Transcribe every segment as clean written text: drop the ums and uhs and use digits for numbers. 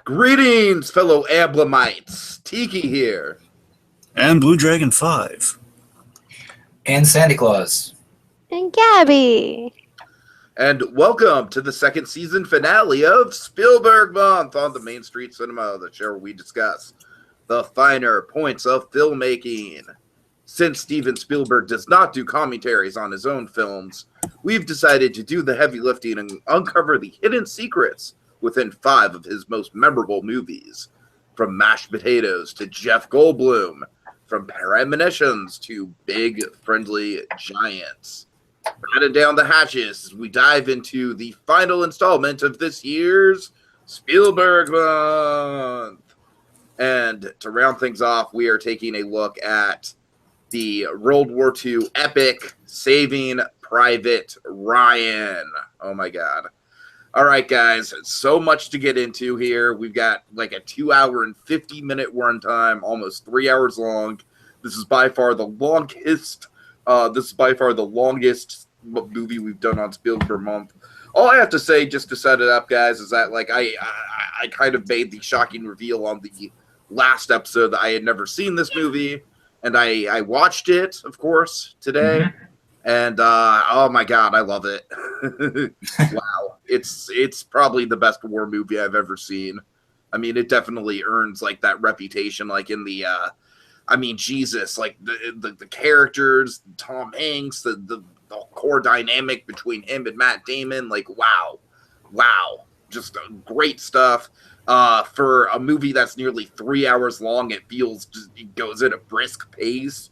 Greetings, fellow Ablamites. Tiki here. And BlueDragonFive. And SandyClaws. And Gabby. And welcome to the second season finale of Spielberg Month on the Main Street Cinema, the show where we discuss the finer points of filmmaking. Since Steven Spielberg does not do commentaries on his own films, we've decided to do the heavy lifting and uncover the hidden secrets within 5 of his most memorable movies. From Mashed Potatoes to Jeff Goldblum, from Premonitions to Big Friendly Giants. Batten down the hatches as we dive into the final installment of this year's Spielberg Month. And to round things off, we are taking a look at the World War II epic Saving Private Ryan. Oh my God. All right, guys, so much to get into here. We've got like a 2 hour and 50-minute runtime, almost 3 hours long. This is by far the longest. Movie we've done on Spielberg Month. All I have to say, just to set it up, guys, is that like I kind of made the shocking reveal on the last episode that I had never seen this movie, and I watched it, of course, today. Mm-hmm. And oh my God, I love it. Wow. It's probably the best war movie I've ever seen. I mean, it definitely earns like that reputation, like in the Jesus, like the characters, Tom Hanks, the core dynamic between him and Matt Damon, like wow. Just great stuff. For a movie that's nearly 3 hours long, it goes at a brisk pace.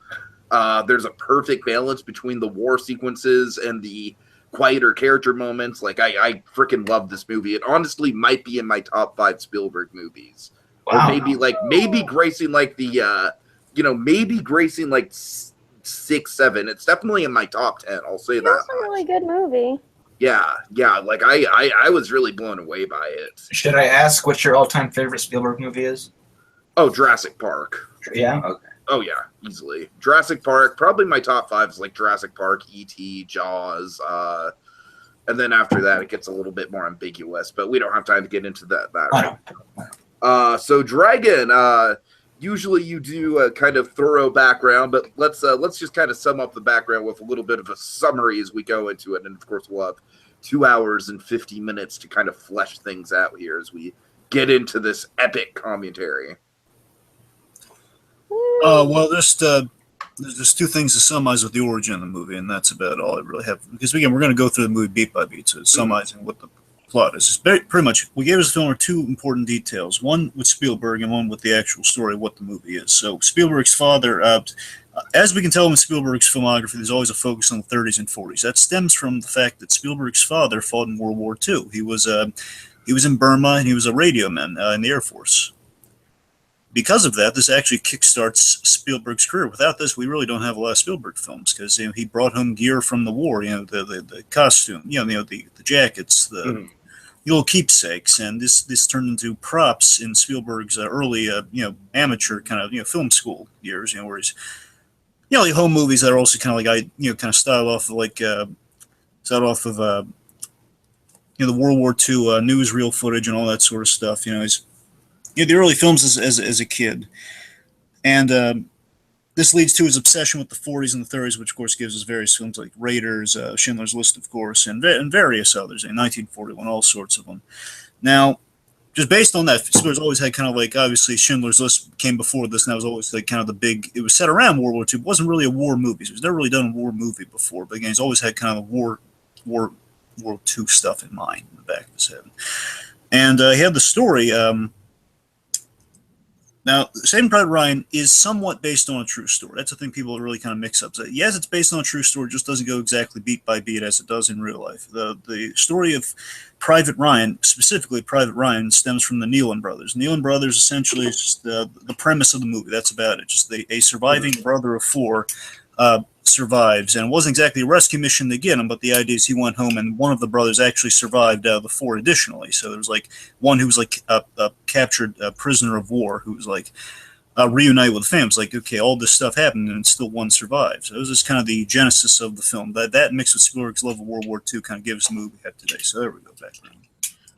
There's a perfect balance between the war sequences and the quieter character moments. Like I freaking love this movie. It honestly might be in my top 5 Spielberg movies. Wow. Or maybe gracing like the maybe gracing like 6, 7. It's definitely in my top 10. I'll say that. That's a really good movie. Yeah. Like I was really blown away by it. Should I ask what your all-time favorite Spielberg movie is? Oh, Jurassic Park. Yeah. Okay. Oh yeah, easily. Jurassic Park. Probably my top 5 is like Jurassic Park, E.T., Jaws, and then after that it gets a little bit more ambiguous. But we don't have time to get into that right. So Dragon. Usually you do a kind of thorough background, but let's just kind of sum up the background with a little bit of a summary as we go into it. And of course we'll have 2 hours and 50 minutes to kind of flesh things out here as we get into this epic commentary. Well, there's 2 things to summarize with the origin of the movie, and that's about all I really have. Because again, we're going to go through the movie beat by beat, so summarizing what the plot is. It's pretty much, we gave us the film 2 important details, one with Spielberg and one with the actual story of what the movie is. So Spielberg's father, as we can tell in Spielberg's filmography, there's always a focus on the 30s and 40s. That stems from the fact that Spielberg's father fought in World War II. He was in Burma, and he was a radio man in the Air Force. Because of that, this actually kickstarts Spielberg's career. Without this, we really don't have a lot of Spielberg films because he brought home gear from the war. The costume, the jackets, the little keepsakes, and this turned into props in Spielberg's early amateur kind of film school years. Where he's like home movies that are also kind of like kind of styled off of the World War II newsreel footage and all that sort of stuff. He's the early films as a kid. And this leads to his obsession with the 40s and the 30s, which, of course, gives us various films like Raiders, Schindler's List, of course, and various others, in 1941, all sorts of them. Now, just based on that, Spielberg's always had kind of like, obviously, Schindler's List came before this, and that was always like kind of the big, it was set around World War II. It wasn't really a war movie. So he's never really done a war movie before, but again, he's always had kind of World War II stuff in mind in the back of his head. And he had the story... Now, Saving Private Ryan is somewhat based on a true story. That's the thing people really kind of mix up. So, yes, it's based on a true story. It just doesn't go exactly beat by beat as it does in real life. The story of Private Ryan, specifically Private Ryan, stems from the Nealon brothers. Nealon brothers essentially is just the premise of the movie. That's about it. Just a surviving brother of 4 survives, and it wasn't exactly a rescue mission to get him, but the idea is he went home and one of the brothers actually survived the 4 additionally. So there was like one who was like a captured prisoner of war who was like reunited with the family. It's like, okay, all this stuff happened and still one survived. So it was just kind of the genesis of the film. That mixed with Spielberg's love of World War II kind of gives us the movie we have today. So there we go, background.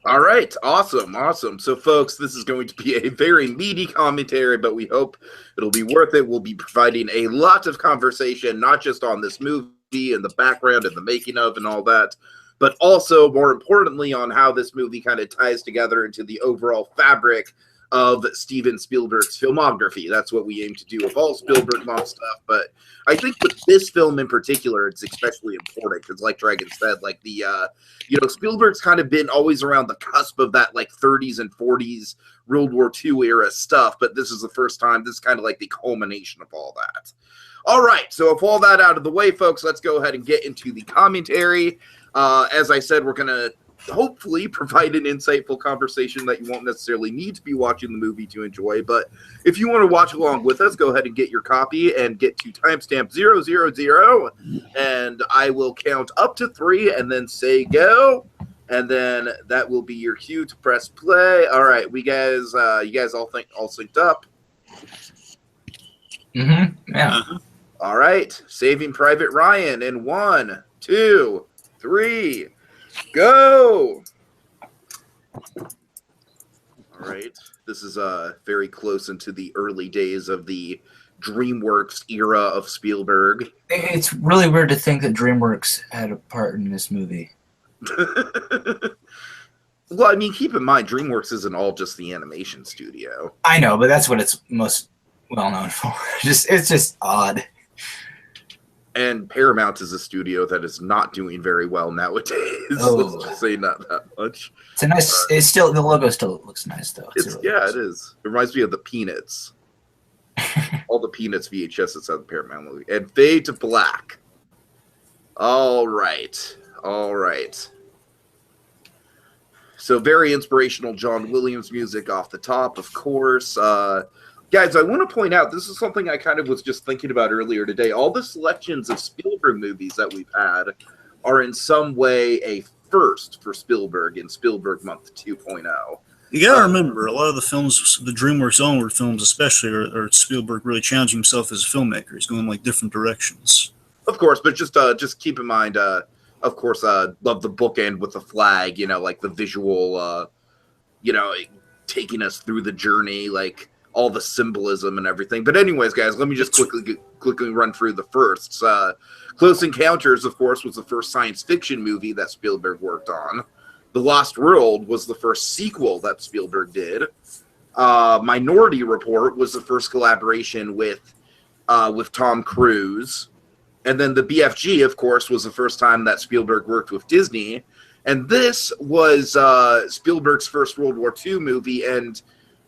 All right, awesome. So, folks, this is going to be a very meaty commentary, but we hope it'll be worth it. We'll be providing a lot of conversation, not just on this movie and the background and the making of and all that, but also, more importantly, on how this movie kind of ties together into the overall fabric of Steven Spielberg's filmography. That's what we aim to do with all Spielberg mom stuff, but I think with this film in particular, it's especially important because, like Dragon said, like the Spielberg's kind of been always around the cusp of that like 30s and 40s World War II era stuff, but this is the first time. This is kind of like the culmination of all that. All right, so with all that out of the way, folks, let's go ahead and get into the commentary. As I said, we're gonna hopefully provide an insightful conversation that you won't necessarily need to be watching the movie to enjoy, but if you want to watch along with us, go ahead and get your copy and get to timestamp 000, and I will count up to 3 and then say go, and then that will be your cue to press play. All right, you guys all synced up? Yeah. All right, Saving Private Ryan in 1, 2, 3, go! All right, this is very close into the early days of the DreamWorks era of Spielberg. It's really weird to think that DreamWorks had a part in this movie. Well, I mean, keep in mind, DreamWorks isn't all just the animation studio. I know, but that's what it's most well known for. It's just odd. And Paramount is a studio that is not doing very well nowadays. Oh. Let's just say not that much. It's a nice. It's still the logo still looks nice though. It is. It reminds me of the Peanuts. All the Peanuts VHSs of the Paramount movie. And fade to black. All right. So very inspirational John Williams music off the top, of course. Guys, I want to point out, this is something I kind of was just thinking about earlier today. All the selections of Spielberg movies that we've had are in some way a first for Spielberg in Spielberg Month 2.0. You gotta remember, a lot of the films, the DreamWorks onward films especially, are Spielberg really challenging himself as a filmmaker. He's going like different directions. Of course, but just keep in mind, of course, love the bookend with the flag, like the visual, taking us through the journey, like all the symbolism and everything. But anyways, guys, let me just quickly run through the firsts. Close Encounters, of course, was the first science fiction movie that Spielberg worked on. The Lost World was the first sequel that Spielberg did. Minority Report was the first collaboration with Tom Cruise. And then the BFG, of course, was the first time that Spielberg worked with Disney. And this was Spielberg's first World War II movie. And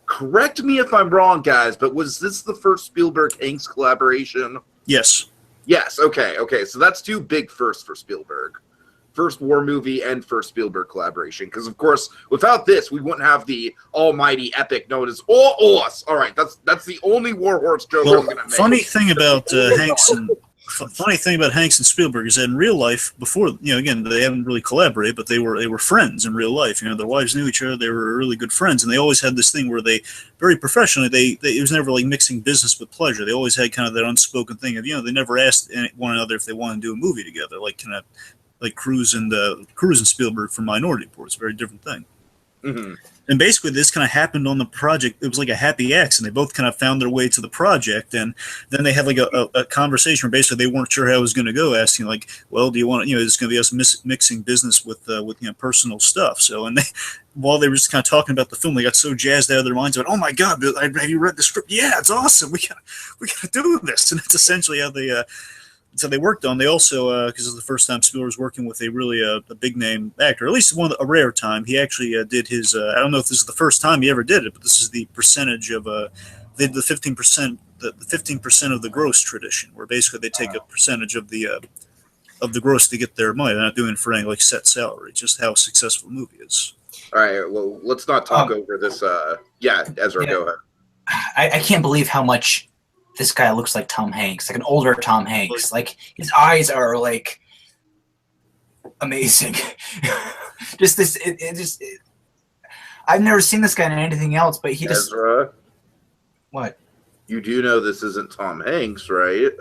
correct me if I'm wrong, guys, but was this the first Spielberg-Hanks collaboration? Yes. Yes, okay. So that's 2 big firsts for Spielberg. First war movie and first Spielberg collaboration. Because, of course, without this, we wouldn't have the almighty epic known as Us. All right, that's the only Warhorse joke I'm going to make. Funny thing about Hanks and Spielberg is that in real life, before, again, they haven't really collaborated, but they were friends in real life. Their wives knew each other. They were really good friends, and they always had this thing where they, very professionally, it was never like mixing business with pleasure. They always had kind of that unspoken thing of, they never asked one another if they wanted to do a movie together, like Cruise and Spielberg for Minority Report. It's a very different thing. Mm-hmm. And basically, this kind of happened on the project. It was like a happy accident. They both kind of found their way to the project, and then they had like a conversation where basically they weren't sure how it was going to go, asking like, "Well, do you want it's going to be us mixing business with personal stuff?" So, and while they were just kind of talking about the film, they got so jazzed out of their minds about, "Oh my God, have you read the script? Yeah, it's awesome. We gotta do this." And that's essentially how they. So they worked on. They also, because it was the first time Spielberg was working with a big name actor, at least a rare time. He actually did his. I don't know if this is the first time he ever did it, but this is the percentage of they did the 15%, the 15% of the gross tradition, where basically they take a percentage of the gross to get their money. They're not doing it for any like set salary. Just how successful a movie is. All right. Well, let's not talk over this. Ezra, go ahead. I can't believe how much this guy looks like Tom Hanks, like an older Tom Hanks. Like his eyes are like amazing. I've never seen this guy in anything else, but he just. Ezra, what? You do know this isn't Tom Hanks, right?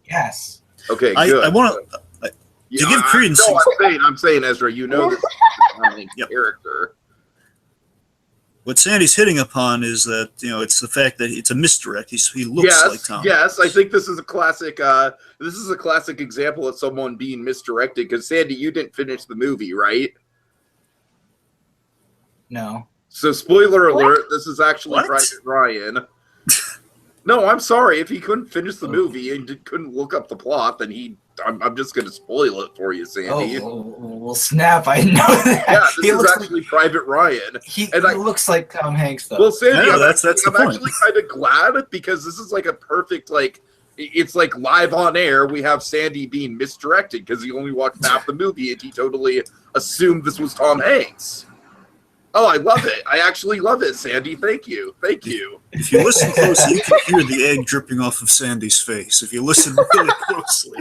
Yes. Okay, good. I want to give credence. I'm saying, Ezra, this is a Tom Hanks character. what Sandy's hitting upon is that it's the fact that it's a misdirect. He looks like Tom. Yes, I think this is a classic. This is a classic example of someone being misdirected. Because Sandy, you didn't finish the movie, right? No. So, spoiler alert: this is actually What? Private Ryan. No, I'm sorry. If he couldn't finish the movie and couldn't look up the plot, then I'm just going to spoil it for you, Sandy. Oh, well, snap! I know that. Yeah, He this is actually Private Ryan. He And looks like Tom Hanks, though. Well, Sandy, Yeah, that's the I'm point. actually kind of glad because this is like a perfect, like, it's like live on air. We have Sandy being misdirected because he only watched half the movie and he totally assumed this was Tom Hanks. Oh, I love it. I actually love it, Sandy. Thank you. Thank you. If you listen closely, you can hear the egg dripping off of Sandy's face. If you listen really closely.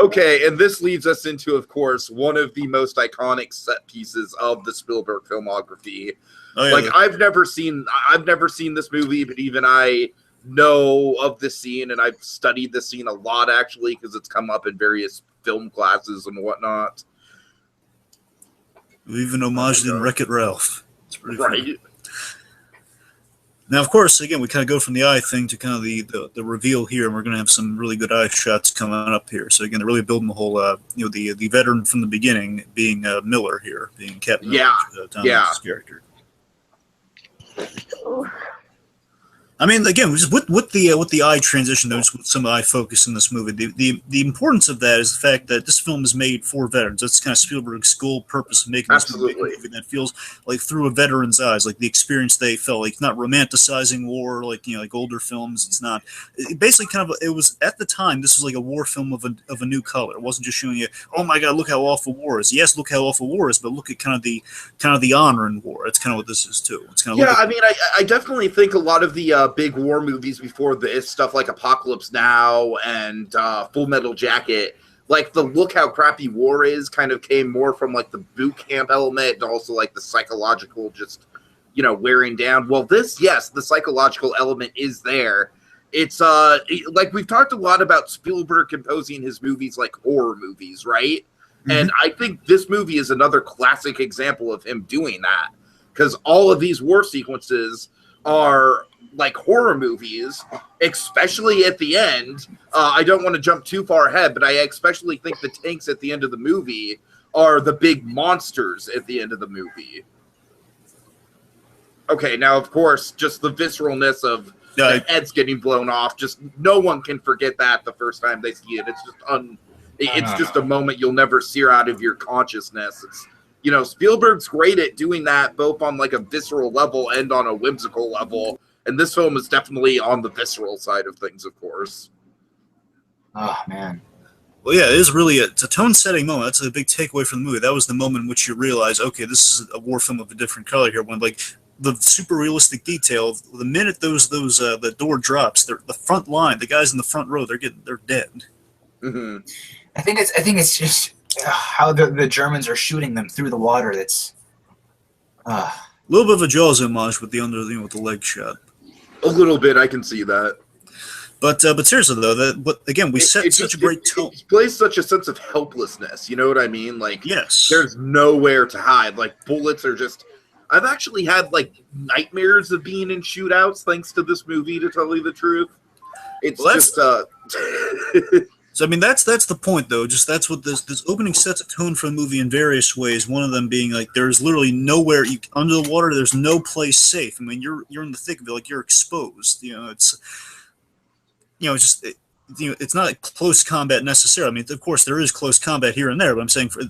Okay, and this leads us into, of course, one of the most iconic set pieces of the Spielberg filmography. Oh, yeah. Like, I've never seen this movie, but even I know of this scene, and I've studied this scene a lot, actually, because it's come up in various film classes and whatnot. We even homaged in Wreck-It Ralph. It's pretty Right. funny. Now, of course, again, we kind of go from the eye thing to kind of the reveal here, and we're going to have some really good eye shots coming up here. So again, they're really building the whole, the veteran from the beginning being Miller here, being Captain Yeah. Miller, Tom Yeah. Hanks' character. I mean, again, just with the eye transition, though, just with some eye focus in this movie, the importance of that is the fact that this film is made for veterans. That's kind of Spielberg's goal purpose of making this movie that feels like through a veteran's eyes, like the experience they felt, like not romanticizing war, like like older films. It's not. It basically, kind of, it was at the time. This was like a war film of a new color. It wasn't just showing you, oh my God, look how awful war is. Yes, look how awful war is, but look at kind of the honor in war. That's kind of what this is too. It's kind of I mean, I definitely think a lot of the big war movies before this, stuff like Apocalypse Now and Full Metal Jacket, like the look how crappy war is kind of came more from like the boot camp element and also like the psychological just, wearing down. Well, yes, the psychological element is there. It's like we've talked a lot about Spielberg composing his movies like horror movies, right? Mm-hmm. And I think this movie is another classic example of him doing that because all of these war sequences are like horror movies, especially at the end. I don't want to jump too far ahead, but I especially think the tanks at the end of the movie are the big monsters at the end of the movie. Okay, now, of course, just the visceralness of the heads getting blown off, just no one can forget that the first time they see it. It's just just a moment you'll never sear out of your consciousness. It's Spielberg's great at doing that both on like a visceral level and on a whimsical level. And this film is definitely on the visceral side of things, of course. Oh, man. Well, yeah, it's a tone-setting moment. That's a big takeaway from the movie. That was the moment in which you realize, okay, this is a war film of a different color here. When, like, the super realistic detail, the minute the door drops, the front line, the guys in the front row, they're dead. Mm-hmm. I think it's just how the Germans are shooting them through the water. That's a little bit of a Jaws homage with with the leg shot. A little bit, I can see that. But seriously though, we set such a great tone. It plays such a sense of helplessness. You know what I mean? Like, yes, there's nowhere to hide. Like bullets are just. I've actually had like nightmares of being in shootouts thanks to this movie. To tell you the truth, it's just. So I mean that's the point though. Just that's what this opening sets a tone for the movie in various ways. One of them being like there's literally nowhere under the water. There's no place safe. I mean you're in the thick of it. Like you're exposed. It's it's not like close combat necessarily. I mean of course there is close combat here and there. But I'm saying for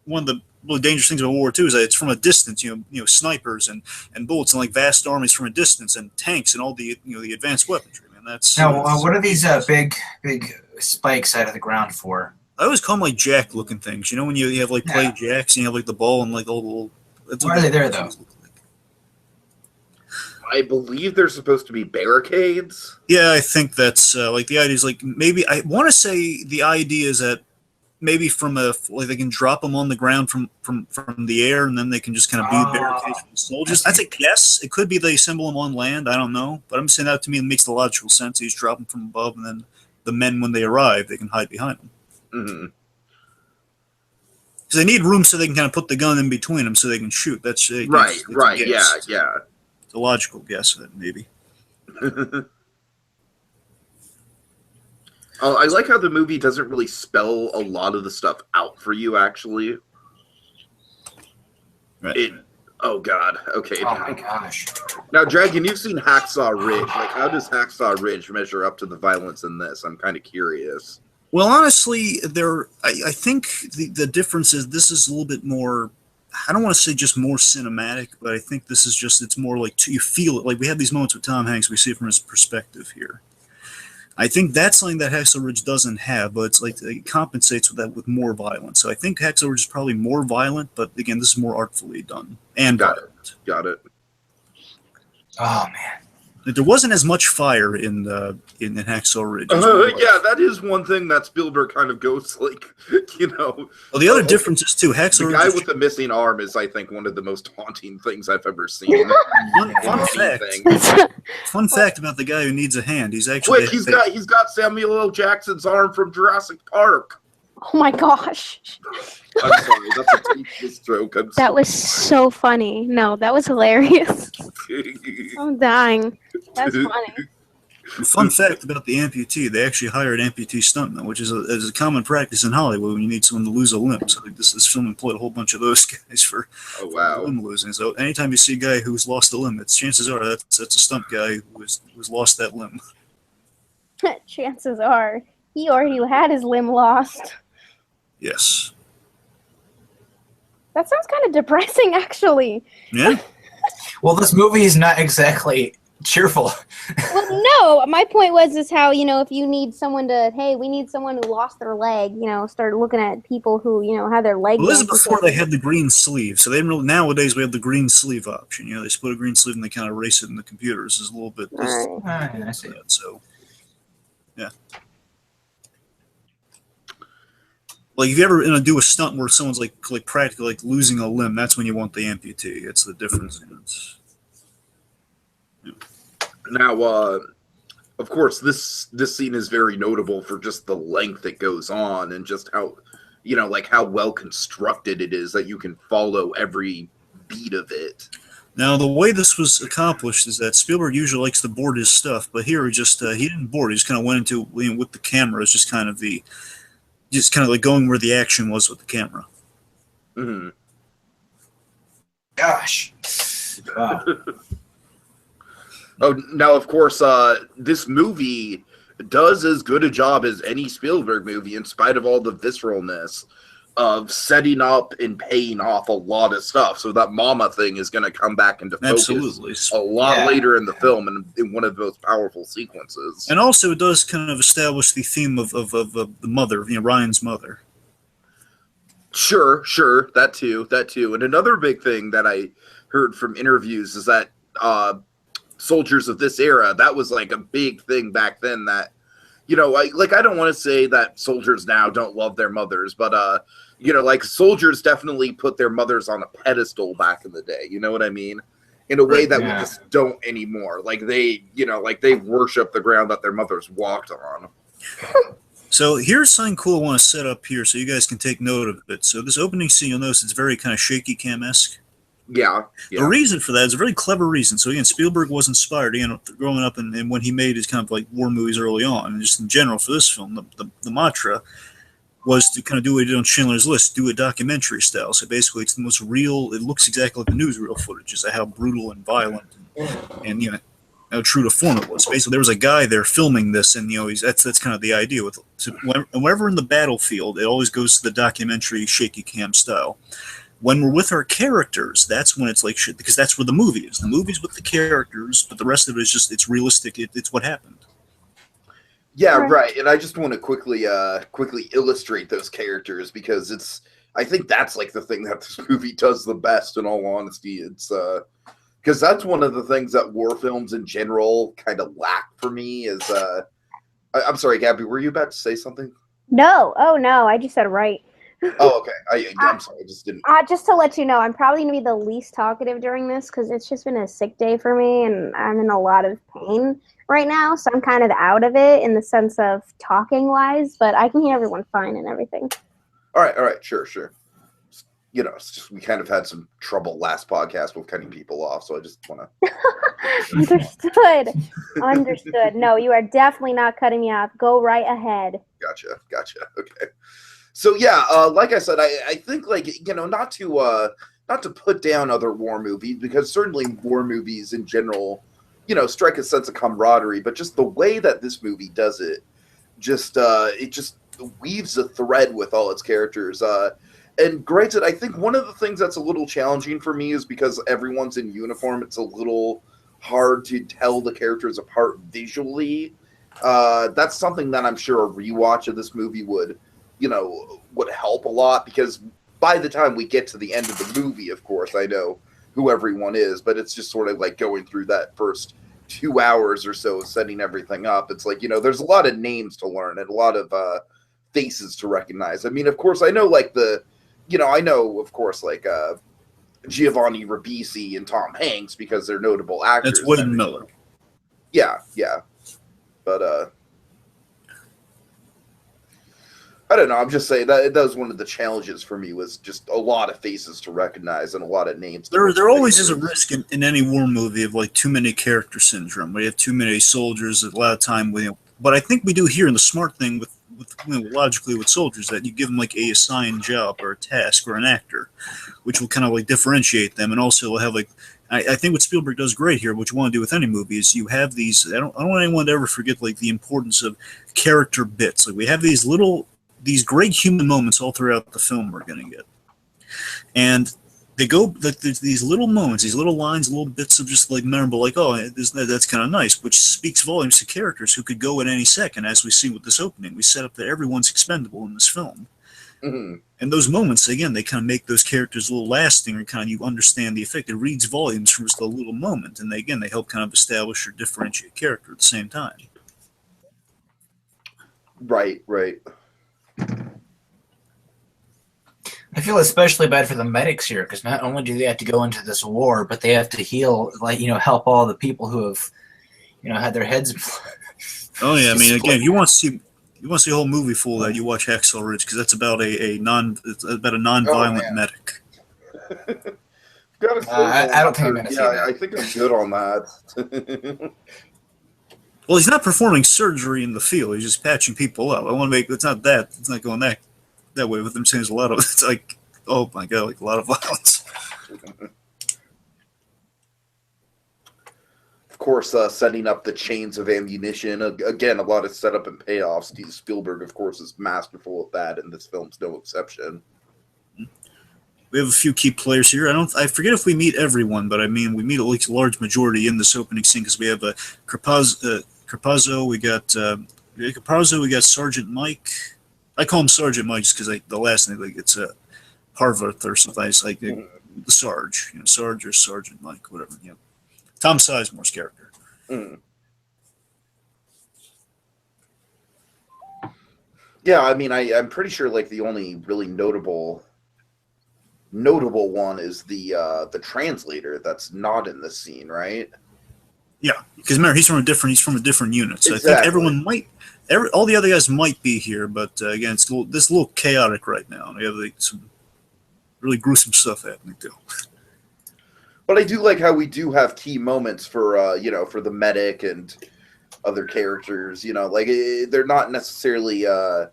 one of the really dangerous things about World War II is that it's from a distance. Snipers and bullets and like vast armies from a distance and tanks and all the the advanced weaponry. What are these big spikes out of the ground for? I always call them like jack-looking things. When you have like play jacks and you have like the ball and like all the little. Why are they there though? I believe they're supposed to be barricades. Yeah, I think that's like the idea is like maybe I want to say the idea is that maybe like they can drop them on the ground from the air and then they can just kind of be barricades for the soldiers. That's a guess. It could be they assemble them on land. I don't know, but I'm saying that to me it makes the logical sense. You just drop them from above and then the men when they arrive they can hide behind them. Mm-hmm. Because they need room so they can kind of put the gun in between them so they can shoot. That's Right, it's a right, guess. yeah. It's a logical guess, maybe. I like how the movie doesn't really spell a lot of the stuff out for you, actually. Right. Oh, God. Okay. Oh my gosh. Now, Dragon, you've seen Hacksaw Ridge. Like, how does Hacksaw Ridge measure up to the violence in this? I'm kind of curious. Well, honestly, I think the difference is this is a little bit more. I don't want to say just more cinematic, but I think this is just it's more like you feel it. Like we have these moments with Tom Hanks, we see it from his perspective here. I think that's something that Hacksaw Ridge doesn't have, but it's like it compensates with that with more violence. So I think Hacksaw Ridge is probably more violent, but again, this is more artfully done and violent. Got it. Oh man. There wasn't as much fire in Hacksaw Ridge. Yeah, that is one thing that Spielberg kind of goes like, you know. Well, the other difference is too. Hacksaw The Ridge guy with the missing arm is, I think, one of the most haunting things I've ever seen. Fun fact about the guy who needs a hand. He's actually Quick, he's got Samuel L. Jackson's arm from Jurassic Park. Oh my gosh. I'm sorry, that's a tasteless joke. That was so funny. No, that was hilarious. I'm dying. That's funny. Fun fact about the amputee, they actually hired amputee stuntmen, which is a common practice in Hollywood when you need someone to lose a limb. So like this film employed a whole bunch of those guys for limb losing. So anytime you see a guy who's lost a limb, chances are that's a stunt guy who's lost that limb. Chances are he already had his limb lost. Yes. That sounds kind of depressing, actually. Yeah. Well, this movie is not exactly cheerful. Well, no. My point was how, if you need someone we need someone who lost their leg, start looking at people who, have their leg. Well, this is before they had the green sleeve. So they didn't really, nowadays we have the green sleeve option. They just put a green sleeve and they kind of erase it in the computers. It's a little bit. I see. So, yeah. Like if you ever do a stunt where someone's like practically losing a limb, that's when you want the amputee. It's the difference. Now, of course, this scene is very notable for just the length it goes on and just how, how well constructed it is that you can follow every beat of it. Now, the way this was accomplished is that Spielberg usually likes to board his stuff, but here he didn't board. He just kind of went into with the camera. It's just kind of like going where the action was with the camera. Mm-hmm. Gosh. Wow. Oh, now, of course, this movie does as good a job as any Spielberg movie, in spite of all the visceralness of setting up and paying off a lot of stuff. So that mama thing is going to come back into focus a lot later in the film and in one of the most powerful sequences. And also, it does kind of establish the theme of the mother, Ryan's mother. Sure, that too. And another big thing that I heard from interviews is that soldiers of this era, that was like a big thing back then that, I don't want to say that soldiers now don't love their mothers, but, soldiers definitely put their mothers on a pedestal back in the day. You know what I mean? In a way that we just don't anymore. Like they worship the ground that their mothers walked on. So here's something cool I want to set up here so you guys can take note of it. So this opening scene, you'll notice it's very kind of shaky cam-esque. Yeah. The reason for that is a very clever reason. So again, Spielberg was inspired, growing up and when he made his kind of like war movies early on, and just in general for this film, the mantra was to kind of do what he did on Schindler's List, do a documentary style. So basically, it's the most real. It looks exactly like the newsreel footage, just how brutal and violent and how true to form it was. Basically, there was a guy there filming this, and that's kind of the idea. Whenever in the battlefield, it always goes to the documentary shaky cam style. When we're with our characters, that's when it's like shit, because that's where the movie is. The movie's with the characters, but the rest of it is just, it's realistic. It's what happened. Yeah, right. And I just want to quickly illustrate those characters because I think that's like the thing that this movie does the best, in all honesty. It's because that's one of the things that war films in general kind of lack for me is I'm sorry, Gabby, were you about to say something? No. Oh, no. I just said right. Oh, okay. I'm sorry. I just didn't. Just to let you know, I'm probably going to be the least talkative during this because it's just been a sick day for me and I'm in a lot of pain right now. So I'm kind of out of it in the sense of talking wise, but I can hear everyone fine and everything. All right. Sure. it's just, we kind of had some trouble last podcast with cutting people off, so I just want to. Understood. No, you are definitely not cutting me off. Go right ahead. Gotcha. Okay. So yeah, like I said, I think like not to put down other war movies, because certainly war movies in general, strike a sense of camaraderie, but just the way that this movie does it, it just weaves a thread with all its characters. And granted, I think one of the things that's a little challenging for me is because everyone's in uniform, it's a little hard to tell the characters apart visually. That's something that I'm sure a rewatch of this movie would help a lot, because by the time we get to the end of the movie, of course, I know who everyone is, but it's just sort of like going through that first 2 hours or so, setting everything up. It's like, there's a lot of names to learn and a lot of faces to recognize. I mean, of course, I know like Giovanni Ribisi and Tom Hanks, because they're notable actors. That's Wade Miller. Yeah. But I don't know. I'm just saying that was one of the challenges for me, was just a lot of faces to recognize and a lot of names. There always is a risk in any war movie of like too many character syndrome, where you have too many soldiers. A lot of time, but I think we do here, and the smart thing with logically with soldiers, that you give them like a assigned job or a task or an actor, which will kind of like differentiate them, and also will have like. I think what Spielberg does great here, what you want to do with any movie, is you have these. I don't want anyone to ever forget like the importance of character bits. Like we have these great human moments all throughout the film we're going to get. And they go, there's these little moments, these little lines, little bits of just like memorable, like, oh, that's kind of nice, which speaks volumes to characters who could go at any second, as we see with this opening. We set up that everyone's expendable in this film. Mm-hmm. And those moments, again, they kind of make those characters a little lasting, or kind of you understand the effect. It reads volumes from just a little moment. And they help kind of establish or differentiate character at the same time. Right. I feel especially bad for the medics here, because not only do they have to go into this war, but they have to heal, help all the people who have, had their heads. Oh yeah, I mean, again, if you want to see a whole movie full of that, you watch Hacksaw Ridge, because that's about a non-violent medic. I don't think I'm going to see that. I think I'm good on that. Well, he's not performing surgery in the field; he's just patching people up. I want to make it's not going that way with him saying there's a lot of, it's like, oh my god, like a lot of violence. Of course, setting up the chains of ammunition. Again, a lot of setup and payoffs. Spielberg, of course, is masterful at that, and this film's no exception. We have a few key players here. I forget if we meet everyone, but I mean, we meet at least a large majority in this opening scene, because we have Carpazzo, we got Carpazzo, we got Sergeant Mike. I call him Sergeant Mike just because the last name, like, it's Harvarth or something. It's like the Sarge, Sarge or Sergeant Mike, whatever. Tom Sizemore's character. Mm. Yeah, I mean, I'm pretty sure like the only really notable one is the translator that's not in this scene, right? Yeah, because remember, he's from a different unit, so exactly. I think everyone might. All the other guys might be here, but again, it's this little chaotic right now. And we have some really gruesome stuff happening too. But I do like how we do have key moments for for the medic and other characters. Like they're not necessarily. Oh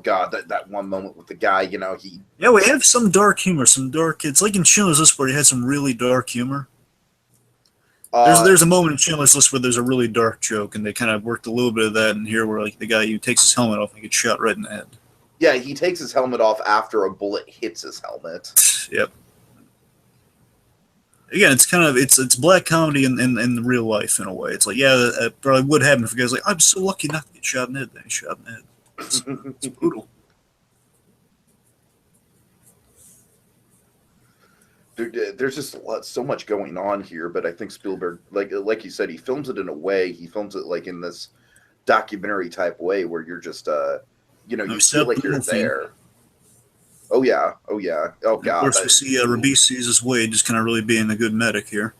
god, that one moment with the guy. Yeah, we have some dark humor, It's like in Schindler's List where he had some really dark humor. There's a moment in Schindler's List where there's a really dark joke, and they kind of worked a little bit of that in here, where like the guy who takes his helmet off and gets shot right in the head. Yeah, he takes his helmet off after a bullet hits his helmet. Yep. Again, it's kind of it's black comedy in real life in a way. It's like, yeah, that probably would happen if a guy's like, I'm so lucky not to get shot in the head. Then he's shot in the head. It's brutal. There's just so much going on here, but I think Spielberg, like you said, he films it in a way. He films it like in this documentary type way where you're just, you feel like you're there. Oh yeah. Oh god. Of course, we see Ribisi as Wade just kind of really being a good medic here.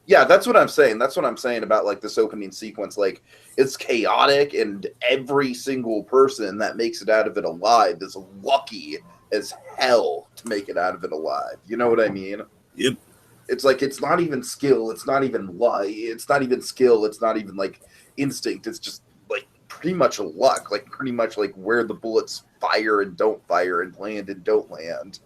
Yeah, that's what I'm saying. That's what I'm saying about like this opening sequence. Like it's chaotic, and every single person that makes it out of it alive is lucky as hell to make it out of it alive. You know what I mean? Yep. It's like it's not even skill. It's not even luck. It's not even skill. It's not even like instinct. It's just like pretty much luck. Like pretty much like where the bullets fire and don't fire and land and don't land.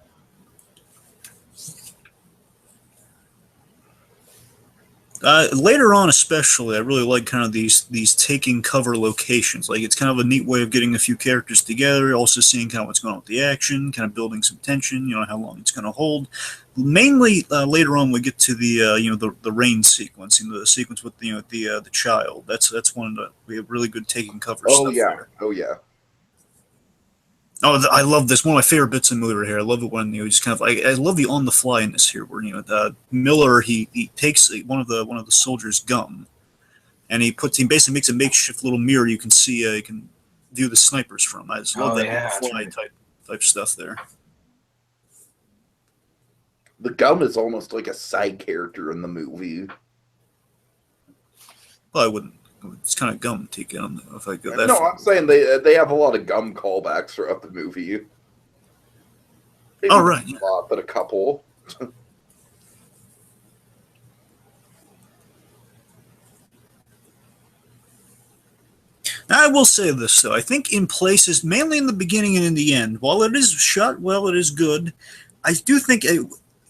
Later on, especially, I really like kind of these taking cover locations. Like, it's kind of a neat way of getting a few characters together, also seeing kind of what's going on with the action, kind of building some tension, how long it's going to hold. Mainly, later on, we get to the rain sequence, the sequence with the child. That's one of we have really good taking cover stuff there. Oh yeah. Oh, I love this. One of my favorite bits of the movie right here. I love it when just kind of I love the on the fly-ness here, where Miller he takes one of the soldiers' gum, and he basically makes a makeshift little mirror you can see you can view the snipers from. I just love that fly type stuff there. The gum is almost like a side character in the movie. Well, I wouldn't. It's kind of gum, Tiki. I don't know if I go that. No, I'm saying they have a lot of gum callbacks throughout the movie. Maybe oh right, a lot, but a couple. I will say this though. I think in places, mainly in the beginning and in the end, while it is shot well, it is good. I do think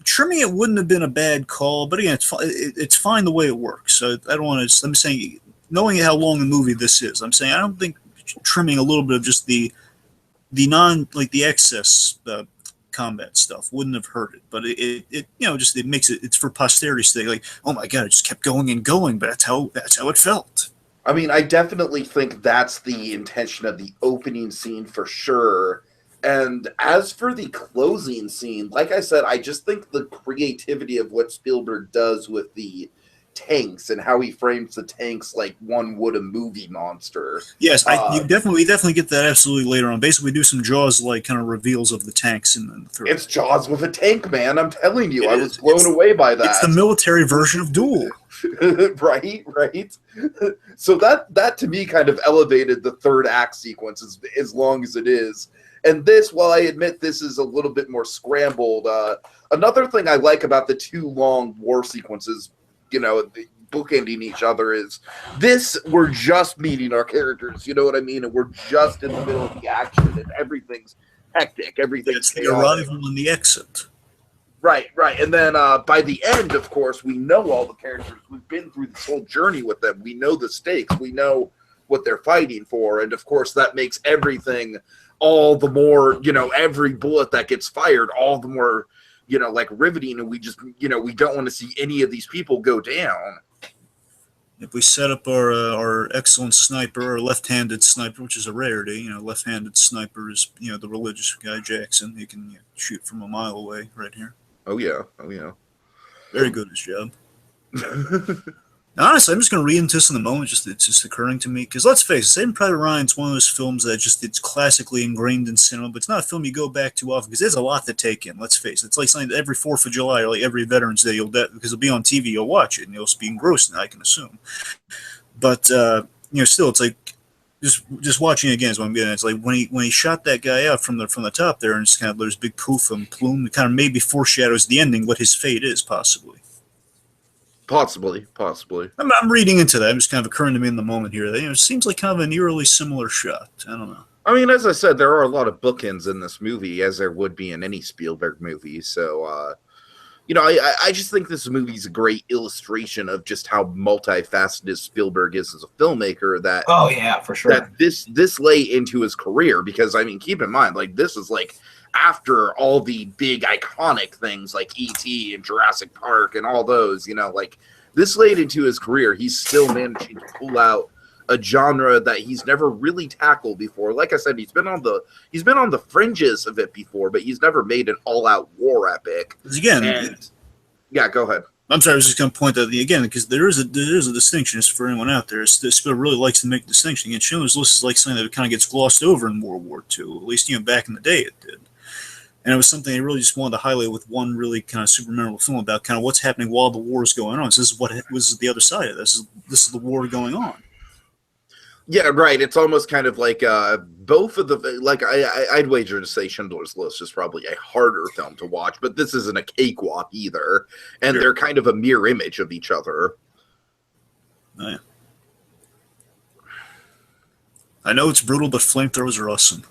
trimming it wouldn't have been a bad call. But again, it's fine the way it works. So I don't want to. I'm saying, knowing how long the movie this is, I'm saying I don't think trimming a little bit of just the excess combat stuff wouldn't have hurt it. But it just it makes it. It's for posterity's sake. Like, oh my god, it just kept going and going. But that's how it felt. I mean, I definitely think that's the intention of the opening scene for sure. And as for the closing scene, like I said, I just think the creativity of what Spielberg does with the tanks and how he frames the tanks like one would a movie monster. Yes, we definitely get that absolutely later on. Basically, we do some Jaws like kind of reveals of the tanks in the third. It's Jaws with a tank, man. I'm telling you, I was blown away by that. It's the military version of Duel. right. So that to me kind of elevated the third act sequence as long as it is. And this, while I admit this is a little bit more scrambled, another thing I like about the two long war sequences, bookending each other, is we're just meeting our characters, you know what I mean? And we're just in the middle of the action and everything's hectic, everything's the arrival and the exit. Right. And then by the end, of course, we know all the characters. We've been through this whole journey with them. We know the stakes. We know what they're fighting for. And, of course, that makes everything all the more, every bullet that gets fired, all the more, riveting. And we just, we don't want to see any of these people go down. If we set up our excellent sniper, our left-handed sniper, which is a rarity, left-handed sniper is, the religious guy, Jackson. He can shoot from a mile away right here. Oh, yeah. Very good at his job. Honestly, I'm just going to read into this in the moment. It's just occurring to me. Because let's face it, Saving Private Ryan's one of those films that it's classically ingrained in cinema, but it's not a film you go back to often because there's a lot to take in. Let's face it. It's like something that every 4th of July or like every Veterans Day, because it'll be on TV, you'll watch it, and you'll be engrossed in it, I can assume. But, still, it's like, just watching it again is what I'm getting at. It's like when he shot that guy out from the top there, and it's kind of there's a big poof and plume, it kind of maybe foreshadows the ending, what his fate is, possibly. Possibly. I'm reading into that. It's just kind of occurring to me in the moment here. That, it seems like kind of an eerily similar shot. I don't know. I mean, as I said, there are a lot of bookends in this movie, as there would be in any Spielberg movie. So, I just think this movie is a great illustration of just how multifaceted Spielberg is as a filmmaker. That oh yeah, for sure. That this lay into his career, because I mean, keep in mind, like this is like after all the big iconic things like E.T. and Jurassic Park and all those, like this laid into his career. He's still managing to pull out a genre that he's never really tackled before. Like I said, he's been on the fringes of it before, but he's never made an all-out war epic. Yeah, go ahead. I'm sorry, I was just going to point out again, because there is a distinction just for anyone out there. Spielberg really likes to make a distinction. Again, Schindler's List is like something that kind of gets glossed over in World War II. At least back in the day it did. And it was something they really just wanted to highlight with one really kind of super memorable film about kind of what's happening while the war is going on. So this is what was the other side of this. This is the war going on. Yeah, right. It's almost kind of like both of the like I'd wager to say Schindler's List is probably a harder film to watch, but this isn't a cakewalk either, and Sure. they're kind of a mirror image of each other. Oh, yeah. I know it's brutal, but flamethrowers are awesome.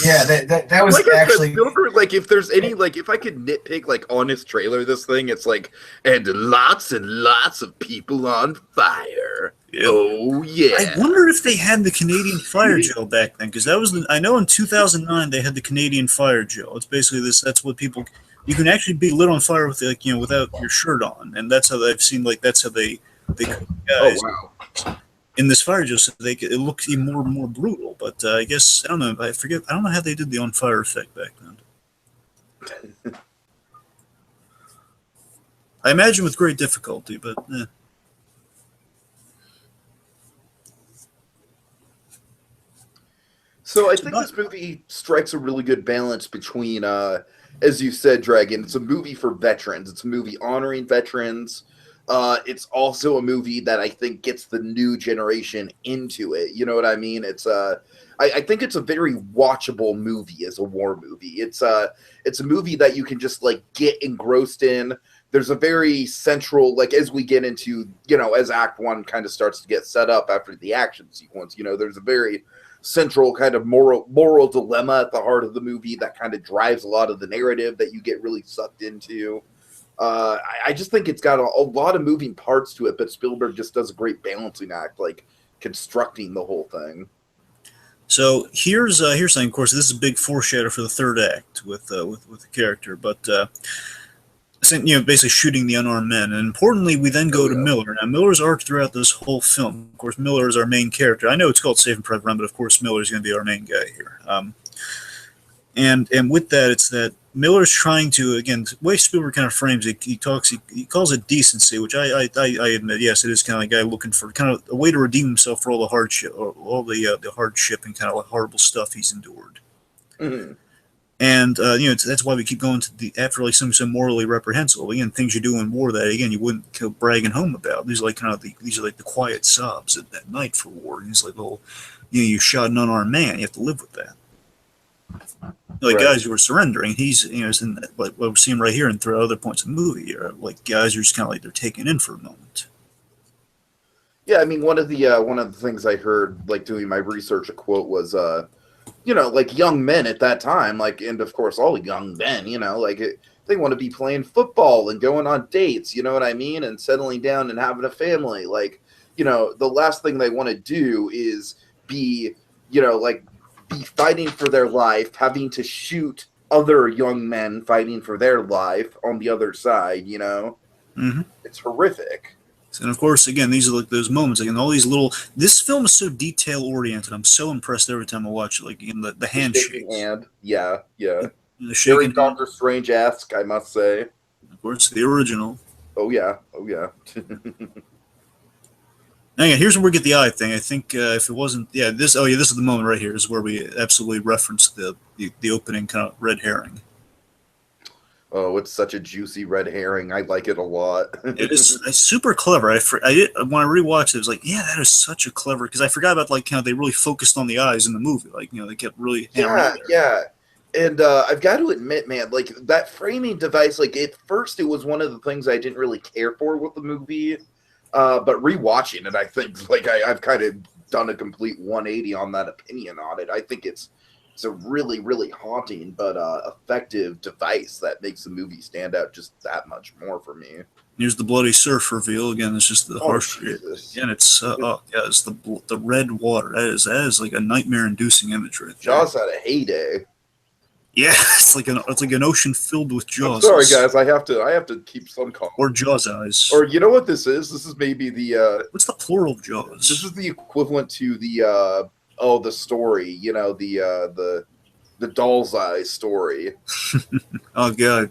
Yeah, that was Like I said, actually. Spielberg, like if there's any like if I could nitpick like on his trailer, this thing it's like and lots of people on fire. Yep. Oh yeah. I wonder if they had the Canadian fire gel back then, because that was I know in 2009 they had the Canadian fire gel. It's basically this. That's what people. You can actually be lit on fire with like without your shirt on, and that's how I've seen like that's how they cook guys. Oh wow. In this fire gel, so it looks even more brutal. But I guess I don't know. I forget. I don't know how they did the on fire effect back then. I imagine with great difficulty, but. So I think this movie strikes a really good balance between, as you said, Dragon. It's a movie for veterans. It's a movie honoring veterans. It's also a movie that I think gets the new generation into it. You know what I mean? It's I think it's a very watchable movie as a war movie. It's a movie that you can just like get engrossed in. There's a very central, like as we get into, as Act 1 kind of starts to get set up after the action sequence, there's a very central kind of moral dilemma at the heart of the movie that kind of drives a lot of the narrative that you get really sucked into. I just think it's got a lot of moving parts to it, but Spielberg just does a great balancing act, like constructing the whole thing. So here's something. Of course, this is a big foreshadow for the third act with the character, but basically shooting the unarmed men. And importantly, we then go to Miller. Now, Miller's arc throughout this whole film. Of course, Miller is our main character. I know it's called Saving Private Ryan, but of course, Miller is going to be our main guy here. And with that, it's that Miller's trying to, again, the way Spielberg kind of frames it, he calls it decency, which I admit, yes, it is kind of like a guy looking for kind of a way to redeem himself for all the hardship, or all the hardship and kind of horrible stuff he's endured. Mm-hmm. And that's why we keep going to after like something so morally reprehensible. Again, things you do in war that again you wouldn't go bragging home about. These are like these are like the quiet sobs at night for war. And it's like, well, you shot an unarmed man. You have to live with that. Like right. Guys who are surrendering. He's in what we're seeing right here and throughout other points of the movie. Like guys who are just kind of like they're taken in for a moment. Yeah, I mean one of the things I heard like doing my research, a quote was like young men at that time, like, and of course all young men, they want to be playing football and going on dates, you know what I mean? And settling down and having a family. Like, the last thing they want to do is be fighting for their life, having to shoot other young men fighting for their life on the other side, Mm-hmm. It's horrific. And of course, again, these are like those moments. Again, all these little. This film is so detail oriented. I'm so impressed every time I watch it. Like again, the handshakes. Hand, yeah. The very Doctor Strange-esque, I must say. Of course, the original. Oh yeah. Now, here's where we get the eye thing. I think if it wasn't, this is the moment right here. Is where we absolutely reference the opening kind of red herring. Oh, it's such a juicy red herring. I like it a lot. It's super clever. When I rewatched it, I was like, yeah, that is such a clever, because I forgot about like how they really focused on the eyes in the movie. Like, they kept really hammering Yeah. And I've got to admit, man, like that framing device, like at first it was one of the things I didn't really care for with the movie. But rewatching it, I think like I've kind of done a complete 180 on that opinion on it. I think it's a really, really haunting but effective device that makes the movie stand out just that much more for me. Here's the bloody surf reveal again. It's just the harsh. Again, it's it's the red water. That is like a nightmare-inducing image right there. Jaws had a heyday. Yeah, it's like an ocean filled with jaws. I'm sorry, guys. I have to keep some calm. Or jaws eyes. Or you know what this is? This is maybe the. What's the plural of jaws? This is the equivalent to the. The story, the doll's eye story. Oh God.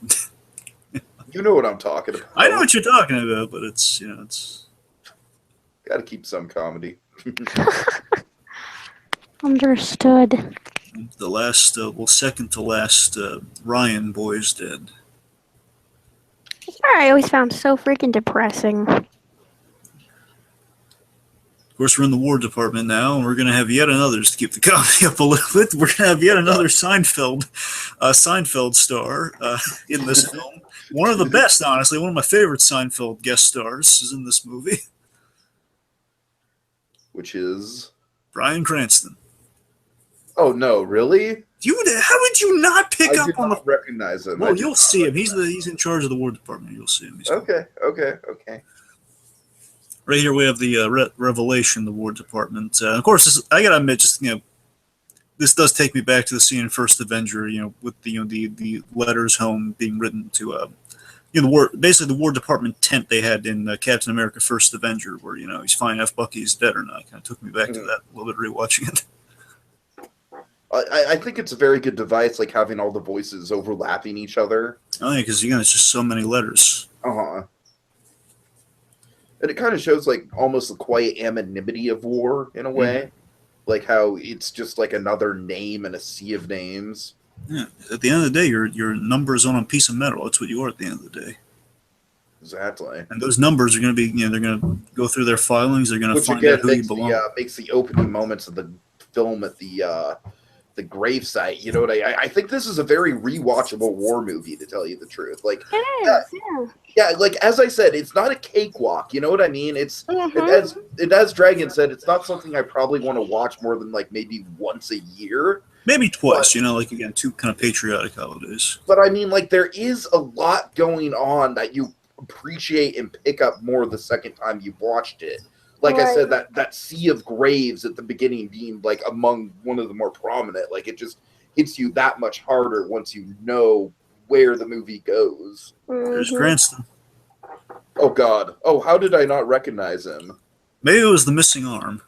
You know what I'm talking about. I know what you're talking about, but it's got to keep some comedy. Understood. The last, second to last Ryan boy is dead. I always found so freaking depressing. course, we're in the War Department now, and we're going to have yet another, to keep the comedy up a little bit, we're going to have yet another Seinfeld star in this film. One of the best, honestly. One of my favorite Seinfeld guest stars is in this movie. Which is? Bryan Cranston. Oh, no, really? How would you not pick up on the... recognize him. Well, you'll see him. He's in charge of the War Department. You'll see him. Okay. Right here we have the revelation, the War Department. Of course, I gotta admit, this does take me back to the scene in First Avenger. With the letters home being written to basically the War Department tent they had in Captain America: First Avenger, where he's finding if Bucky's dead or not. Kind of took me back to that a little bit rewatching it. I think it's a very good device, like having all the voices overlapping each other. Oh yeah, because it's just so many letters. And it kind of shows like almost the quiet anonymity of war in a way, like how it's just like another name in a sea of names. Yeah, at the end of the day, your number is on a piece of metal. That's what you are at the end of the day. Exactly. And those numbers are going to be, they're going to go through their filings. They're going to find out who you belong. Makes the opening moments of the film at the gravesite. You know what I think this is a very rewatchable war movie, to tell you the truth. Like It is, yeah, like as I said, it's not a cakewalk. You know what I mean? As Dragon said, it's not something I probably want to watch more than like maybe once a year. Maybe twice, like again, two kind of patriotic holidays. But I mean, like there is a lot going on that you appreciate and pick up more the second time you've watched it. Like I said, that sea of graves at the beginning being like among one of the more prominent, like it just hits you that much harder once you know where the movie goes. There's Cranston. Oh God! Oh, how did I not recognize him? Maybe it was the missing arm.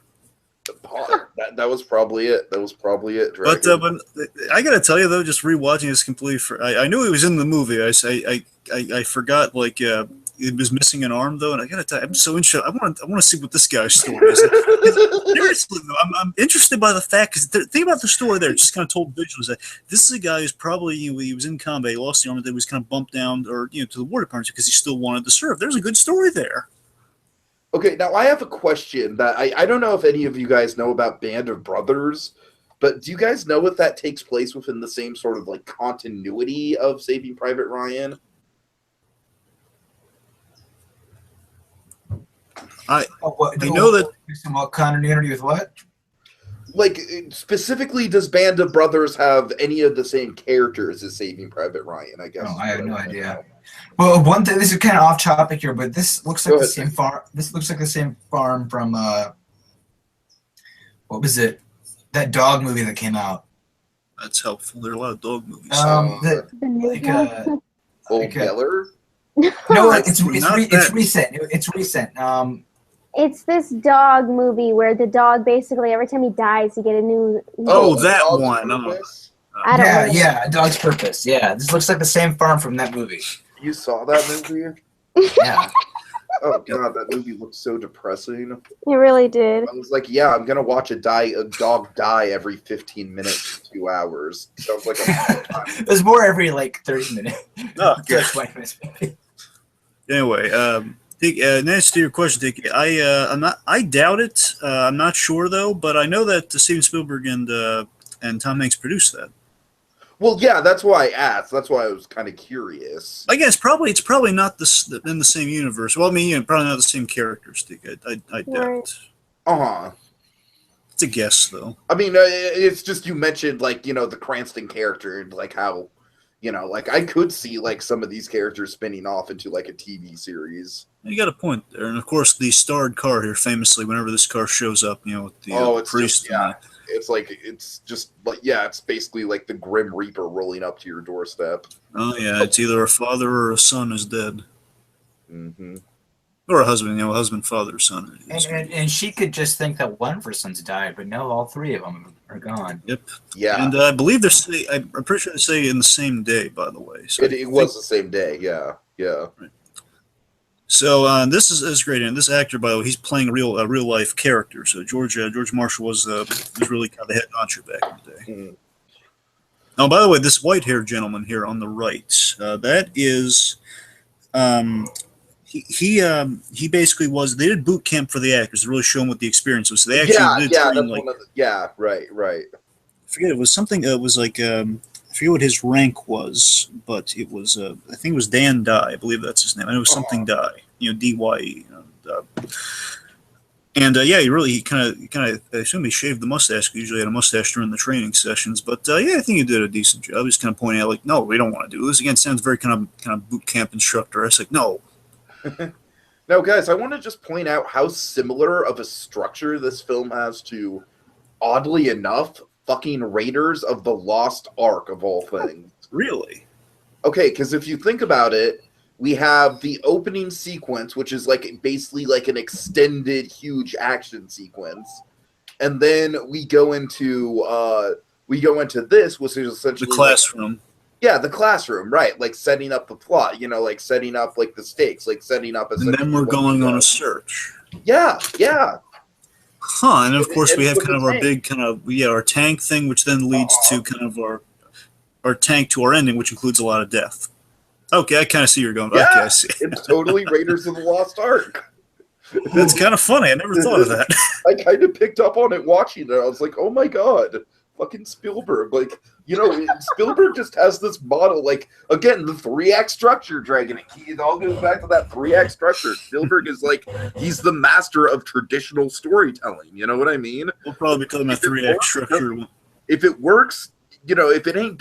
That was probably it. But I gotta tell you though, just rewatching this completely, I knew he was in the movie. I forgot it was missing an arm though, and I gotta tell you, I'm so interested. I want to see what this guy's story is. Seriously though, I'm interested by the fact because the thing about the story there, just kind of told visually, is that this is a guy who's probably he was in combat, he lost the arm, and then was kind of bumped down to the War Department because he still wanted to serve. There's a good story there. Okay, now I have a question that I don't know if any of you guys know about Band of Brothers, but do you guys know if that takes place within the same sort of like continuity of Saving Private Ryan? I know that. What continuity with what? Like, specifically, does Band of Brothers have any of the same characters as Saving Private Ryan? I guess. No, I have no idea. Well, one thing. This is kind of off topic here, but this looks like the same farm. This looks like the same farm from what was it? That dog movie that came out. That's helpful. There are a lot of dog movies. Old Yeller? No, it's recent. It's recent. It's this dog movie where the dog basically every time he dies, you get a new. That one. I don't know. Yeah, A Dog's Purpose. Yeah, this looks like the same farm from that movie. You saw that movie? Yeah. Oh God, that movie looked so depressing. It really did. I was like, yeah, I'm gonna watch a dog die every 15 minutes to 2 hours. Sounds like a There's more every like 30 minutes. Oh, okay. 20 minutes maybe. Anyway, in answer to your question, Tiki, I doubt it. I'm not sure though, but I know that Steven Spielberg and Tom Hanks produced that. Well, yeah, that's why I asked. That's why I was kind of curious. I guess it's probably not in the same universe. Well, I mean, probably not the same characters. I doubt. It's a guess, though. I mean, it's just you mentioned like the Cranston character and like how like I could see like some of these characters spinning off into like a TV series. You got a point there, and of course the starred car here, famously, whenever this car shows up, with the priest. It's basically like the Grim Reaper rolling up to your doorstep. Oh yeah, it's either a father or a son is dead. Mm-hmm. Or a husband, husband, father, son. And she could just think that one of her sons died, but no, all three of them are gone. Yep. Yeah. And I believe I'm pretty sure they say in the same day, by the way. So it was the same day, yeah. Right. So this is great, and this actor, by the way, he's playing a real life character. So George Marshall was really kind of the head honcho back in the day. Mm. Oh, by the way, this white haired gentleman here on the right, that is, he basically was. They did boot camp for the actors to really show them what the experience was. So they actually did train, that's like, one of the, right. I forget, it was something. It was like I forget what his rank was, but it was I think it was Dan Dye. I believe that's his name. And it was something Dye. DYE. And yeah, he kind of I assume he shaved the mustache. He usually had a mustache during the training sessions, but yeah, I think he did a decent job. He's kind of pointing out, like, no, we don't want to do this. Again, sounds very kind of boot camp instructor. I was like, no. Now, guys, I want to just point out how similar of a structure this film has to, oddly enough, fucking Raiders of the Lost Ark of all things. Really? Okay, because if you think about it, we have the opening sequence, which is like basically like an extended, huge action sequence, and then we go into this, which is essentially the classroom. The classroom, right? Like setting up the plot, like setting up like the stakes, like setting up. And then we're going on a search. Yeah. Huh, and of course we have kind of our big kind of our tank thing, which then leads to kind of our tank to our ending, which includes a lot of death. Okay, I kind of see you're going. Yeah, okay, I see. It's totally Raiders of the Lost Ark. That's kind of funny. I never thought of that. I kind of picked up on it watching it. I was like, oh my god, fucking Spielberg. Like, Spielberg just has this model. Like, again, the 3-act structure, Dragon. It all goes back to that 3-act structure. Spielberg is like, he's the master of traditional storytelling. You know what I mean? We'll probably be talking about 3-act structure. If it works, if it ain't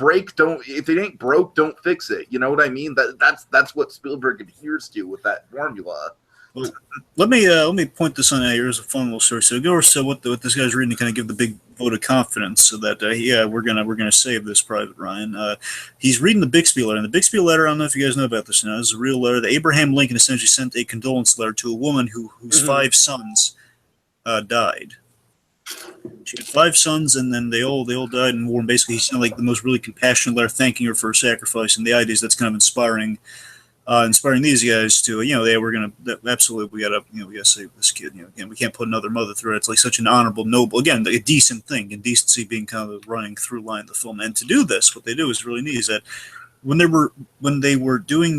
broke, don't fix it. You know what I mean? That's what Spielberg adheres to with that formula. Well, let me point this on. Here's a fun little story. So go over what this guy's reading to kind of give the big vote of confidence, so that we're gonna save this, Private Ryan. He's reading the Bixby letter, and the Bixby letter, I don't know if you guys know about this now. This is a real letter that Abraham Lincoln essentially sent a condolence letter to a woman whose 5 sons died. She had 5 sons, and then they all died in war. And basically, he sent like the most really compassionate letter, thanking her for her sacrifice. And the idea is that's kind of inspiring these guys to, absolutely, we gotta save this kid. Again, we can't put another mother through it. It's like such an honorable, noble, again, a decent thing, and decency being kind of the running through line of the film. And to do this, what they do is really neat. Is that when they were doing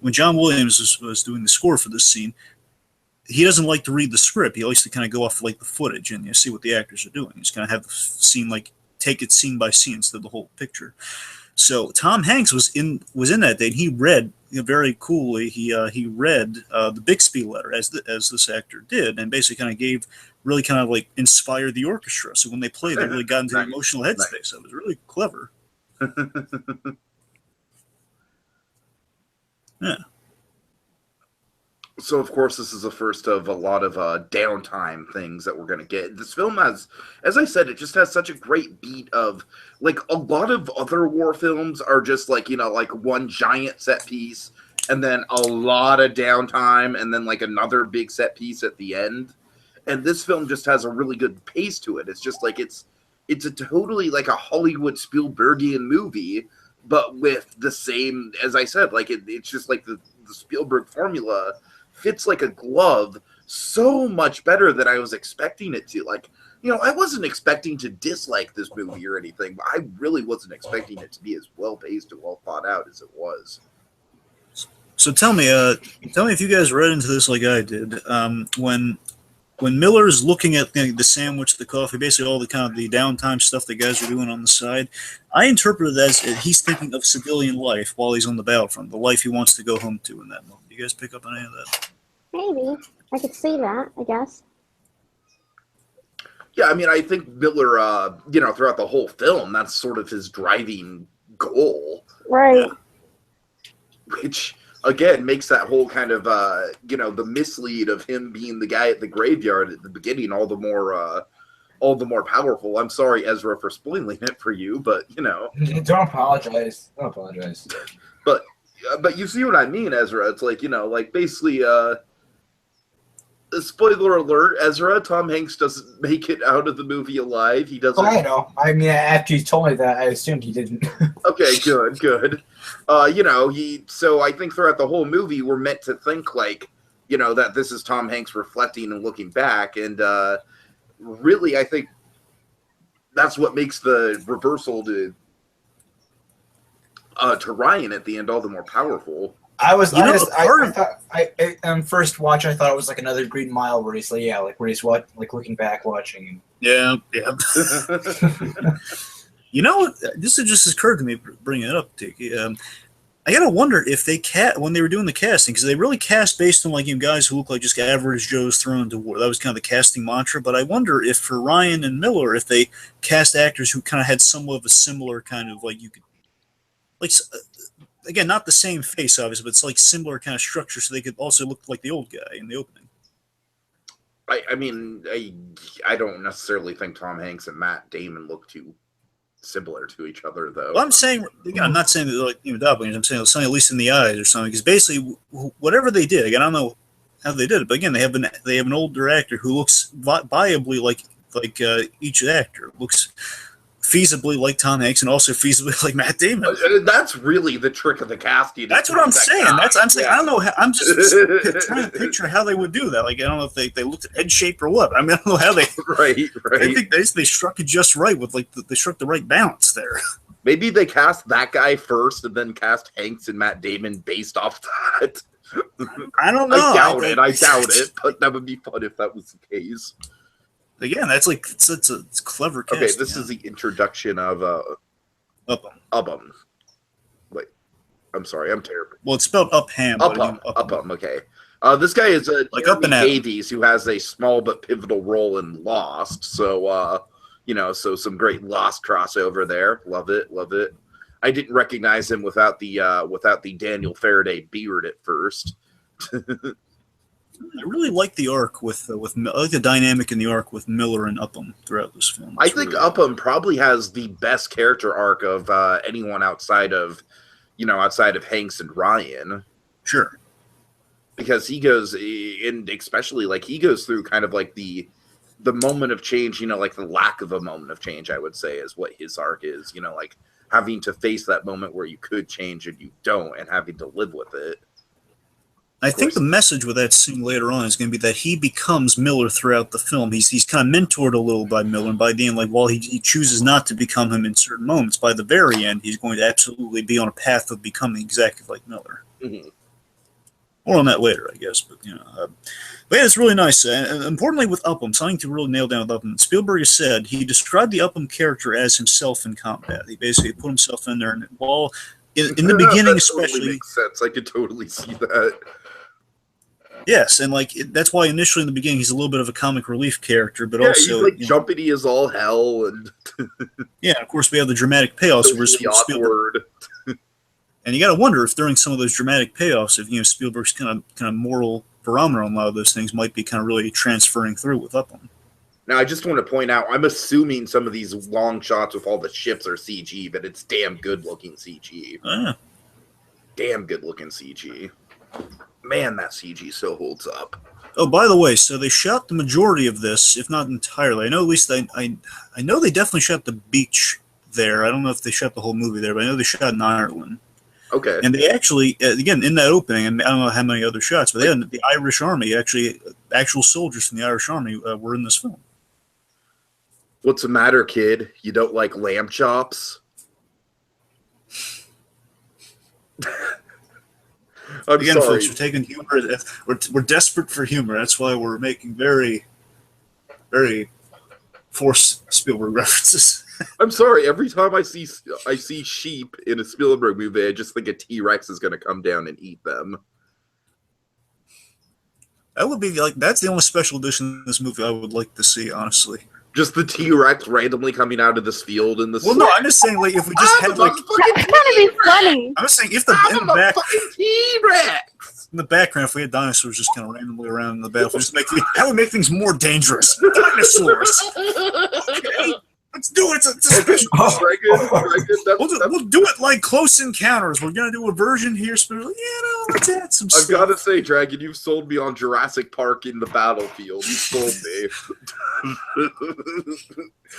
when John Williams was doing the score for this scene, he doesn't like to read the script. He likes to kind of go off like the footage and see what the actors are doing. He's kind of have the scene, like, take it scene by scene instead of the whole picture. So Tom Hanks was in that day, and he read very coolly. He read the Bixby letter as this actor did, and basically kind of like inspired the orchestra. So when they played, they really got into the emotional headspace. So it was really clever. Yeah. So, of course, this is the first of a lot of downtime things that we're going to get. This film has, as I said, it just has such a great beat of, like, a lot of other war films are just, like, like one giant set piece, and then a lot of downtime, and then, like, another big set piece at the end. And this film just has a really good pace to it. It's just, like, it's a totally, like, a Hollywood Spielbergian movie, but with the same, as I said, like, it's just, like, the Spielberg formula fits like a glove so much better than I was expecting it to. Like, I wasn't expecting to dislike this movie or anything, but I really wasn't expecting it to be as well paced and well thought out as it was. So tell me if you guys read into this like I did. When Miller's looking at the sandwich, the coffee, basically all the kind of the downtime stuff the guys are doing on the side, I interpret it as he's thinking of civilian life while he's on the battlefront, the life he wants to go home to in that moment. You guys pick up on any of that? Maybe. I could see that, I guess. Yeah, I mean, I think Miller, throughout the whole film, that's sort of his driving goal. Right. Which, again, makes that whole kind of, the mislead of him being the guy at the graveyard at the beginning all the more powerful. I'm sorry, Ezra, for spoiling it for you, but, Don't apologize. Don't apologize. But you see what I mean, Ezra. It's like, basically, spoiler alert, Ezra, Tom Hanks doesn't make it out of the movie alive. He doesn't. Oh, I know. I mean, after you told me that, I assumed he didn't. Okay, good. So I think throughout the whole movie, we're meant to think like, that this is Tom Hanks reflecting and looking back. And really, I think that's what makes the reversal to to Ryan at the end all the more powerful. I thought on first watch I thought it was like another Green Mile where he's where he's looking back watching. Yeah. You know what? This just occurred to me bringing it up, Tiki. I gotta wonder if they when they were doing the casting, because they really cast based on guys who look like just average Joes thrown into war. That was kind of the casting mantra. But I wonder if for Ryan and Miller, if they cast actors who kind of had somewhat of a similar kind of again, not the same face obviously, but it's similar kind of structure, so they could also look like the old guy in the opening. I mean, I don't necessarily think Tom Hanks and Matt Damon look too similar to each other, though. Well, I'm saying, again, I'm not saying that doppelgangers. I'm saying something at least in the eyes or something. Because basically, whatever they did, again, I don't know how they did it, but again, they have an older actor who looks viably like each actor looks feasibly like Tom Hanks and also feasibly like Matt Damon. That's really the trick of the casting. That's what I'm saying. I'm saying. I don't know. I'm just trying to picture how they would do that. I don't know if they looked at head shape or what. I mean, I don't know how they. Right. I think they struck it just right with they struck the right balance there. Maybe they cast that guy first and then cast Hanks and Matt Damon based off that. I don't know. I doubt it, but that would be fun if that was the case. Again, that's it's clever casting. Okay, this is the introduction of Upham. Wait, I'm sorry, I'm terrible. Well, it's spelled Upham. Upham. Okay. This guy is Jeremy Davies, who has a small but pivotal role in Lost. So, so some great Lost crossover there. Love it. I didn't recognize him without the Daniel Faraday beard at first. I really like the arc I like the dynamic in the arc with Miller and Upham throughout this film. I think Upham probably has the best character arc of anyone outside of Hanks and Ryan. Sure. Because he goes he goes through kind of the moment of change, the lack of a moment of change, I would say, is what his arc is, having to face that moment where you could change and you don't, and having to live with it. I think the message with that scene later on is going to be that he becomes Miller throughout the film. He's kind of mentored a little by Miller, and by the end, while he chooses not to become him in certain moments, by the very end, he's going to absolutely be on a path of becoming exactly like Miller. Mm-hmm. More on that later, I guess. But yeah, it's really nice. And importantly, with Upham, something to really nail down with Upham. Spielberg has said he described the Upham character as himself in combat. He basically put himself in there, and while in the beginning, that especially, totally makes sense. I could totally see that. Yes, and that's why initially in the beginning he's a little bit of a comic relief character, but also he's jumpity as all hell, and yeah, of course we have the dramatic payoffs. Totally awkward. And you got to wonder if during some of those dramatic payoffs, if Spielberg's kind of moral barometer on a lot of those things might be kind of really transferring through with Upham. Now, I just want to point out, I'm assuming some of these long shots with all the ships are CG, but it's damn good looking CG. Oh, yeah. Damn good looking CG. Man, that CG so holds up. Oh, by the way, so they shot the majority of this, if not entirely. I know at least I know they definitely shot the beach there. I don't know if they shot the whole movie there, but I know they shot in Ireland. Okay. And they actually, again, in that opening, and I don't know how many other shots, but they had the Irish Army, actual soldiers from the Irish Army were in this film. What's the matter, kid? You don't like lamb chops? Again, sorry. folks, we're taking humor. We're desperate for humor. That's why we're making very, very forced Spielberg references. I'm sorry. Every time I see sheep in a Spielberg movie, I just think a T-Rex is going to come down and eat them. That would be that's the only special edition of this movie I would like to see, honestly. Just the T-Rex randomly coming out of this field in the. Well, no, I'm just saying if we just had that's gonna be funny. I'm just saying if in the background, if we had dinosaurs just kind of randomly around in the battlefield, that would make things more dangerous. Dinosaurs. Okay. Let's do it. We'll do it like Close Encounters. We're going to do a version here. Let's add some stuff. I've got to say, Dragon, you've sold me on Jurassic Park in the battlefield. You sold me.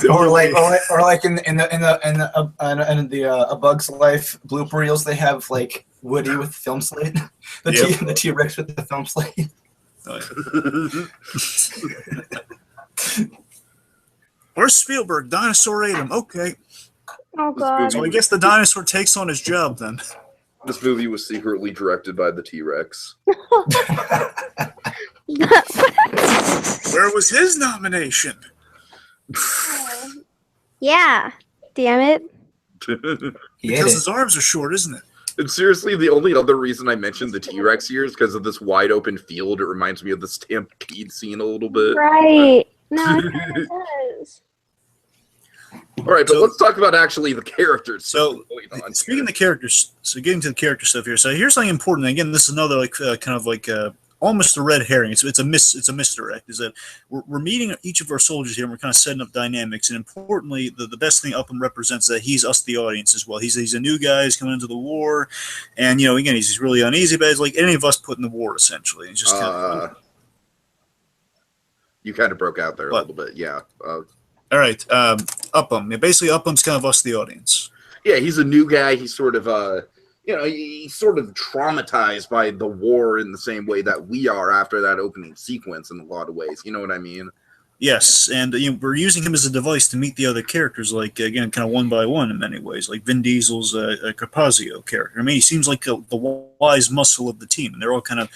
or like in the A Bug's Life blooper reels, they have Woody with the film slate, the T-Rex with the film slate. Where's Spielberg? Dinosaur ate him. Okay. Oh This god. So I guess the dinosaur takes on his job then. This movie was secretly directed by the T-Rex. Where was his nomination? Yeah. Damn it. He hit Because it. his arms are short, isn't it? And seriously, the only other reason I mentioned the T-Rex here is because of this wide open field. It reminds me of the Stampede scene a little bit. Right. No, it kind of does. All right, but let's talk about actually the characters. So, speaking of the characters, so getting to the character stuff here. So here's something important. Again, this is another like kind of like almost a red herring. It's a misdirect. Is that we're meeting each of our soldiers here, and we're kind of setting up dynamics. And importantly, the best thing Upham represents is that he's us, the audience, as well. He's a new guy. He's coming into the war, and again, he's really uneasy, but he's like any of us put in the war essentially. He's just kind of. You kind of broke out there a little bit, yeah. All right, Upham. Yeah, basically, Upham's kind of us, the audience. Yeah, he's a new guy. He's sort of, he's sort of traumatized by the war in the same way that we are after that opening sequence in a lot of ways. You know what I mean? Yes, and we're using him as a device to meet the other characters, like, again, kind of one by one in many ways, like Vin Diesel's Carpazio character. I mean, he seems like the wise muscle of the team, and they're all kind of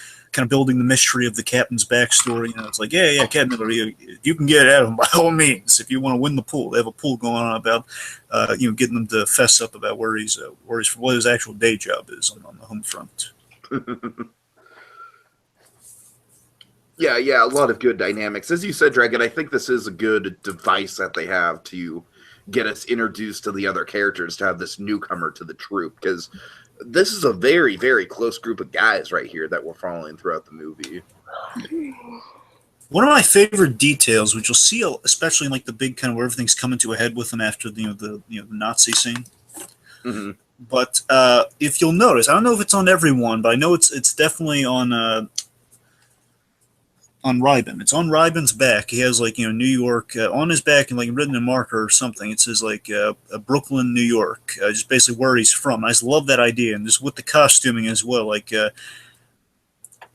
building the mystery of the captain's backstory. It's like, yeah, Captain Miller, you can get at him by all means if you want to win the pool. They have a pool going on about, getting them to fess up about what his actual day job is on the home front. Yeah, a lot of good dynamics. As you said, Dragon, I think this is a good device that they have to get us introduced to the other characters, to have this newcomer to the troupe, because this is a very, very close group of guys right here that we're following throughout the movie. One of my favorite details, which you'll see especially in like the big kind of where everything's coming to a head with them after the Nazi scene. Mm-hmm. But if you'll notice, I don't know if it's on everyone, but I know it's definitely on Ryben. It's on Ryben's back. He has like New York on his back and like written in marker or something. It says like Brooklyn, New York, just basically where he's from. I just love that idea, and just with the costuming as well. Like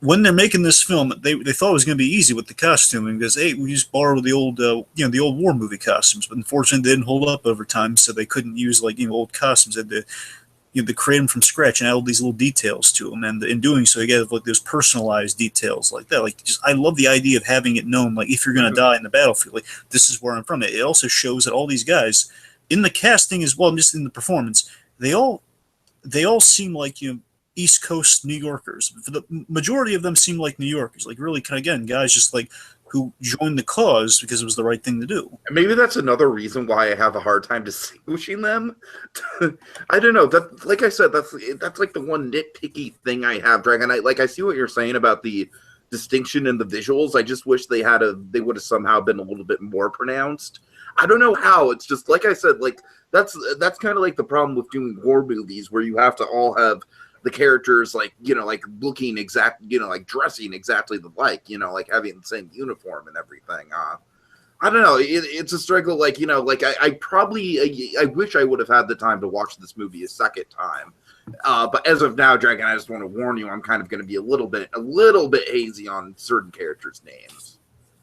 when they're making this film, they thought it was going to be easy with the costuming because hey, we just borrowed the old the old war movie costumes, but unfortunately they didn't hold up over time, so they couldn't use like old costumes. They had to to create them from scratch and add all these little details to them, and in doing so, you get like those personalized details like that. Like, I love the idea of having it known. Like, if you're going to die in the battlefield, like this is where I'm from. It also shows that all these guys in the casting as well, just in the performance, they all seem like East Coast New Yorkers. For the majority of them seem like New Yorkers, like really kind of again guys just like who joined the cause because it was the right thing to do. Maybe that's another reason why I have a hard time distinguishing them. I don't know. That, like I said, that's like the one nitpicky thing I have, Dragon. I see what you're saying about the distinction in the visuals. I just wish they would have somehow been a little bit more pronounced. I don't know how. It's just like I said, like that's kind of like the problem with doing war movies where you have to all have the characters like looking like dressing exactly like like having the same uniform and everything. I don't know. It's a struggle. Like I wish I would have had the time to watch this movie a second time. But as of now, Dragon, I just want to warn you, I'm kind of going to be a little bit hazy on certain characters' names.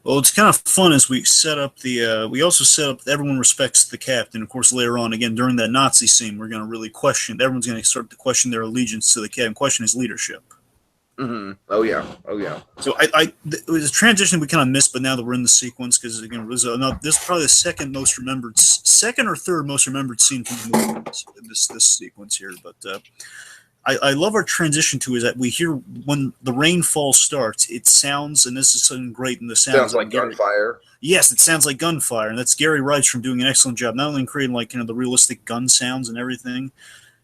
Well, it's kind of fun as we set up we also set up everyone respects the captain. Of course, later on, again, during that Nazi scene, we're going to really everyone's going to start to question their allegiance to the captain, question his leadership. Mm-hmm. Oh, yeah. So it was a transition we kind of missed, but now that we're in the sequence, because again, this is probably the second or third most remembered scene from the movie, this sequence here. But I love our transition to is that we hear when the rainfall starts, it sounds, and this is something great in the sounds like gunfire. Yes, it sounds like gunfire, and that's Gary Reitz doing an excellent job, not only in creating like the realistic gun sounds and everything,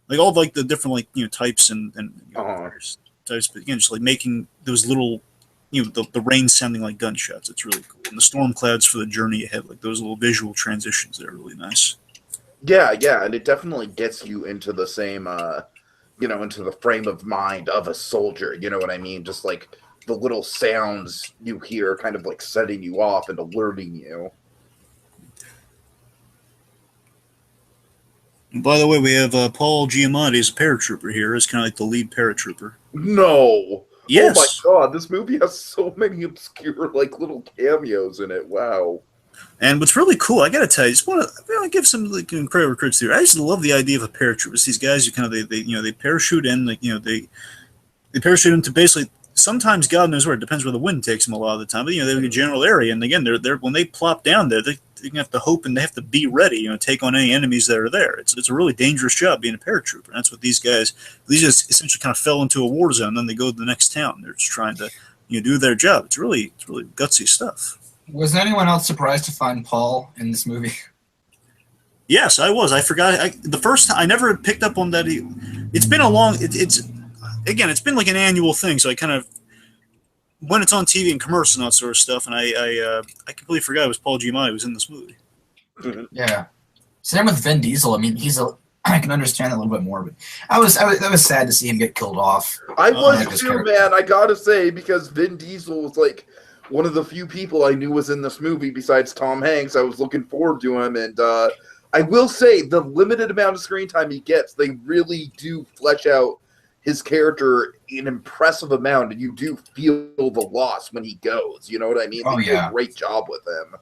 like all of, like the different types and types, but again, just like making those little the rain sounding like gunshots. It's really cool, and the storm clouds for the journey ahead, like those little visual transitions, they're really nice. Yeah, and it definitely gets you into the same. Into the frame of mind of a soldier, you know what I mean? Just like the little sounds you hear kind of like setting you off and alerting you. And by the way, we have Paul Giamatti as a paratrooper here, as kind of like the lead paratrooper. No! Yes! Oh my god, this movie has so many obscure like little cameos in it, wow. And what's really cool, I gotta tell you, just want to give some like, incredible credits here. I just love the idea of a paratroopers. These guys who kind of they parachute in, like they parachute into basically. Sometimes God knows where. It depends where the wind takes them a lot of the time. But they have a general area, and again, they're when they plop down there, they have to hope and they have to be ready. Take on any enemies that are there. It's a really dangerous job being a paratrooper. And that's what these guys essentially kind of fell into a war zone. And then they go to the next town. They're just trying to do their job. It's really gutsy stuff. Was anyone else surprised to find Paul in this movie? Yes, I was. I forgot. The first time I never picked up on that. It's been a long. It's been like an annual thing. So I kind of when it's on TV and commercials and that sort of stuff, and I completely forgot it was Paul Giamatti who was in this movie. Mm-hmm. Yeah. Same with Vin Diesel. I mean, I can understand that a little bit more, but I was sad to see him get killed off. I was too, man. I gotta say, because Vin Diesel was like one of the few people I knew was in this movie besides Tom Hanks. I was looking forward to him, and I will say the limited amount of screen time he gets, they really do flesh out his character an impressive amount, and you do feel the loss when he goes. You know what I mean? They do a great job with him.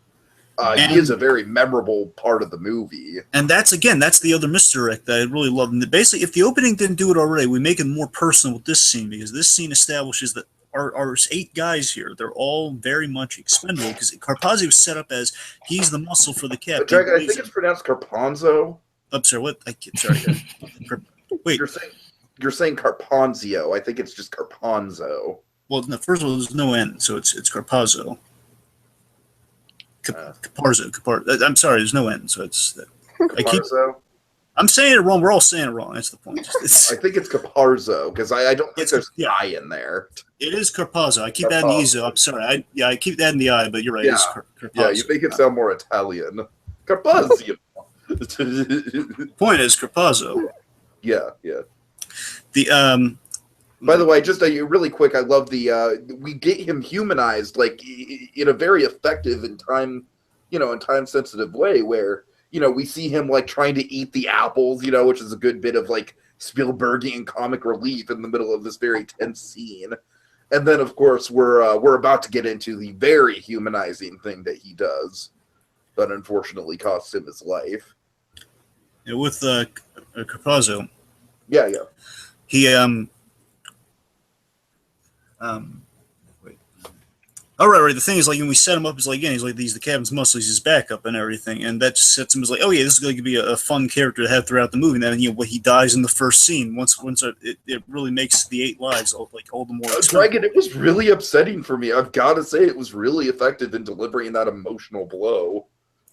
He is a very memorable part of the movie. And that's the other misdirect that I really love. And basically, if the opening didn't do it already, we make it more personal with this scene, because this scene establishes that our 8 guys here, they're all very much expendable, because Carpazzi was set up as he's the muscle for the captain. Dragon, I think it's pronounced Carponzo. I'm sorry, what? Sorry. Wait. You're saying Carponzio. I think it's just Carponzo. Well, no, first of all, there's no N, so it's Carpazzo. Caparzo. I'm sorry, there's no N, so it's. I'm saying it wrong. We're all saying it wrong. That's the point. I think it's Caparzo, because I don't think there's an I in there. It is Carpazzo. I keep adding the E. I'm sorry. I keep adding the I, but you're right. Yeah, it's Carpazzo. Yeah, you make it sound more Italian. Carpazzo. Point is Carpazzo. Yeah. The By the way, just really quick, I love we get him humanized like in a very effective and time sensitive way, where we see him like trying to eat the apples, which is a good bit of like Spielbergian comic relief in the middle of this very tense scene. And then, of course, we're about to get into the very humanizing thing that he does, that unfortunately costs him his life. With Carpazzo. Yeah. He wait. Oh, right. The thing is, like, when we set him up, is like, again, he's like, he's the captain's muscle, he's his backup and everything, and that just sets him as like, oh yeah, this is going to be a fun character to have throughout the movie. And then when he dies in the first scene, once it really makes the 8 lives all the more. Dragon, it was really upsetting for me. I've got to say, it was really effective in delivering that emotional blow.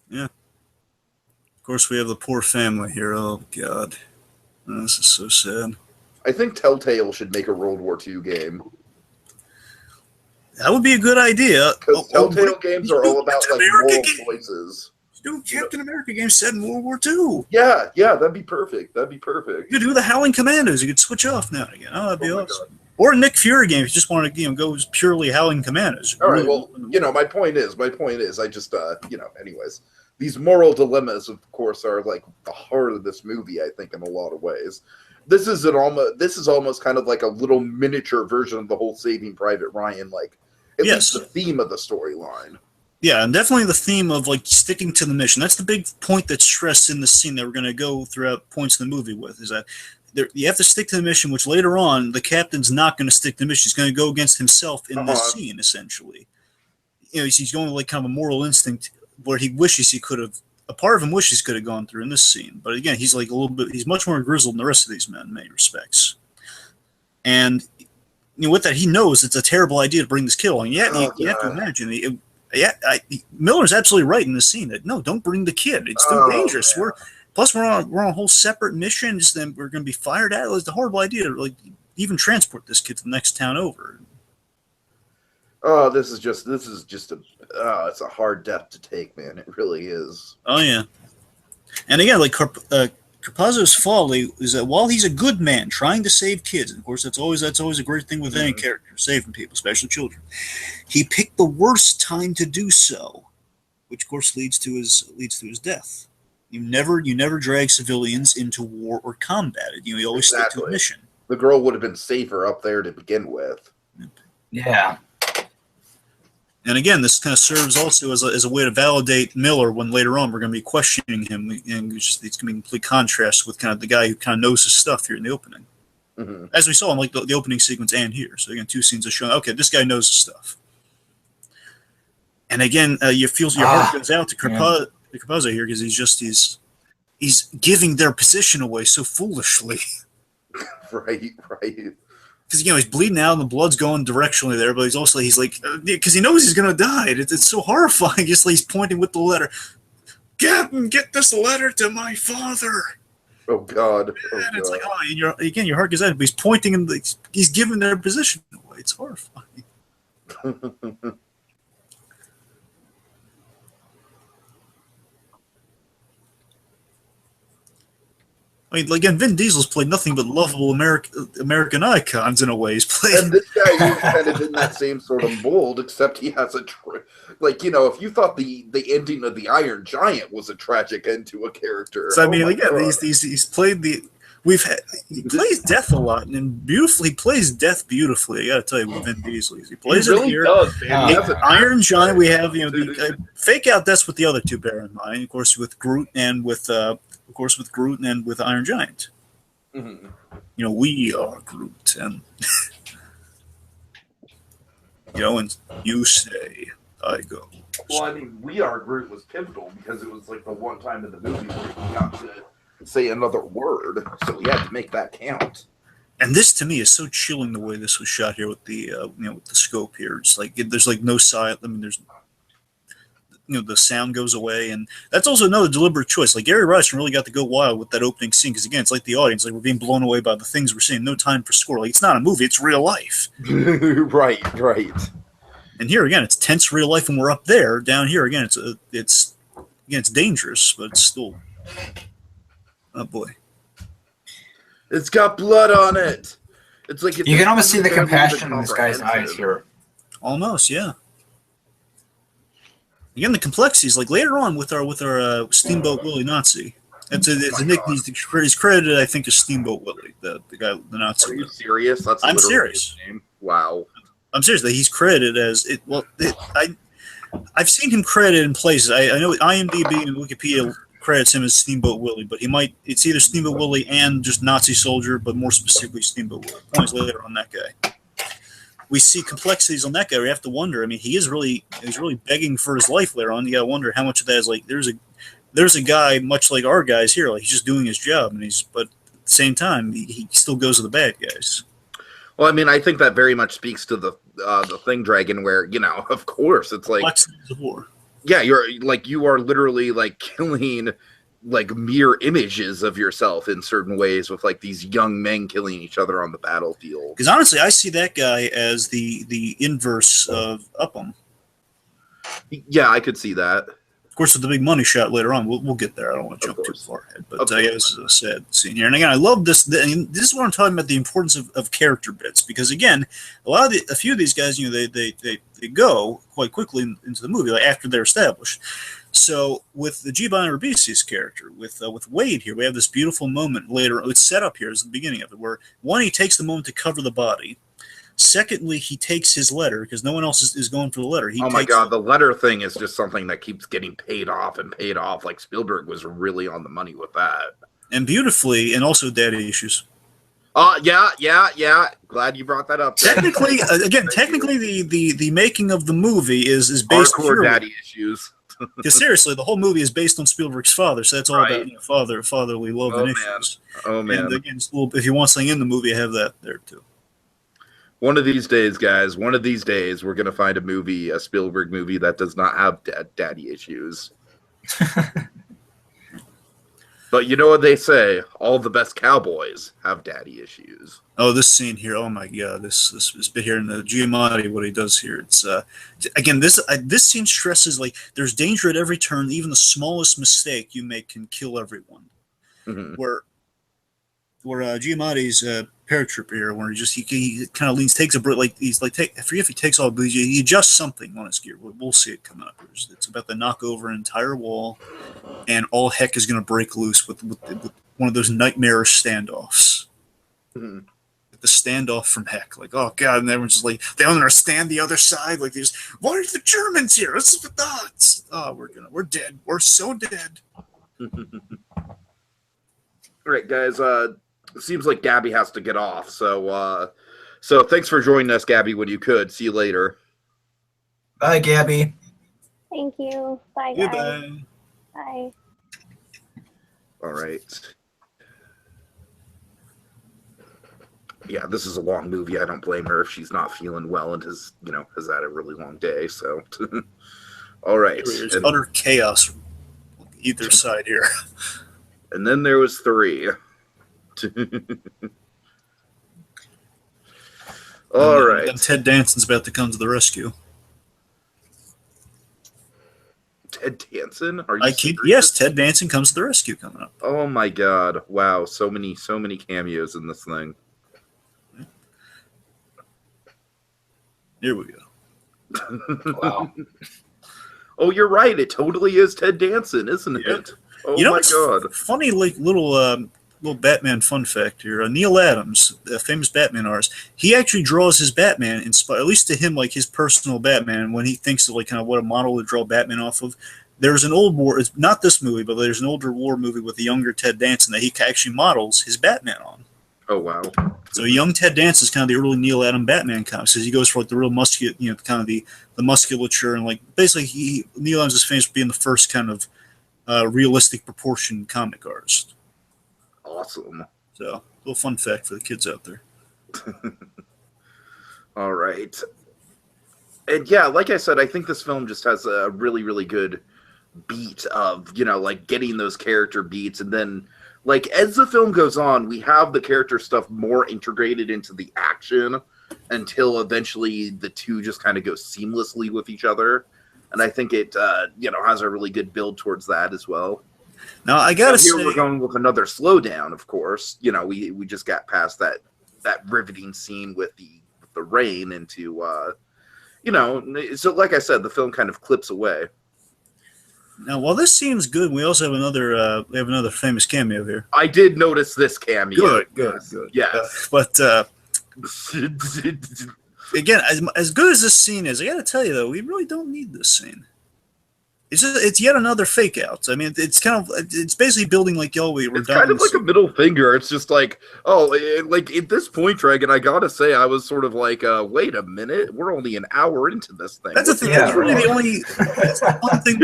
Yeah. Of course, we have the poor family here. Oh God, this is so sad. I think Telltale should make a World War II game. That would be a good idea. Because Telltale games are all about like moral choices. Do Captain America games set in World War II. Yeah, that'd be perfect. You could do the Howling Commandos. You could switch off now and again. Oh, that'd be awesome. God. Or a Nick Fury game if you just want to go purely Howling Commandos. All right, well, my point is, I just, anyways, these moral dilemmas, of course, are like the heart of this movie, I think, in a lot of ways. This is almost kind of like a little miniature version of the whole Saving Private Ryan, like at least the theme of the storyline. Yeah, and definitely the theme of like sticking to the mission. That's the big point that's stressed in the scene that we're going to go throughout points in the movie with, is that you have to stick to the mission, which later on the captain's not going to stick to the mission. He's going to go against himself in this scene, essentially. He's going with like kind of a moral instinct where he wishes he could have. A part of him wishes he could have gone through in this scene, but again, he's like he's much more grizzled than the rest of these men in many respects. And with that, he knows it's a terrible idea to bring this kid along. You have to imagine. Miller's absolutely right in the scene that no, don't bring the kid. It's too dangerous. Yeah. We're on a whole separate mission. Just then we're going to be fired at. It's a horrible idea to like even transport this kid to the next town over. Oh, this is just it's a hard death to take, man. It really is. Oh yeah, and again, like Carpazzo's folly is that while he's a good man trying to save kids, and of course that's always a great thing with any character, saving people, especially children, he picked the worst time to do so, which of course leads to his death. You never drag civilians into war or combat. You always stick to a mission. The girl would have been safer up there to begin with. Yeah. And again, this kind of serves also as a way to validate Miller when later on we're going to be questioning him, and it's going to be in complete contrast with kind of the guy who kind of knows his stuff here in the opening. Mm-hmm. As we saw in like the opening sequence and here. So again, 2 scenes of showing, okay, this guy knows his stuff. And again, you feel your heart goes out to Crepuzzo here because he's giving their position away so foolishly. Right. Because he's bleeding out and the blood's going directionally there, but he's like because he knows he's gonna die. It's so horrifying. Just like he's pointing with the letter. Captain, get this letter to my father. Oh God! And it's like, and your heart goes out. But he's pointing and he's giving their position away. It's horrifying. I mean, again, Vin Diesel's played nothing but lovable American icons in a way. He's played, and this guy is kind of in that same sort of mold, except he has if you thought the ending of the Iron Giant was a tragic end to a character. So I mean, again, he's played he plays death a lot and beautifully plays death beautifully. I got to tell you, with Vin Diesel, he plays really it here. Does, man. Iron Giant, we have fake out deaths with the other two. Bear in mind, of course, with Groot and with Iron Giant. Mm-hmm. We are Groot, and and you say, I go. Well, I mean, We Are Groot was pivotal because it was like the one time in the movie where he got to say another word, so he had to make that count. And this, to me, is so chilling the way this was shot here with the with the scope here. It's like there's like no silence. I mean, there's the sound goes away, and that's also another deliberate choice. Like Gary Ryerson really got to go wild with that opening scene because again, it's like the audience, like we're being blown away by the things we're seeing. No time for score. Like it's not a movie; it's real life. Right. And here again, it's tense real life, and we're up there. Down here again, it's dangerous, but it's still. Oh boy, it's got blood on it. It's like you can almost see the compassion in this guy's eyes here. Almost, yeah. Again, the complexities, like later on with our Steamboat Willie Nazi. It's a nick. He's credited, I think, as Steamboat Willie, the guy, the Nazi. Are you serious? I'm serious. His name. Wow. I'm serious that he's credited as it. Well, I've seen him credited in places. I know IMDb and Wikipedia credits him as Steamboat Willie, but it's either Steamboat Willie and just Nazi soldier, but more specifically Steamboat Willie. Points later on that guy. We see complexities on that guy. We have to wonder. I mean, he's really begging for his life later on. You got to wonder how much of that is like there's a guy much like our guys here, like he's just doing his job, but at the same time he still goes to the bad guys. Well, I mean, I think that very much speaks to the Thing Dragon, where of course it's like complexities of war. Yeah, you are literally like killing like mirror images of yourself in certain ways with like these young men killing each other on the battlefield. Because honestly, I see that guy as the inverse of Upham. Yeah, I could see that. Of course, with the big money shot later on, we'll get there. I don't want to jump too far ahead, but this is a sad scene here. And again, I love this. This is what I'm talking about—the importance of character bits. Because again, a few of these guys, they go quite quickly into the movie, like after they're established. So with the G-Bonner Ribisi's character, with Wade here, we have this beautiful moment later. It's set up here as the beginning of it, where one, he takes the moment to cover the body. Secondly, he takes his letter because no one else is going for the letter. Oh my God, the letter thing is just something that keeps getting paid off and paid off. Like Spielberg was really on the money with that. And beautifully, and also daddy issues. Yeah. Glad you brought that up. Technically, the making of the movie is based on hardcore daddy issues. Because seriously, the whole movie is based on Spielberg's father, so that's all about fatherly love and issues. Oh man! And again, if you want something in the movie, I have that there too. One of these days, guys, we're going to find a Spielberg movie that does not have daddy issues. But you know what they say, all the best cowboys have daddy issues. Oh, this scene here, oh my God, this bit here in the Giamatti, what he does here. It's, again, this scene stresses, like, there's danger at every turn, even the smallest mistake you make can kill everyone. Mm-hmm. Where Giamatti's paratrooper here, where he kind of leans, takes a break, like he's like I forget if he takes all, but he adjusts something on his gear. We'll see it coming up. It's about to knock over an entire wall, and all heck is going to break loose with one of those nightmarish standoffs. Mm-hmm. the standoff from heck. Like, oh god, and everyone's just like, they don't understand the other side. Like, these, why are the Germans here? We're dead. We're so dead. All right, guys. It seems like Gabby has to get off. So thanks for joining us, Gabby. When you could, see you later. Bye, Gabby. Thank you. Bye, guys. Goodbye. Bye. All right. Yeah, this is a long movie. I don't blame her if she's not feeling well and has had a really long day. So, all right. There's utter chaos on either side here. And then there was 3. All right. And Ted Danson's about to come to the rescue. Ted Danson? Are you serious? Yes, Ted Danson comes to the rescue coming up. Oh my god. Wow, so many cameos in this thing. Here we go. Wow. Oh, you're right. It totally is Ted Danson, isn't it? Oh my god. Funny, like little Batman fun fact here. Neil Adams, a famous Batman artist, he actually draws his Batman at least to him, like his personal Batman, when he thinks of like kind of what a model to draw Batman off of. There's an old war, it's not this movie, but there's an older war movie with a younger Ted Danson that he actually models his Batman on. Oh wow. So young Ted Danson is kind of the early Neil Adams Batman comics. He goes for like the real kind of the musculature, and like basically Neil Adams is famous for being the first kind of realistic proportion comic artist. Awesome. So, a little fun fact for the kids out there. All right. And yeah, like I said, I think this film just has a really, really good beat of, like getting those character beats. And then, like, as the film goes on, we have the character stuff more integrated into the action until eventually the two just kind of go seamlessly with each other. And I think it, has a really good build towards that as well. Now, I gotta say, we're going with another slowdown, of course. We just got past that riveting scene with the rain into, so like I said, the film kind of clips away. now while this scene's good, we also have another famous cameo here. I did notice this cameo. Good. Yes. But again, as good as this scene is, I gotta tell you though, we really don't need this scene. It's yet another fake out. I mean, it's basically building like, we're it's kind of like a middle finger. It's just like, like at this point, Dragon, I gotta say, I was sort of like, wait a minute, we're only an hour into this thing. That's the thing. That's really the only one thing.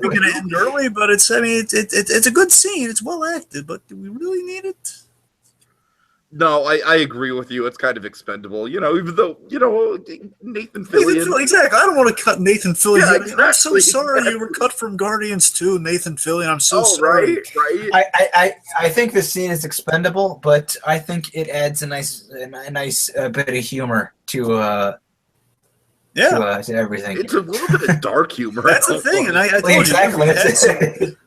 We're gonna end early, but it's a good scene. It's well acted, but do we really need it? No, I agree with you. It's kind of expendable, even though, Nathan Fillion. Exactly. I don't want to cut Nathan Fillion. Yeah, exactly, I'm so sorry you were cut from Guardians 2, Nathan Fillion. I'm so sorry. Right. I think this scene is expendable, but I think it adds a nice bit of humor to everything. It's a little bit of dark humor. That's the thing, and I told exactly.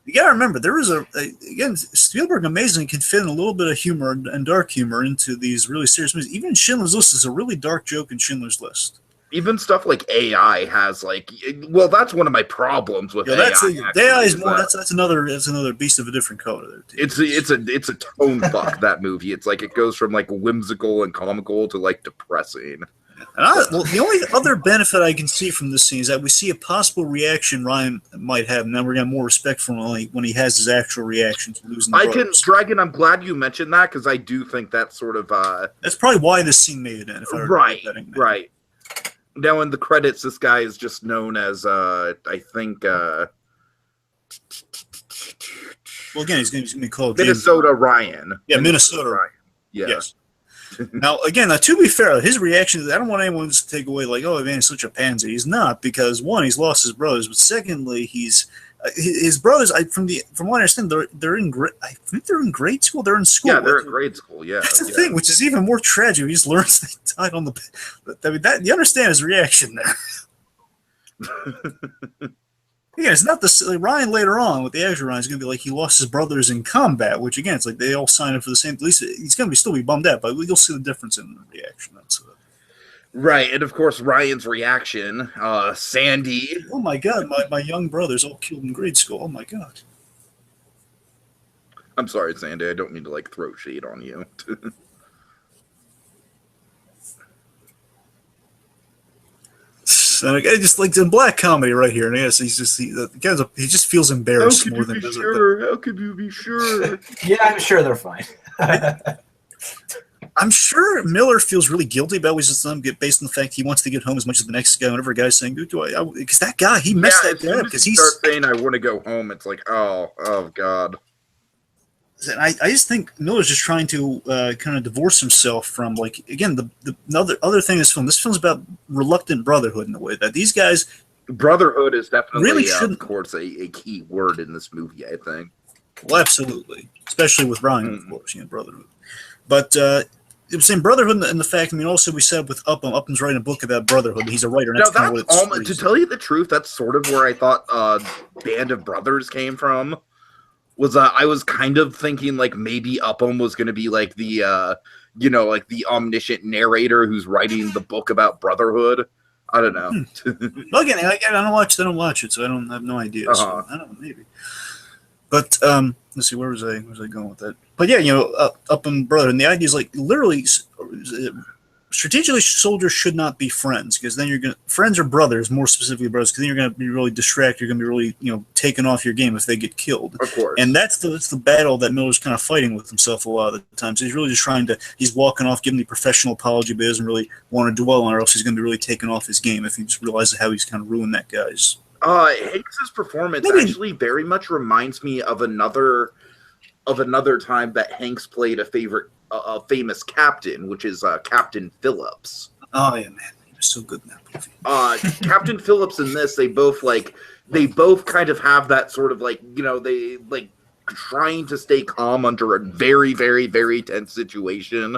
You gotta remember, there is again, Spielberg amazingly can fit in a little bit of humor and dark humor into these really serious movies. Even Schindler's List is a really dark joke in Schindler's List. Even stuff like AI has that's one of my problems with AI. AI is more. That's another beast of a different color. There, too. It's a tone fuck, that movie. It's like it goes from like whimsical and comical to like depressing. And the only other benefit I can see from this scene is that we see a possible reaction Ryan might have. Now we're going to have more respect for him when he has his actual reaction to losing the brothers. Dragon, I'm glad you mentioned that, because I do think that's sort of... that's probably why this scene made it. Right. Now in the credits, this guy is just known as, I think... well, again, he's going to be called Minnesota Ryan. Yeah, Minnesota Ryan. Yeah. Yes. Now, to be fair, his reaction, I don't want anyone to take away like, oh, man, he's such a pansy. He's not, because one, he's lost his brothers, but secondly, his brothers. From what I understand, they're in I think they're in grade school. They're in school. Yeah, they're in grade school. Yeah, that's the thing, which is even more tragic. He just learns they died on the. I mean, that you understand his reaction there. Yeah, it's not the Ryan later on with the actual Ryan is going to be like he lost his brothers in combat, which again, it's like they all sign up for the same. At least he's going to still be bummed out, but you'll see the difference in the reaction. That's right, and of course Ryan's reaction, Sandy. Oh my God, my young brothers all killed in grade school. Oh my God. I'm sorry, Sandy. I don't mean to like throw shade on you. Yes, and again, just like in black comedy right here, and yes, he just feels embarrassed more than does it. How could you be sure? Yeah, I'm sure they're fine. I'm sure Miller feels really guilty about what he's done, based on the fact he wants to get home as much as the next guy. Whenever a guy's saying, because that guy, he messed that guy up. Because he starts saying, I want to go home, it's like, oh, God. And I just think Miller's just trying to kind of divorce himself from, like, again, the other thing in this film. This film's about reluctant brotherhood in a way that these guys. Brotherhood is definitely, really of course, a key word in this movie, I think. Well, absolutely. Especially with Ryan, of course, brotherhood. But it was saying brotherhood and the fact, also we said with Upham, Upham's writing a book about brotherhood. He's a writer. And that's to tell you the truth, that's sort of where I thought Band of Brothers came from. Was I was kind of thinking like maybe Upham was going to be like the like the omniscient narrator who's writing the book about brotherhood. I don't know. Again, I don't watch it, so I have no idea. So I don't know, maybe. But let's see, where was I going with that? But yeah, Upham brother, and the idea is like literally, strategically, soldiers should not be friends because then friends are brothers, more specifically brothers, because then you're going to be really distracted. You're going to be really, taken off your game if they get killed. Of course. And that's the battle that Miller's kind of fighting with himself a lot of the times. So he's really just he's walking off, giving the professional apology, but he doesn't really want to dwell on it, or else he's going to be really taken off his game if he just realizes how he's kind of ruined that guy's. Hanks's performance actually very much reminds me of another time that Hanks played a famous captain, which is Captain Phillips. Oh yeah, man, he was so good in that movie. Captain Phillips and this, they both kind of have that sort of they trying to stay calm under a very, very, very tense situation.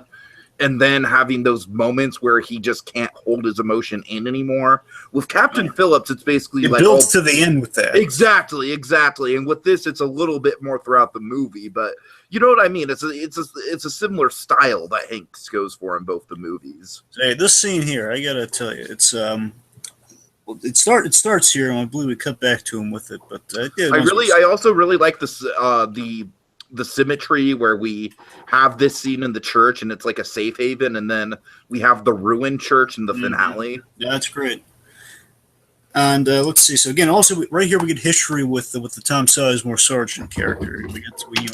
And then having those moments where he just can't hold his emotion in anymore. With Captain Phillips, it's basically it builds to the end with that. Exactly. And with this, it's a little bit more throughout the movie, but you know what I mean. It's a similar style that Hanks goes for in both the movies. Hey, this scene here, I gotta tell you, it's it starts here, and I believe we cut back to him with it. But I also really like this the symmetry where we have this scene in the church and it's like a safe haven, and then we have the ruined church in the finale. Yeah, that's great. And let's see. So again, also right here we get history with the Tom Sizemore Sergeant character. We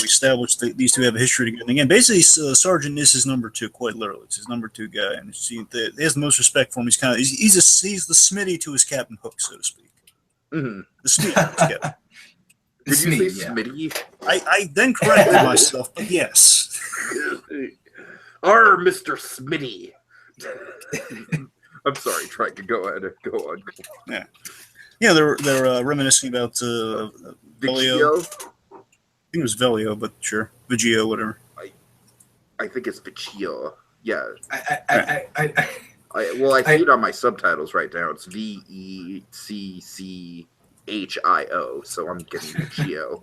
established that these two have a history together. And again, basically, Sergeant is his number two, quite literally. It's his number two guy, and he has the most respect for him. He's the Smitty to his Captain Hook, so to speak. Mm-hmm. The Smitty to his Captain. Did you say Smitty? I then corrected myself, but yes. Mr. Smitty. I'm sorry, Trike. Go ahead. Go on. Yeah, they're reminiscing about Velio. I think it was Velio, but sure, Vigio, whatever. I think it's Vigio. Yeah. I see it on my subtitles right now. It's VECCHIO, so I'm getting Vigio.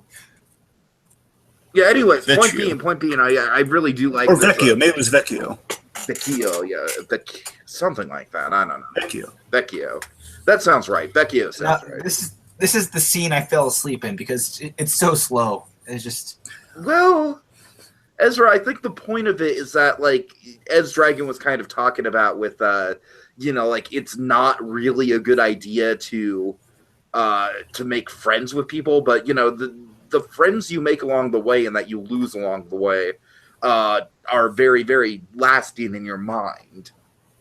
Yeah. Anyways, point being, I really do like. Or Vecchio. Maybe it was Vecchio. Vecchio, yeah, something like that. I don't know. Vecchio. That sounds right. Vecchio sounds right. This is the scene I fell asleep in because it's so slow. It's just. Well, Ezra, I think the point of it is that, like, as Dragon was kind of talking about with, it's not really a good idea to make friends with people, but, the friends you make along the way and that you lose along the way are very, very lasting in your mind.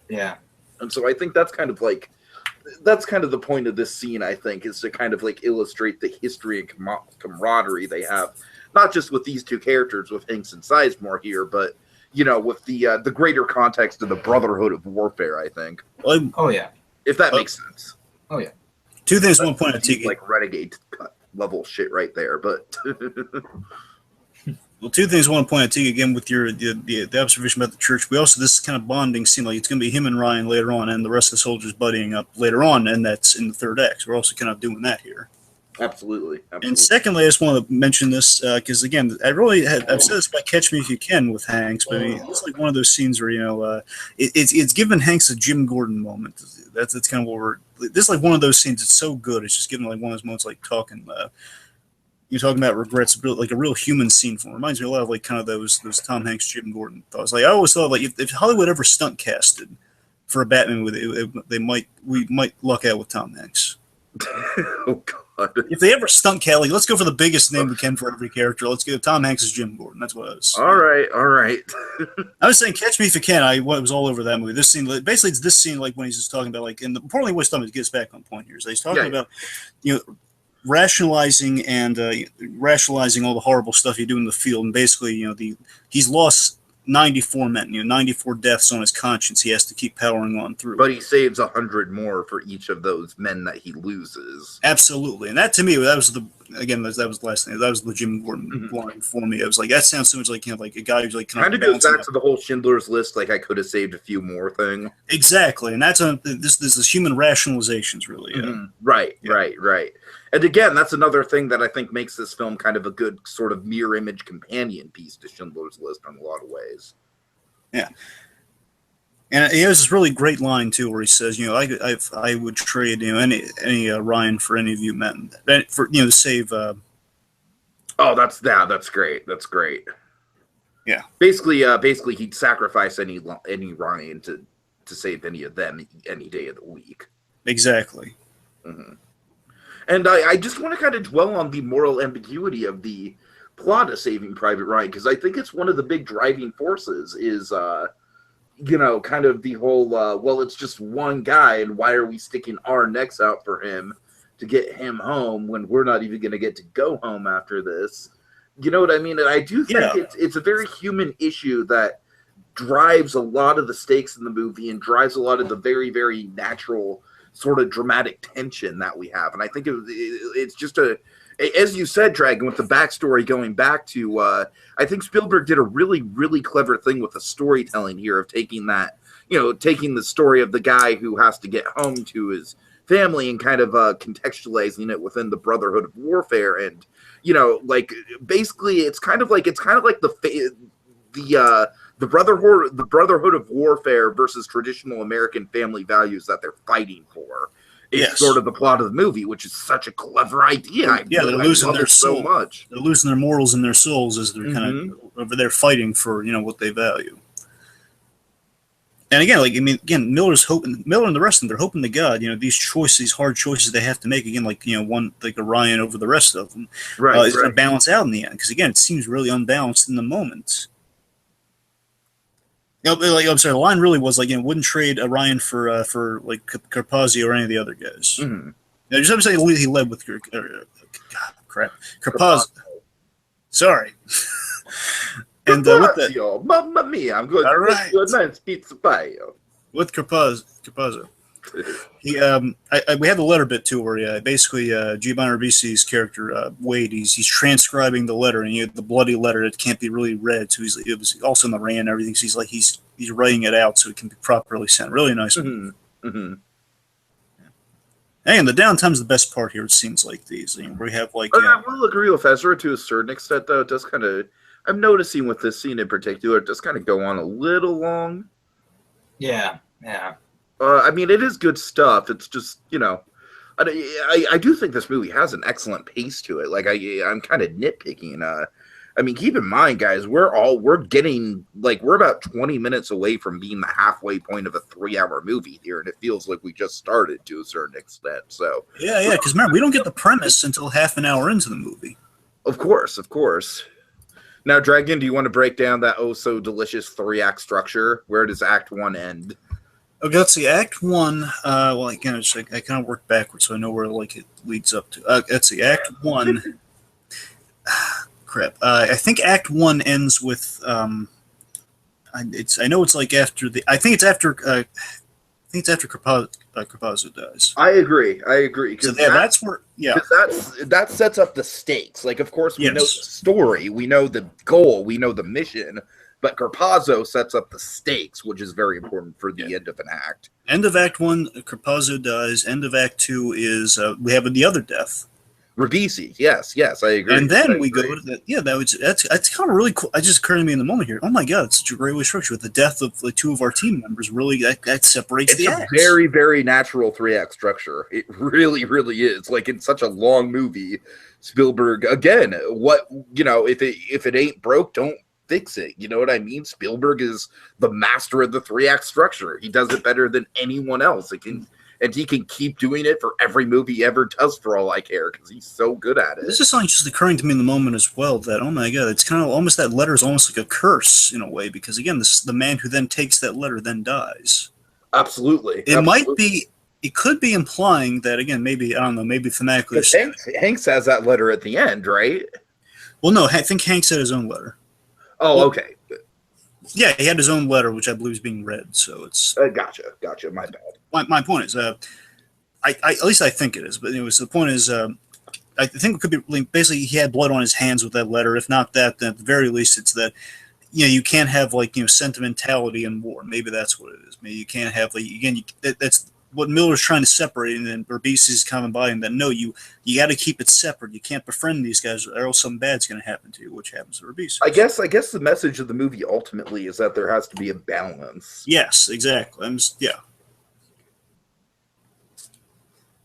Yeah. And so I think that's kind of the point of this scene, I think, is to kind of like illustrate the history and camaraderie they have, not just with these two characters, with Hanks and Sizemore here, but, with the greater context of the brotherhood of warfare, I think. Oh, yeah. If that makes sense. Oh, yeah. Two things, one point at Tiki. Like renegade level shit right there, but... Well, two things I want to point out to you again with the observation about the church. We also, this kind of bonding scene, like it's going to be him and Ryan later on, and the rest of the soldiers buddying up later on, and that's in the third act. So we're also kind of doing that here. Absolutely. And secondly, I just want to mention this because again, I've said this about Catch Me If You Can with Hanks, but it's like one of those scenes where it's given Hanks a Jim Gordon moment. That's kind of what this is like one of those scenes. It's so good. It's just given like one of those moments like talking. You're talking about regrets, like a real human scene from. Reminds me a lot of like kind of those Tom Hanks, Jim Gordon thoughts. Like I always thought, like if Hollywood ever stunt casted for a Batman movie, we might luck out with Tom Hanks. Oh God! If they ever stunt Kelly, let's go for the biggest name we can for every character. Let's go Tom Hanks as Jim Gordon. That's what I was. All right. I was saying, Catch Me If You Can. I was all over that movie. This scene, basically, it's this scene like when he's just talking about like, and importantly, what Stomach gets back on point here is he's talking about, rationalizing rationalizing all the horrible stuff you do in the field, and basically, he's lost 94 men, 94 deaths on his conscience. He has to keep powering on through. But he saves 100 more for each of those men that he loses. Absolutely, and that to me, that was the last thing. That was the Jim Gordon line for me. I was like, that sounds so much like like a guy who's like kind of goes back to the whole Schindler's List. Like I could have saved a few more thing. Exactly, and that's this is human rationalizations, really. Right. And again, that's another thing that I think makes this film kind of a good sort of mirror image companion piece to Schindler's List in a lot of ways. Yeah. And he has this really great line too, where he says, I would trade any Ryan for any of you men, for to save. Oh, that's great. That's great. Yeah. Basically, he'd sacrifice any Ryan to save any of them any day of the week. Exactly. Mm-hmm. And I just want to kind of dwell on the moral ambiguity of the plot of Saving Private Ryan, because I think it's one of the big driving forces is, kind of the whole, well, it's just one guy, and why are we sticking our necks out for him to get him home when we're not even going to get to go home after this? You know what I mean? And I do think it's a very human issue that drives a lot of the stakes in the movie and drives a lot of the very, very natural sort of dramatic tension that we have. And I think it's just as you said, Dragon, with the backstory going back to, I think Spielberg did a really, really clever thing with the storytelling here of taking that, taking the story of the guy who has to get home to his family and kind of contextualizing it within the Brotherhood of Warfare. And, basically it's kind of like the Brotherhood of Warfare versus traditional American family values that they're fighting for. It's sort of the plot of the movie, which is such a clever idea. They're losing their soul. So much. They're losing their morals and their souls as they're kind of over there fighting for what they value. And again, Miller's hoping. Miller and the rest of them, they're hoping to God, these hard choices they have to make. Again, one like Orion over the rest of them, is going to balance out in the end. Because again, it seems really unbalanced in the moment. I'm sorry. The line really was wouldn't trade Orion for Carpazio or any of the other guys. Mm-hmm. Just let me say he led with Carpazio. Sorry. And with that, Mamma mia! I'm going to do a nice pizza pie. With Carpazio. We had the letter bit too, where basically Giovanni Ribisi's character Wade, he's transcribing the letter, and he had the bloody letter that can't be really read. So it was also in the rain and everything. So he's writing it out so it can be properly sent. Really nice. Mm-hmm. Mm-hmm. And the downtime's the best part here. It seems like these, where we have I will agree with Ezra to a certain extent, though. It does kind of. I'm noticing with this scene in particular, it does kind of go on a little long. Yeah. It is good stuff. It's just, I do think this movie has an excellent pace to it. I'm kind of nitpicking. Keep in mind, guys, we're getting, we're about 20 minutes away from being the halfway point of a 3-hour movie here, and it feels like we just started to a certain extent. So yeah, because remember, we don't get the premise until half an hour into the movie. Of course. Now, Dragon, do you want to break down that oh-so-delicious 3-act structure? Where does Act 1 end? Okay, let's see. Act 1, again, I kind of work backwards, so I know where it leads up to. Let's see. Act 1. Crap. I think Act 1 ends with. I know it's after the. I think it's after. Carpazio dies. I agree. So that's where. Yeah. That sets up the stakes. Of course, we know the story, we know the goal, we know the mission. But Carpazio sets up the stakes, which is very important for the end of an act. End of Act 1, Carpazio dies. End of Act 2 is we have the other death. Ribisi, yes, I agree. And then we go to that. Yeah, that's kind of really cool. It just occurred to me in the moment here. Oh my God, it's such a great way to structure with the death of two of our team members. Really, that separates the acts. It's a very, very natural 3-act structure. It really, really is. In such a long movie, Spielberg again. If it ain't broke, don't fix it. You know what I mean? Spielberg is the master of the 3-act structure. He does it better than anyone else. And he can keep doing it for every movie he ever does, for all I care, because he's so good at it. This is something just occurring to me in the moment as well, that, oh my god, it's kind of almost, that letter is almost like a curse in a way, because again, the man who then takes that letter then dies. Absolutely. It could be implying that, again, maybe, I don't know, maybe thematically. Hanks has that letter at the end, right? Well, no, I think Hanks had his own letter. Oh, okay. Yeah, he had his own letter, which I believe is being read, so it's... Gotcha, my bad. My point is, at least I think it is, but anyways, the point is, I think it could be, basically, he had blood on his hands with that letter. If not that, then at the very least, it's that, you can't have, sentimentality in war. Maybe that's what it is. Maybe you can't have, that's what Miller's trying to separate, and then Berbisi is coming by, and then, no, you got to keep it separate. You can't befriend these guys, or else something bad's going to happen to you, which happens to Berbisi. I guess the message of the movie ultimately is that there has to be a balance. Yes, exactly. Yeah.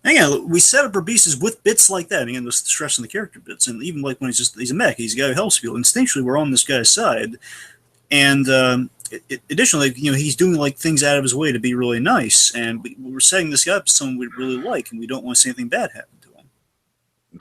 Again, we set up Berbisi with bits like that. Again, the stress on the character bits, and even when he's a mech, he's a guy who helps people. Instinctually, we're on this guy's side, and additionally, he's doing things out of his way to be really nice, and we're setting this guy up as someone we really like, and we don't want to see anything bad happen to him.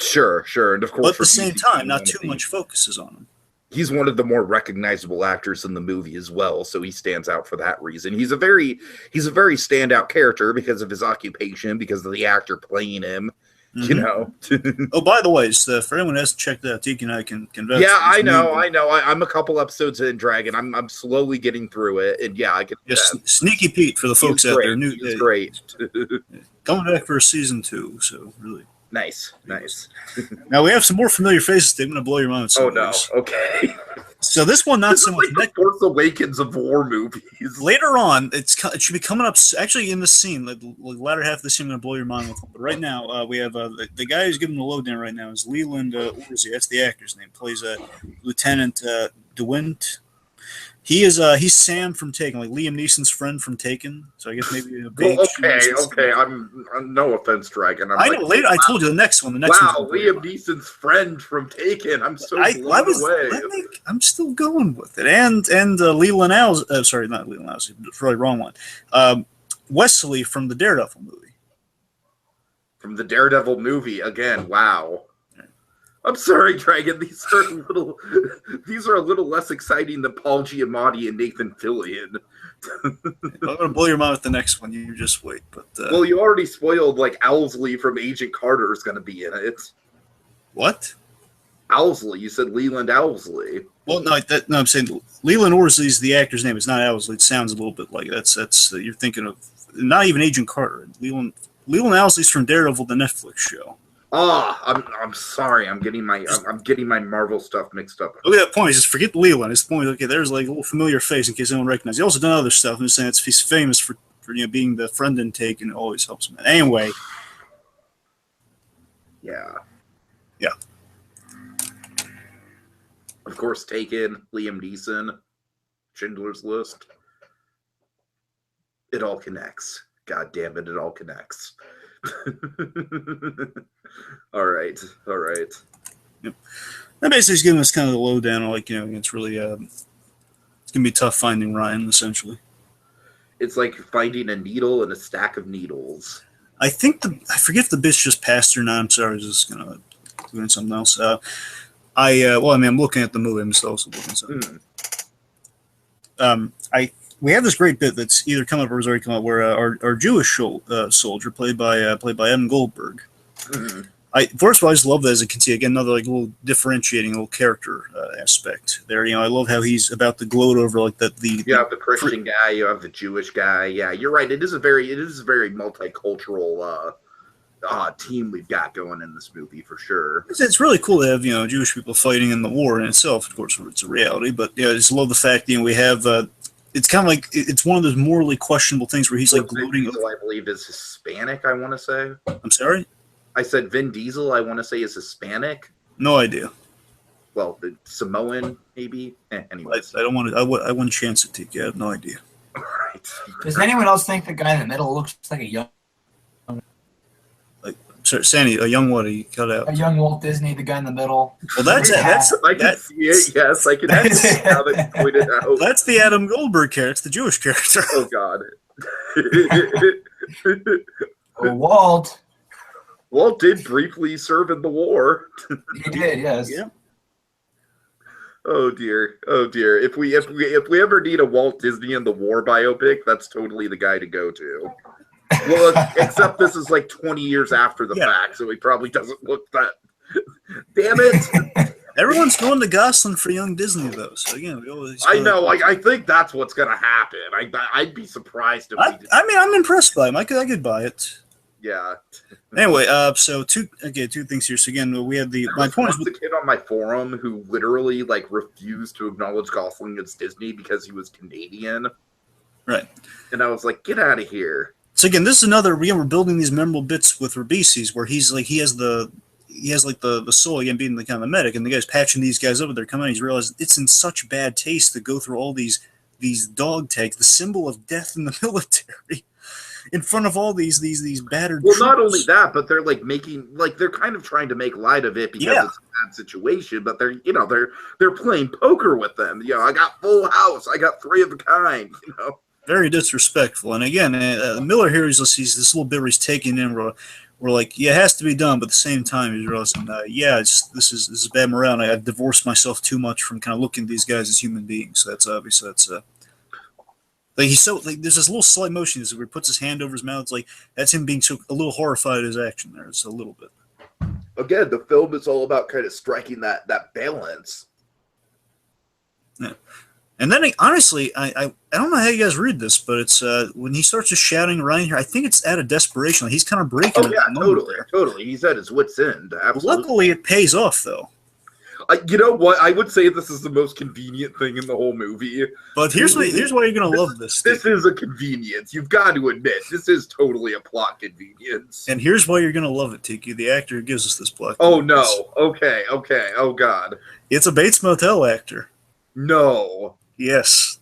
Sure, and of course, but at the same time, not too much focuses on him. He's one of the more recognizable actors in the movie as well, so he stands out for that reason. He's a very standout character because of his occupation, because of the actor playing him. Mm-hmm. Oh, by the way, so for anyone who hasn't checked out, Tiki and I can vouch. Yeah, I know. I'm a couple episodes in Dragon. I'm slowly getting through it, and yeah, I can. Yes, Sneaky Pete for the folks out there. He's great. Coming back for a season 2, so really. Nice. Now we have some more familiar faces. They're going to blow your mind. Oh no! Okay. So this one, not so much. The Force Awakens of war movies. Later on, it should be coming up. Actually, in the scene, the latter half of the scene, I'm going to blow your mind with. But right now, we have the guy who's giving the lowdown right now is Leland Orsi. That's the actor's name. Plays Lieutenant DeWint. He's Sam from Taken, like Liam Neeson's friend from Taken. So I guess maybe a big. Okay. I'm no offense, Dragon. I know. Later, I told you the next one. Wow, Liam Neeson's friend from Taken. I'm so blown away. I'm still going with it. And Leland Owsley. Sorry, not Leland Owsley. Probably wrong one. Wesley from the Daredevil movie. From the Daredevil movie again. Wow. I'm sorry, Dragon. These are a little less exciting than Paul Giamatti and Nathan Fillion. I'm gonna blow your mind with the next one. You just wait. But well, you already spoiled Owsley from Agent Carter is going to be in it. What? Owsley. You said Leland Owsley. Well, no, I'm saying Leland Orsi is the actor's name. It's not Owsley. It sounds a little bit like that's you're thinking of not even Agent Carter. Leland Owsley's from Daredevil, the Netflix show. I'm sorry. I'm getting my Marvel stuff mixed up. Look at that point. Just forget Leland. It's the point. Okay, there's a little familiar face in case anyone recognizes. He's also done other stuff. I'm just saying he's famous for being the friend in Taken. It always helps him. Anyway. Yeah. Yeah. Of course, Taken, Liam Neeson, Schindler's List. It all connects. God damn it! It all connects. All right. Yep. That basically is giving us kind of the lowdown. It's really it's gonna be tough finding Ryan. Essentially, it's like finding a needle in a stack of needles. I forget if the bitch just passed or not. I'm sorry, I was just doing something else. I'm looking at the movie. I'm still also looking at something. We have this great bit that's either come up or has already come up, where our Jewish soldier, played by Evan Goldberg. Mm-hmm. First of all, I just love that, as you can see, again, another little differentiating little character aspect there. I love how he's about to gloat over you have the Christian guy, you have the Jewish guy. Yeah, you're right. It is a very multicultural team we've got going in this movie for sure. It's really cool to have Jewish people fighting in the war in itself. Of course, it's a reality, but I just love the fact we have. It's kind of it's one of those morally questionable things where he's gloating. Vin Diesel, I believe, is Hispanic. I want to say. I'm sorry. I said Vin Diesel. I want to say is Hispanic. No idea. Well, Samoan maybe. Anyways, I don't want to. I wouldn't chance it, Tiki. I have no idea. All right. Does anyone else think the guy in the middle looks like a young? Sorry, Sandy, a young what? He cut out. A young Walt Disney, the guy in the middle. Well, that's I can see it. Yes, I can see how they pointed out. that's the Adam Goldberg character. It's the Jewish character. Oh God. Oh, Walt. Walt did briefly serve in the war. He did, yes. Yeah. Oh dear. Oh dear. If we ever need a Walt Disney in the war biopic, that's totally the guy to go to. Well, except this is like 20 years after the fact, so he probably doesn't look that. Damn it! Everyone's going to Gosling for young Disney, though. So again, we always. I know. I think that's what's gonna happen. I'd be surprised if. I mean, I'm impressed by him. I could buy it. Yeah. Anyway, so two things here. So again, we had my point is the kid on my forum who literally like refused to acknowledge Gosling as Disney because he was Canadian. Right. And I was like, get out of here. So again, this is another. We're building these memorable bits with Ribisi, where he's like he has the soul again, being the kind of the medic, and the guy's patching these guys up. They're coming out. He's realized it's in such bad taste to go through all these dog tags, the symbol of death in the military, in front of all these battered. Well, troops. not only that, but they're like they're kind of trying to make light of it because it's a bad situation. But they're playing poker with them. I got full house. I got 3 of a kind. Very disrespectful. And again, Miller here he's this little bit where he's taking in. We're like, it has to be done, but at the same time, he's realizing, this is bad morale. I've divorced myself too much from kind of looking at these guys as human beings. So that's obvious. That's he's so there's this little slight motion where he puts his hand over his mouth. It's like that's him being a little horrified at his action there. It's a little bit. Again, the film is all about kind of striking that balance. Yeah. And then, honestly, I don't know how you guys read this, but it's when he starts just shouting Ryan here, I think it's out of desperation. Like he's kind of breaking. Oh, yeah, totally. He's at his wit's end. Absolutely. Luckily, it pays off, though. You know what? I would say this is the most convenient thing in the whole movie. But here's why you're going to love this. This is a convenience. You've got to admit, this is totally a plot convenience. And here's why you're going to love it, Tiki. The actor who gives us this plot. Oh, no. Okay. Oh, God. It's a Bates Motel actor. No. Yes.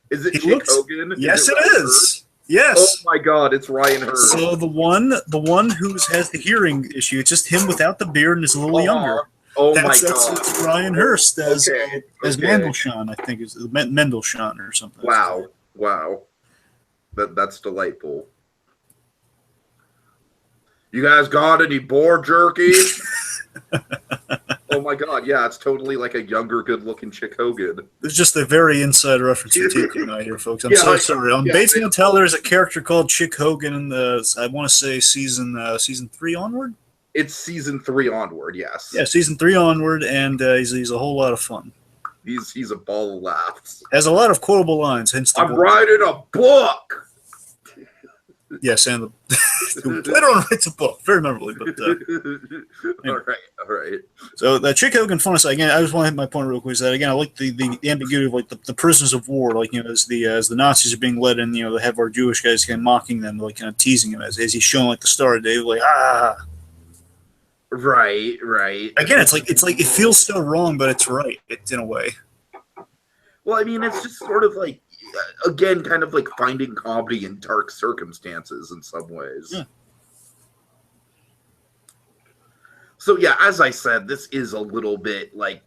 Is it Chick Hogan? Yes, it is. Yes. Oh my God, it's Ryan Hurst. So the one who has the hearing issue, it's just him without the beard and is a little younger. Oh my God. That's Ryan Hurst as Mendelssohn, I think is Mendelssohn or something. Wow. That's delightful. You guys got any boar jerky? Oh my God, yeah, it's totally like a younger, good-looking Chick Hogan. It's just a very inside reference to Tiki right here, folks. I'm so sorry. On Bates Motel, there's a character called Chick Hogan in I want to say season 3 onward? It's season 3 onward, yes. Yeah, season 3 onward, and he's a whole lot of fun. He's a ball of laughs. Has a lot of quotable lines, hence the I'm writing a book! Yes, and everyone writes a book. Very memorably, but all right. So the Chick Hogan fun aside, again, I just want to hit my point real quick. Is that again, I like the ambiguity of like the prisoners of war, like as the Nazis are being led in, they have our Jewish guys kind of mocking them, like kind of teasing him as he's showing like the Star of Day, like Right. Again, it's like it feels so wrong, but it's right. It's in a way. Well, I mean, it's just sort of like. Again, kind of like finding comedy in dark circumstances in some ways. Yeah. So yeah, as I said, this is a little bit like,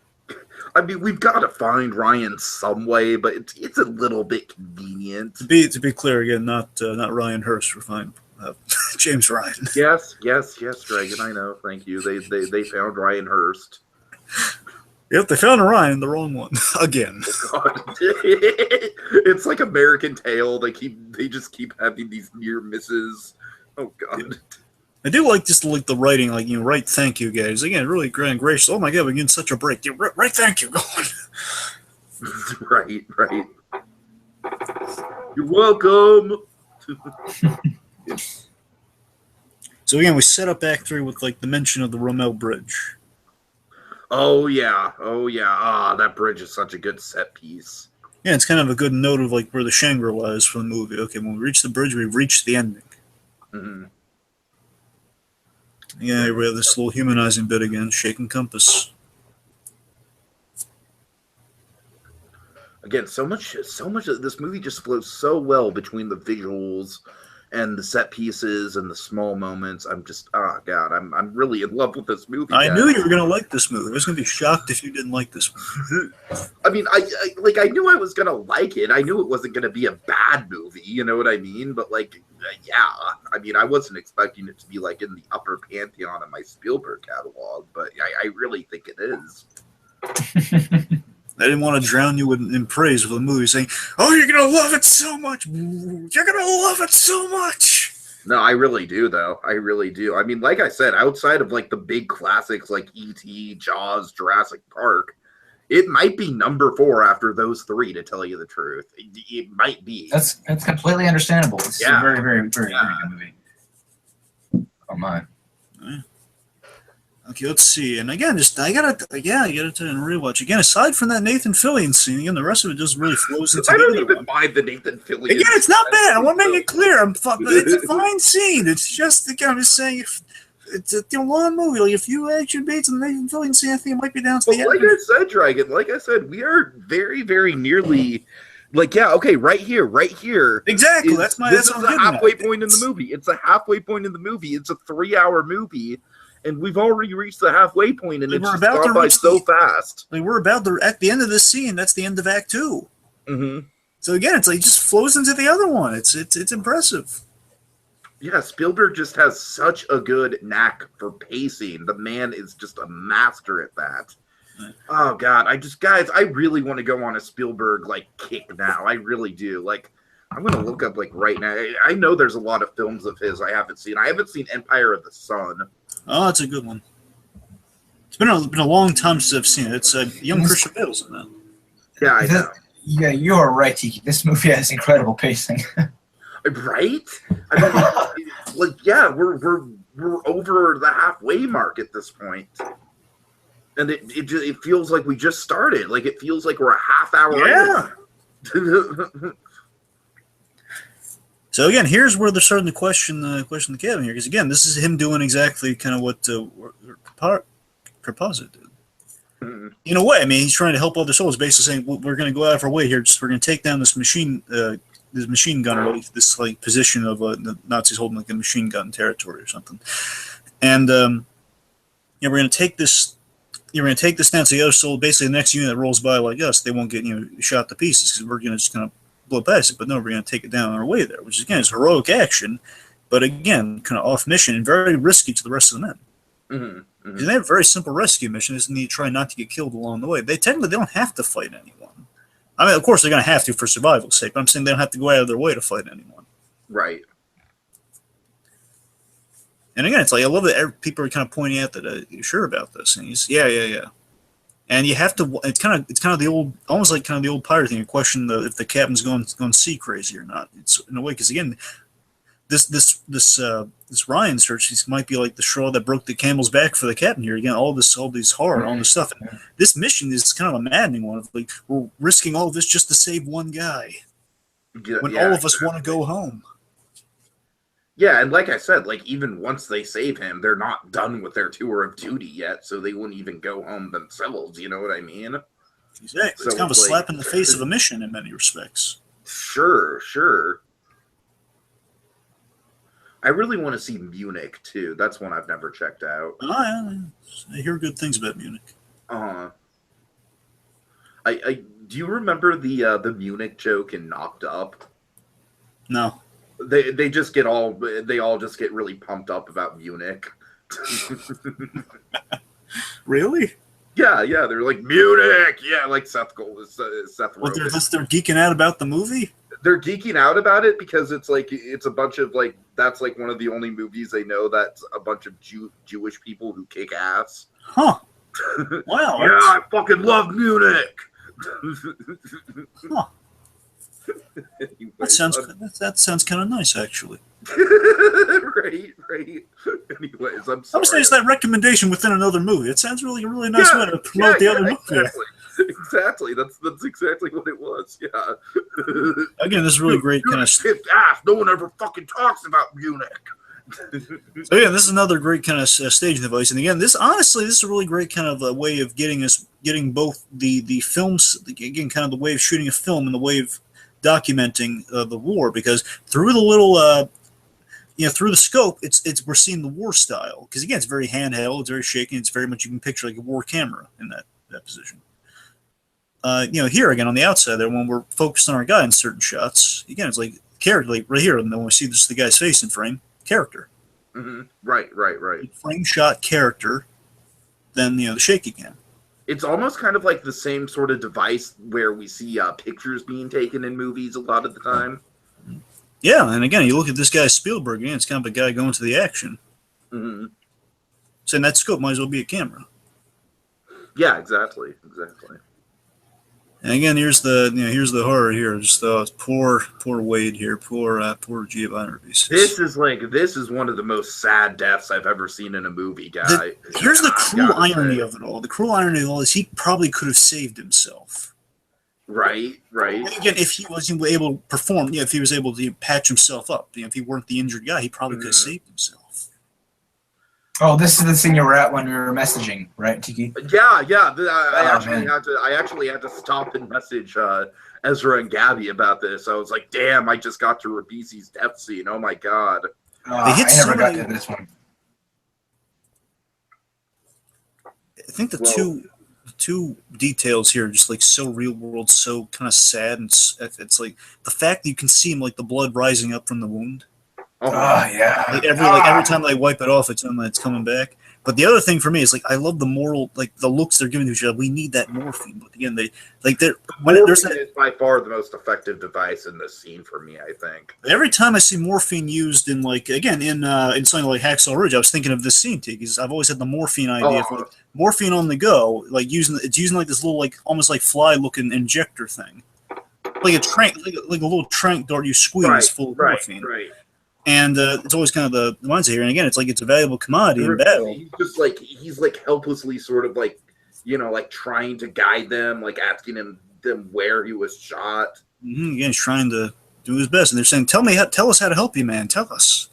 I mean, we've got to find Ryan some way, but it's a little bit convenient. To be clear again, not Ryan Hurst. We're fine. James Ryan. Yes, Dragon. I know. Thank you. They found Ryan Hurst. Yep, they found Ryan, the wrong one again. God. It's like American Tail. They just keep having these near misses. Oh God. I do like just like the writing, like write thank you guys again, really grand and gracious. Oh my God, we're getting such a break. Write thank you, go on. Right. You're welcome. So again, we set up Act 3 with like the mention of the Rommel Bridge. Oh yeah. That bridge is such a good set piece. Yeah, it's kind of a good note of like where the Shangri-La is for the movie. Okay, when we reach the bridge, we've reached the ending. Mm-hmm. Yeah, we have this little humanizing bit again, shaking compass. Again, so much of this movie just flows so well between the visuals and the set pieces and the small moments. I'm just, oh god, I'm really in love with this movie. I guys. knew you were gonna like this movie. I was gonna be shocked if you didn't like this movie. I mean, I knew I was gonna like it. I knew it wasn't gonna be a bad movie. You know what I mean? But like, yeah, I mean, I wasn't expecting it to be like in the upper pantheon of my Spielberg catalog, but I really think it is. I didn't want to drown you in praise of the movie, saying, "Oh, you're gonna love it so much! You're gonna love it so much!" No, I really do, though. I really do. I mean, like I said, outside of like the big classics like E.T., Jaws, Jurassic Park, it might be number 4 after those 3. To tell you the truth, it might be. That's completely understandable. It's a very, very, very, very good movie. Oh my. Okay, let's see. And again, I gotta rewatch. Again, aside from that Nathan Fillion scene, again, the rest of it just really flows into I don't even mind the Nathan Fillion. Again, it's not bad. I want to make it clear. It's a fine scene. It's just, again, I'm just saying, if it's a long movie. Like, if you action beats and the Nathan Fillion scene, I think it might be down to the end. Like I said, Dragon, like I said, we are very, very nearly... Like, yeah, okay, right here. Exactly. This is a halfway point in the movie. It's a halfway point in the movie. It's a 3-hour movie. And we've already reached the halfway point, and it's just gone by so fast. Like, we're about to, at the end of this scene, that's the end of Act 2. Mm-hmm. So again, it's like, it just flows into the other one. It's impressive. Yeah, Spielberg just has such a good knack for pacing. The man is just a master at that. Right. Oh God, guys, I really want to go on a Spielberg like kick now. I really do. Like, I'm gonna look up like right now. I know there's a lot of films of his I haven't seen. I haven't seen Empire of the Sun. Oh, that's a good one. It's been a long time since I've seen it. It's young Christian Bale's in that. Yeah, I know. Yeah, you are right, Tiki. This movie has incredible pacing. Right? I mean, like, yeah, we're over the halfway mark at this point. And it feels like we just started. Like, it feels like we're a half hour in. So again, here's where they're starting to question the Kevin here, because again, this is him doing exactly kind of what Proposite did. Mm-hmm. In a way, I mean, he's trying to help other souls, basically saying, well, we're going to go out of our way here. We're going to take down this machine gun, this like position of the Nazis holding like a machine gun territory or something, and we're going to take this. You're going to take this down. So the other soul, basically, the next unit that rolls by like us, they won't get shot to pieces because we're going to just kind of blow past it. But no, we're going to take it down on our way there, which again is heroic action, but again, kind of off mission and very risky to the rest of the men. Mm-hmm. Mm-hmm. They have a very simple rescue mission. Is need to try not to get killed along the way. They don't have to fight anyone. I mean, of course, they're going to have to for survival's sake. But I'm saying they don't have to go out of their way to fight anyone. Right. And again, it's like I love that people are kind of pointing out that you're sure about this, and he's yeah. And you have to. It's kind of the old, almost like kind of the old pirate thing. You question if the captain's going sea crazy or not. It's in a way because again, this Ryan search might be like the straw that broke the camel's back for the captain here. Again, all this horror, all this stuff. And this mission is kind of a maddening one. Of like we're risking all of this just to save one guy when all of us want to go home. Yeah, and like I said, like even once they save him, they're not done with their tour of duty yet, so they wouldn't even go home themselves. You know what I mean? Exactly. So it's kind of a slap in the face of a mission in many respects. Sure. I really want to see Munich too. That's one I've never checked out. I hear good things about Munich. I do you remember the Munich joke in Knocked Up? No. They all just get really pumped up about Munich. Really? Yeah, they're like Munich. Yeah, like Seth Rogen. They're geeking out about the movie. They're geeking out about it because it's a bunch of like that's like one of the only movies they know that's a bunch of Jewish people who kick ass. Huh? Wow. Yeah, I fucking love Munich. Huh. Anyway, that sounds kind of nice, actually. right. Anyways, I'm sorry. I'm saying it's that recommendation within another movie. It sounds really nice way to promote the other movie. Exactly. That's exactly what it was. Yeah. Again, this is really great kind of ass. No one ever fucking talks about Munich. So yeah, this is another great kind of staging device, and again, this is a really great kind of a way of getting both the films, again, kind of the way of shooting a film and the way of documenting the war, because through the little through the scope, we're seeing the war style because again, it's very handheld, it's very shaky, it's very much you can picture like a war camera in that position. Here again on the outside there, when we're focused on our guy in certain shots, again, it's like character, like right here, and then when we see just the guy's face in frame, character. Mm-hmm. Right. Frame shot character, then the shaky cam. It's almost kind of like the same sort of device where we see pictures being taken in movies a lot of the time. Yeah, and again, you look at this guy Spielberg, again, it's kind of a guy going to the action. Mm-hmm. So in that scope might as well be a camera. Yeah, exactly. And again, here's the horror here. Just poor Wade here, poor Giovanni Ribisi. This is one of the most sad deaths I've ever seen in a movie, guy. Here's the cruel irony of it all. The cruel irony of it all is he probably could have saved himself. Right. And again, if he wasn't able to perform, if he was able to patch himself up, if he weren't the injured guy, he probably could have saved himself. Oh, this is the scene you were at when we were messaging, right, Tiki? Yeah. I actually had to stop and message Ezra and Gabby about this. I was like, "Damn, I just got to Ribisi's death scene. Oh my god!" I never got to this one. I think the two details here are just like so real world, so kind of sad, and it's like the fact that you can see him like the blood rising up from the wound. Yeah. Like every time they wipe it off, it's coming back. But the other thing for me is like I love the moral, like the looks they're giving to each other. We need that morphine. But again, morphine is by far the most effective device in this scene for me. I think every time I see morphine used in in something like Hacksaw Ridge, I was thinking of this scene too, because I've always had the morphine idea for morphine on the go, like using like this little like almost like fly looking injector thing, like a trank, like a little trank dart you squeeze full of morphine. Right. And it's always kind of the mindset here. And again, it's like it's a valuable commodity in battle. He's helplessly sort of like trying to guide them, like asking them where he was shot. Mm-hmm. Again, he's trying to do his best. And they're saying, tell us how to help you, man. Tell us.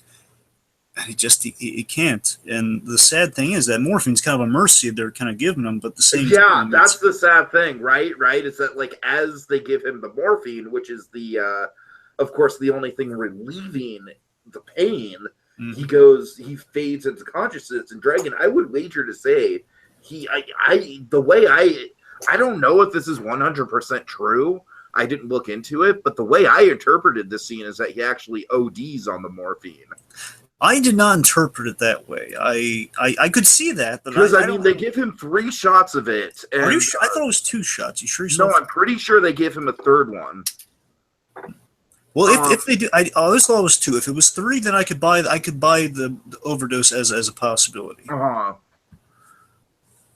And he can't. And the sad thing is that morphine's kind of a mercy they're kind of giving him, but the same time, that's the sad thing, right? It's that like as they give him the morphine, which is of course, the only thing relieving the pain, he fades into consciousness. And Dragon, I would wager to say I don't know if this is 100% true. I didn't look into it, but the way I interpreted this scene is that he actually ODs on the morphine. I did not interpret it that way. I could see that, but because they give him 3 shots of it. And, are you sure? I thought it was 2 shots. You sure? No, I'm pretty sure they gave him a 3rd one. Well, if they do, I always thought it was 2. If it was 3, then I could buy the overdose as a possibility.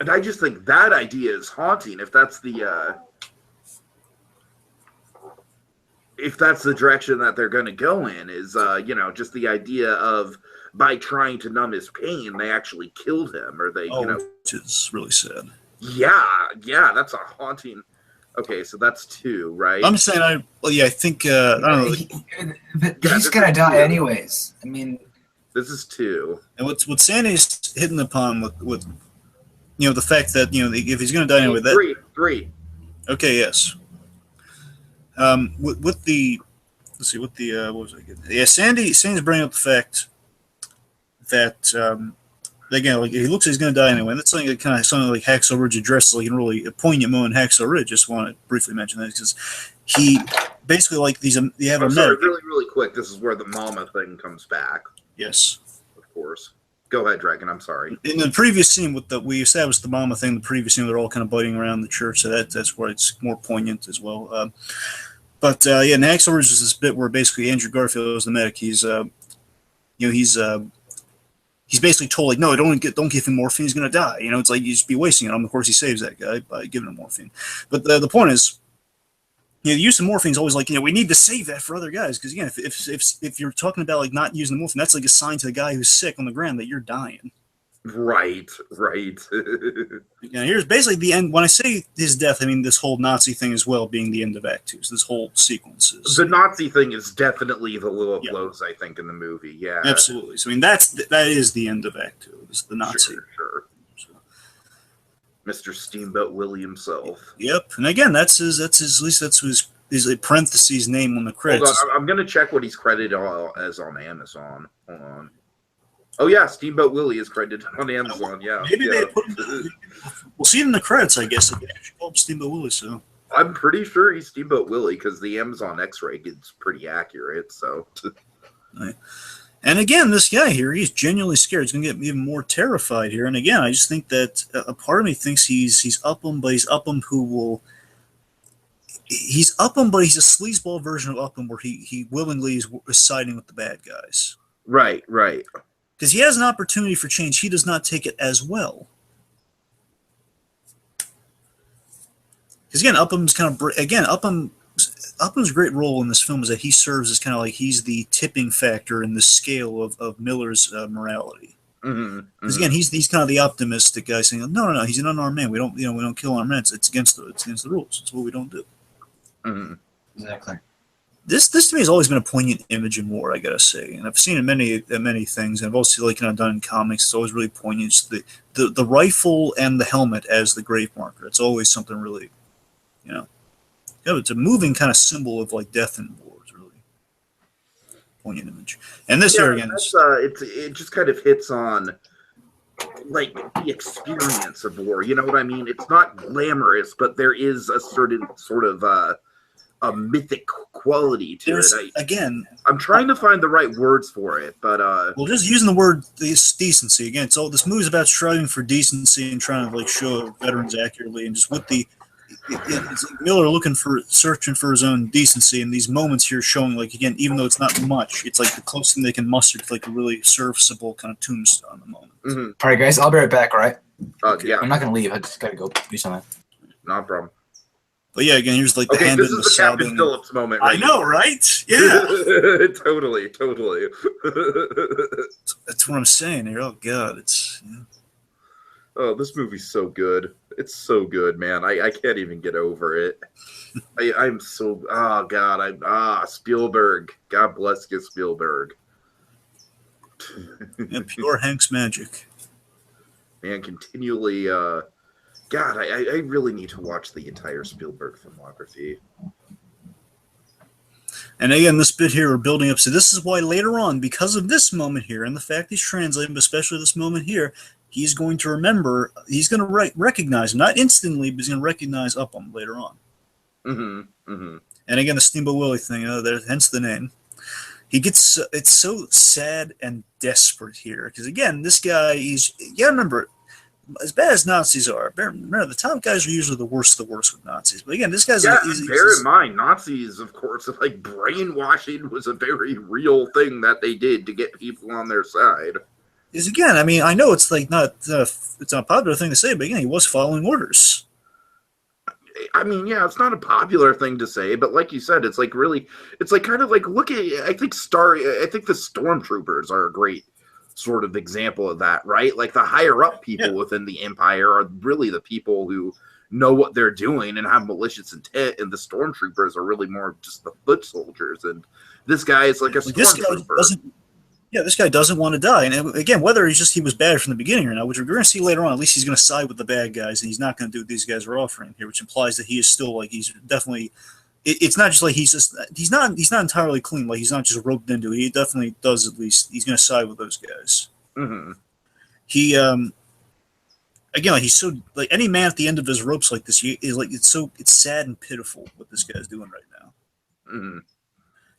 And I just think that idea is haunting. If that's the direction that they're going to go in, is just the idea of by trying to numb his pain, they actually killed him, or they which is really sad. Yeah, that's a haunting. Okay, so that's 2, right? I'm saying I think I don't know. He's gonna die anyways. I mean, this is 2. And what Sandy's hitting upon with the fact that if he's gonna die anyway, that 3. Okay, yes. With the let's see what was I getting? Yeah, Sandy's bringing up the fact that again, like he looks like he's going to die anyway. And that's something like Hacksaw Ridge addresses, like in really a poignant moment in Hacksaw Ridge. Just want to briefly mention that because he basically like these. You have a medic. Really quick. This is where the mama thing comes back. Yes, of course. Go ahead, Dragon. I'm sorry. In the previous scene, we established the mama thing. The previous scene, they're all kind of biting around the church, so that's where it's more poignant as well. But in Hacksaw Ridge is this bit where basically Andrew Garfield is the medic. He's basically told, like, no, don't give him morphine. He's going to die. It's like you just be wasting it. Of course, he saves that guy by giving him morphine. But the point is, the use of morphine is always like, we need to save that for other guys. Because, again, if you're talking about, like, not using the morphine, that's like a sign to the guy who's sick on the ground that you're dying. Right. Here's basically the end. When I say his death, I mean this whole Nazi thing as well being the end of Act 2. So this whole sequence is... The Nazi thing is definitely the low of blows, I think, in the movie. Yeah. Absolutely. So, I mean, that is the end of Act 2. It's the Nazi. Sure. So. Mr. Steamboat Willie himself. Yep. And again, that's his there's a parentheses name on the Hold credits. on, I'm gonna check what he's credited as on Amazon. Hold on. Oh yeah, Steamboat Willie is credited on Amazon. Yeah, Maybe yeah. they put him. We'll see it in the credits, I guess. They actually call him Steamboat Willie. So I'm pretty sure he's Steamboat Willie because the Amazon X-ray gets pretty accurate. So, right. And again, this guy here, he's genuinely scared. He's gonna get even more terrified here. And again, I just think that a part of me thinks he's Upham, but he's Upham who will. He's Upham, but he's a sleazeball version of Upham where he willingly is siding with the bad guys. right. Because he has an opportunity for change, he does not take it as well. Because again, Upham's great role in this film is that he serves as kind of like he's the tipping factor in the scale of Miller's morality. Because again, he's kind of the optimistic guy saying, no, he's an unarmed man. We don't kill armed men. It's against the rules. It's what we don't do. Exactly. This to me has always been a poignant image in war, I gotta say, and I've seen it in many things, and I've also done in comics. It's always really poignant. It's the rifle and the helmet as the grave marker. It's always something really, it's a moving kind of symbol of death in war. It's a really poignant image. And this here again, it just kind of hits on the experience of war. You know what I mean? It's not glamorous, but there is a certain sort of a mythic quality to it. Again, I'm trying to find the right words for it, but well, just using the word decency again. So this movie is about striving for decency and trying to show veterans accurately, and just with it's Miller searching for his own decency, and these moments here showing again, even though it's not much, it's the closest thing they can muster to a really serviceable kind of tombstone moment. All right, guys, I'll be right back. All right. Yeah, I'm not gonna leave. I just gotta go do something. no problem. But yeah, again, here's the Okay, hand this in is the the Captain sobbing. Phillips moment. I know, right? Yeah, totally. that's what I'm saying here. Oh God, it's. Yeah. Oh, this movie's so good. It's so good, man. I can't even get over it. I'm so. Oh God, Spielberg. God bless you, Spielberg. Yeah, pure Hank's magic. Man, continually. God, I really need to watch the entire Spielberg filmography. And again, this bit here, we're building up. So this is why later on, because of this moment here, and the fact he's translating, but especially this moment here, he's going to remember, he's going to recognize him, not instantly, but he's going to recognize Upham later on. And again, the Steamboat Willie thing, hence the name. It's so sad and desperate here. Because again, this guy, you got to remember, as bad as Nazis are, remember the top guys are usually the worst with Nazis. But again, this guy's bear in mind, Nazis, of course, brainwashing was a very real thing that they did to get people on their side. Is again, I mean, I know it's not it's not a popular thing to say, but again, he was following orders. I mean, yeah, it's not a popular thing to say, but like you said, it's really, it's kind of look at, I think the stormtroopers are a great sort of example of that, right? The higher up people within the Empire are really the people who know what they're doing and have malicious intent, and the stormtroopers are really more just the foot soldiers. And this guy is a stormtrooper. This guy doesn't want to die. And again, whether he was bad from the beginning or not, which we're going to see later on, at least he's going to side with the bad guys, and he's not going to do what these guys are offering here, which implies that he is still he's definitely. It's not just he's not entirely clean. He's not just roped into it. He definitely does, at least he's going to side with those guys. He again, he's so any man at the end of his ropes like this, it's sad and pitiful what this guy's doing right now.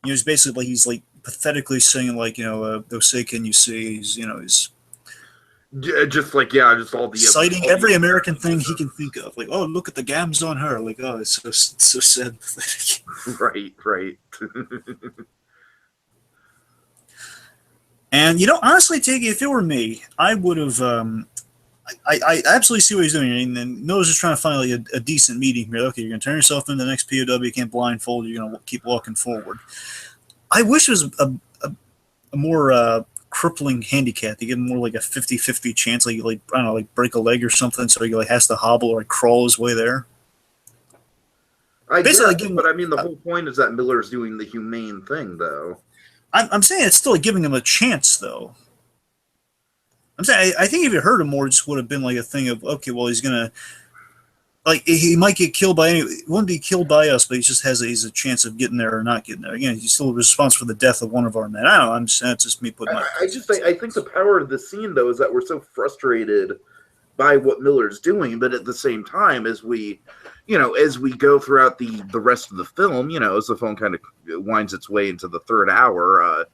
He's basically he's pathetically singing those say can you see, he's just all the citing every American thing he can think of, oh, look at the gams on her, oh, it's so sad and pathetic. Right. And honestly, Tiki, if it were me, I would have I absolutely see what he's doing, and then Miller's just trying to find a decent medium here. Okay, you're gonna turn yourself into the next POW, you can't blindfold, you're gonna keep walking forward. I wish it was a more crippling handicap. You give him more a 50-50 chance, I don't know, break a leg or something, so he has to hobble or crawl his way there. I guess, but I mean, the whole point is that Miller's doing the humane thing, though. I'm saying it's still giving him a chance, though. I'm saying I think if you heard him more, it just would have been a thing of, okay, well, he's gonna. like he might get killed by any. He wouldn't be killed by us, but he just he's a chance of getting there or not getting there. Again, he's still responsible for the death of one of our men. I don't know. That's just me putting my. I think the power of the scene though is that we're so frustrated by what Miller's doing, but at the same time, as we go throughout the rest of the film, as the film kind of winds its way into the third hour,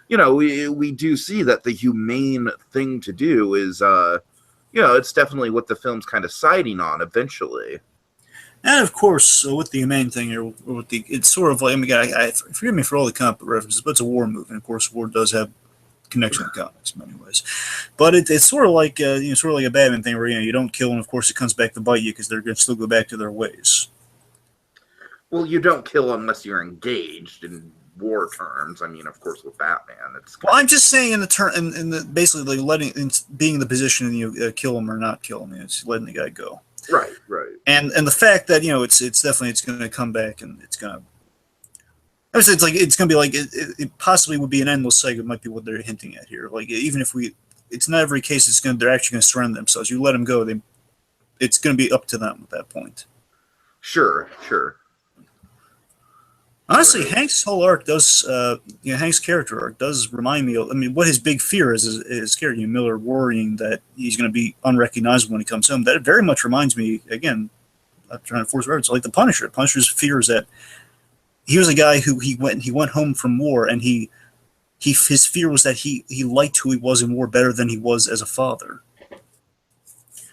we do see that the humane thing to do is, it's definitely what the film's kind of siding on eventually. And of course, with the main thing here, it's sort of like, I forgive me for all the comic references, but it's a war movie, and of course, war does have connection with comics in many ways. But it's sort of like sort of like a Batman thing where you don't kill, and of course, it comes back to bite you because they're going to still go back to their ways. Well, you don't kill unless you're engaged in war terms. I mean, of course, with Batman, it's. Well, I'm just saying basically like being in the position and kill him or not kill him. It's letting the guy go. Right. And the fact that it's definitely going to come back and it's going to. It's like it's going to be like it possibly would be an endless cycle. Might be what they're hinting at here. Like even if it's not every case. They're actually going to surrender themselves. You let them go, it's going to be up to them at that point. Sure. Honestly, Hank's whole arc does, Hank's character arc does remind me of, what his big fear is character, Miller worrying that he's going to be unrecognizable when he comes home. That very much reminds me, again, I'm trying to force words, like the Punisher. Punisher's fear is that he was a guy who he went home from war, and his fear was that he liked who he was in war better than he was as a father.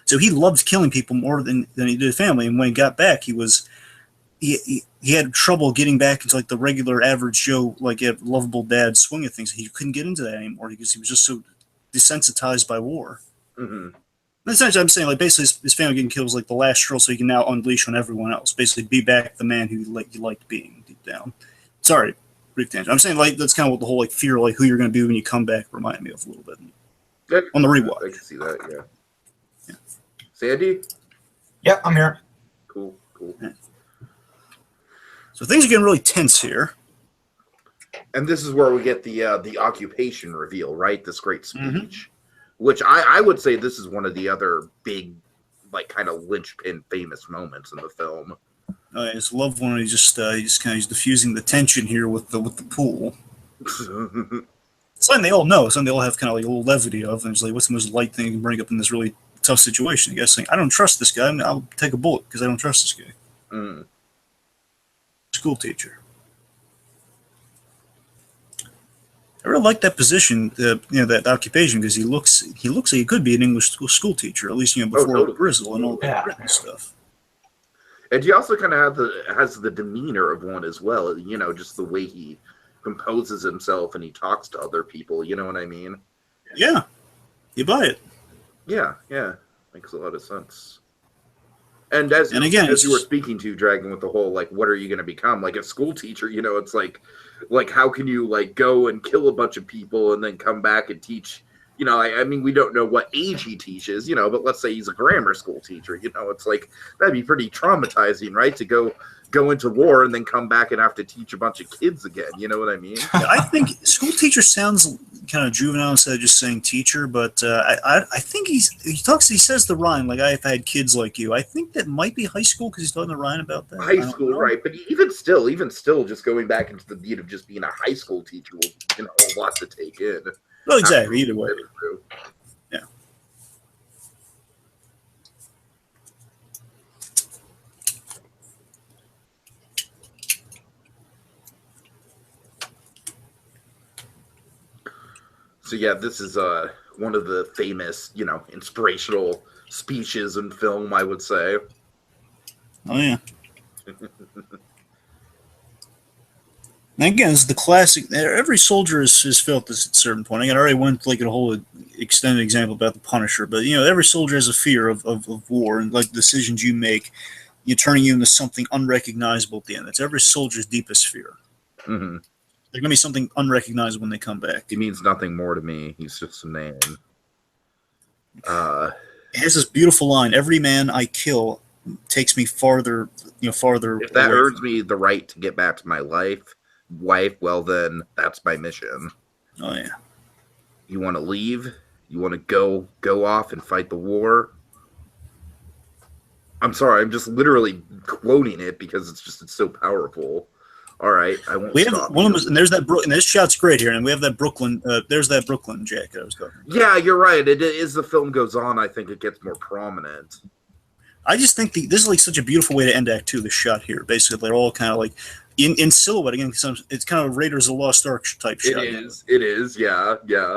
So he loved killing people more than he did family, and when he got back, he had trouble getting back into like the regular average Joe, like a lovable dad swing of things. He couldn't get into that anymore because he was just so desensitized by war. Mm-hmm. Essentially, I'm saying like basically his family getting killed was like the last straw, so he can now unleash on everyone else. Basically, be back the man who he liked being deep down. Sorry, brief tangent. I'm saying like that's kind of what the whole like fear, like who you're going to be when you come back, reminded me of a little bit on the rewatch. I can see that. Yeah. Sandy. Yeah, I'm here. Cool. Yeah. So things are getting really tense here. And this is where we get the occupation reveal, right? This great speech, which I would say this is one of the other big, like, kind of linchpin famous moments in the film. I just love when he's diffusing the tension here with the pool. It's something they all know. Something they all have kind of like a little levity of. And it's like, what's the most light thing you can bring up in this really tough situation? You guys saying, I don't trust this guy. I'll take a bullet because I don't trust this guy. Mm. School teacher. I really like that position, that occupation, because he looks like he could be an English school teacher, at least before totally. Grizzle and all that written stuff. And he also kind of has the demeanor of one as well, just the way he composes himself and he talks to other people. You know what I mean? Yeah, you buy it. Yeah, makes a lot of sense. And as you were speaking to Dragon with the whole like, what are you going to become? Like a school teacher, it's like how can you like go and kill a bunch of people and then come back and teach? I mean, we don't know what age he teaches, but let's say he's a grammar school teacher. It's like that'd be pretty traumatizing, right? To go into war and then come back and have to teach a bunch of kids again. You know what I mean? Yeah, I think school teacher sounds kind of juvenile instead of just saying teacher, but I think he says the rhyme like I've had kids like you. I think that might be high school because he's talking the rhyme about that. High school, right? But even still, just going back into the beat of just being a high school teacher will a lot to take in. Well, exactly. Either way. Yeah. So yeah, this is one of the famous, inspirational speeches in film, I would say. Oh yeah. And again, it's the classic. Every soldier has felt this at a certain point. I already went like a whole extended example about the Punisher, but every soldier has a fear of war and like decisions you make, turning you into something unrecognizable at the end. That's every soldier's deepest fear. Mm-hmm. They're gonna be something unrecognizable when they come back. He means nothing more to me. He's just a man. It has this beautiful line: "Every man I kill takes me farther, farther." If that earns me the right to get back to my wife, well then that's my mission. Oh yeah. You want to leave? You want to go off and fight the war? I'm sorry, I'm just literally quoting it because it's so powerful. All right, I won't We have stop one you. of them, and there's that and this shot's great here, and we have that Brooklyn. There's that Brooklyn jacket I was talking about. Yeah, you're right. It is the film goes on, I think it gets more prominent. I just think this is like such a beautiful way to end Act 2. The shot here, basically, they're all kind of like in silhouette again. It's kind of Raiders of the Lost Ark type shot. It is, yeah.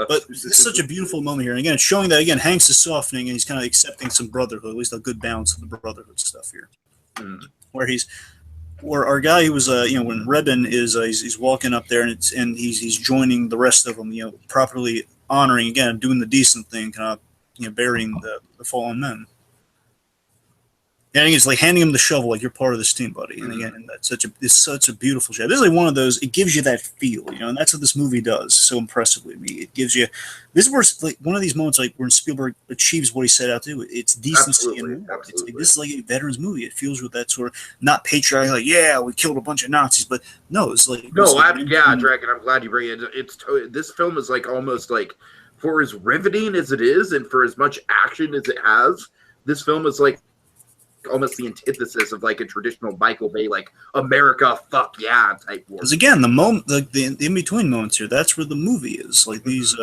But it's such a beautiful moment here, and again, it's showing that again Hanks is softening and he's kind of accepting some brotherhood, at least a good balance of the brotherhood stuff here, where our guy who was when Rebin is he's walking up there and he's joining the rest of them, properly honoring again, doing the decent thing, kind of burying the fallen men. And it's like handing him the shovel, like you're part of this team, buddy. And again, and it's such a beautiful shot. This is like one of those. It gives you that feel, and that's what this movie does so impressively. It gives you. This is where like one of these moments, like when Spielberg achieves what he set out to do. It's decency and war. It's like, this is like a veterans movie. It feels with that sort of not patriotic, like we killed a bunch of Nazis, but no, it's like Dragon. I'm glad you bring it. This film is like almost like for as riveting as it is, and for as much action as it has, this film is like almost the antithesis of like a traditional Michael Bay, like America, fuck yeah type war. Because again, the moment, the in between moments here, that's where the movie is. Like these.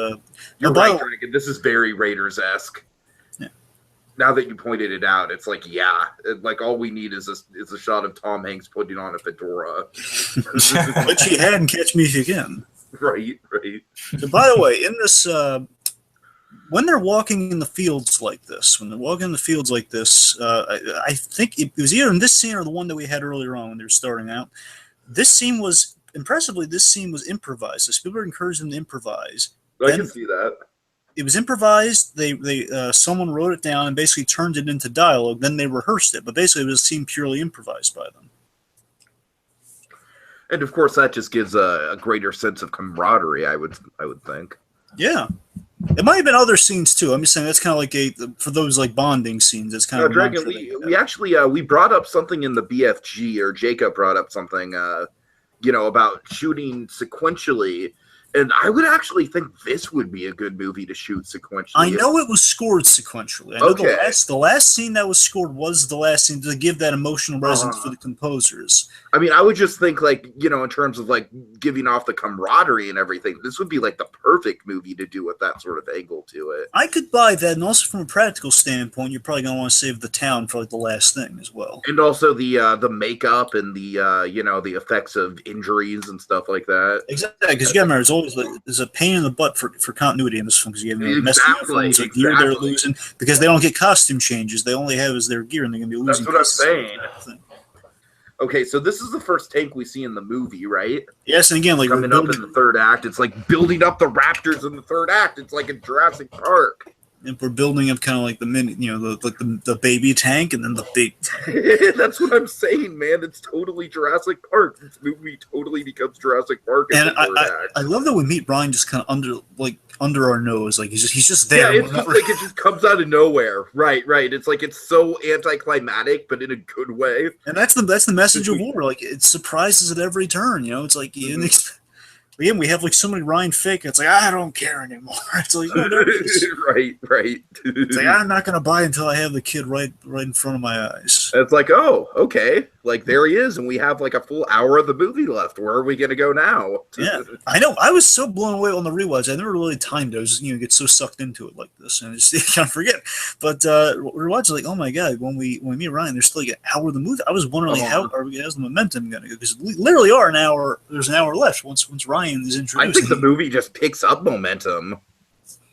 You're right, Dragon. This is very Raiders-esque. Yeah. Now that you pointed it out, it's like like all we need is a shot of Tom Hanks putting on a fedora. Which he had in Catch Me If You Can. Right. So by the way, in this. When they're walking in the fields like this, I think it was either in this scene or the one that we had earlier on when they were starting out. This scene was improvised. So Spielberg encouraged them to improvise. I can see that. It was improvised. They someone wrote it down and basically turned it into dialogue. Then they rehearsed it, but basically it was a scene purely improvised by them. And of course, that just gives a greater sense of camaraderie. I would think. Yeah. It might have been other scenes too. I'm just saying that's kind of like for those like bonding scenes. It's kind of Dragon. We actually we brought up something in the BFG, or Jacob brought up something, about shooting sequentially, and I would actually think this would be a good movie to shoot sequentially. I know it was scored sequentially. I know the last scene that was scored was the last scene to give that emotional resonance for the composers. I mean, I would just think like, in terms of like giving off the camaraderie and everything, this would be like the perfect movie to do with that sort of angle to it. I could buy that, and also from a practical standpoint, you're probably going to want to save the town for like the last thing as well. And also the makeup and the the effects of injuries and stuff like that. Exactly, because you got to remember, there's a pain in the butt for continuity in this film, because you have messed uniforms, like gear they're losing, because they don't get costume changes. They only have is their gear, and they're going to be losing. That's what I'm saying. Okay, so this is the first tank we see in the movie, right? Yes, and again, like coming up in the third act, it's like building up the Raptors in the third act. It's like in Jurassic Park. And we're building up kind of like the mini, the baby tank, and then the big tank. That's what I'm saying, man. It's totally Jurassic Park. This movie totally becomes Jurassic Park. And I love that we meet Brian just kind of under our nose, like he's just there. Yeah, it's just like it just comes out of nowhere. Right. It's like it's so anticlimactic, but in a good way. And that's the message of war. Like it surprises at every turn. It's like again, we have like so many Ryan fake. It's like I don't care anymore. It's like right. It's like I'm not gonna buy until I have the kid right in front of my eyes. It's like, oh, okay, like there he is, and we have like a full hour of the movie left. Where are we gonna go now? Yeah, I know. I was so blown away on the rewatch. I never really timed it. I was just get so sucked into it like this, and I just kind of forget. But we're watching like, oh my god, when we meet Ryan, there's still like an hour of the movie. I was wondering like, how's the momentum gonna go? Because literally are an hour. There's an hour left once Ryan is introduced. I think the movie just picks up momentum.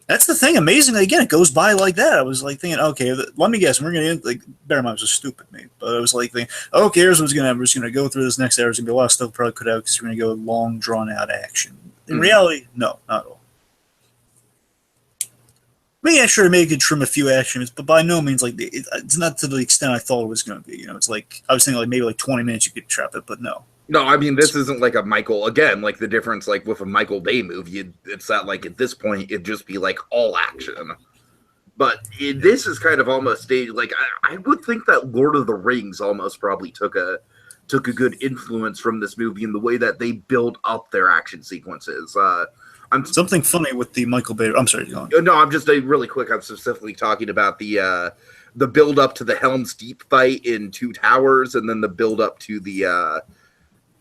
That's the thing. Amazingly, again, it goes by like that. I was like thinking, okay, let me guess. We're gonna like bear in mind, it was a stupid me, but I was like thinking, okay, here's what's gonna happen. We're just gonna go through this next hour. There's gonna be a lot of stuff probably cut out because we're gonna go long, drawn out action. In reality, no, not at all. Maybe actually maybe could trim a few actions, but by no means like it's not to the extent I thought it was gonna be. It's like I was thinking like maybe like 20 minutes you could trap it, but no. No, I mean, this isn't like a Michael, again, like the difference, like with a Michael Bay movie, it's that like at this point, it'd just be like all action. But this is kind of almost like, I would think that Lord of the Rings almost probably took a good influence from this movie in the way that they build up their action sequences. Something funny with the Michael Bay, I'm sorry, go on. No, I'm just really quick, I'm specifically talking about the the build up to the Helm's Deep fight in Two Towers, and then the build up to the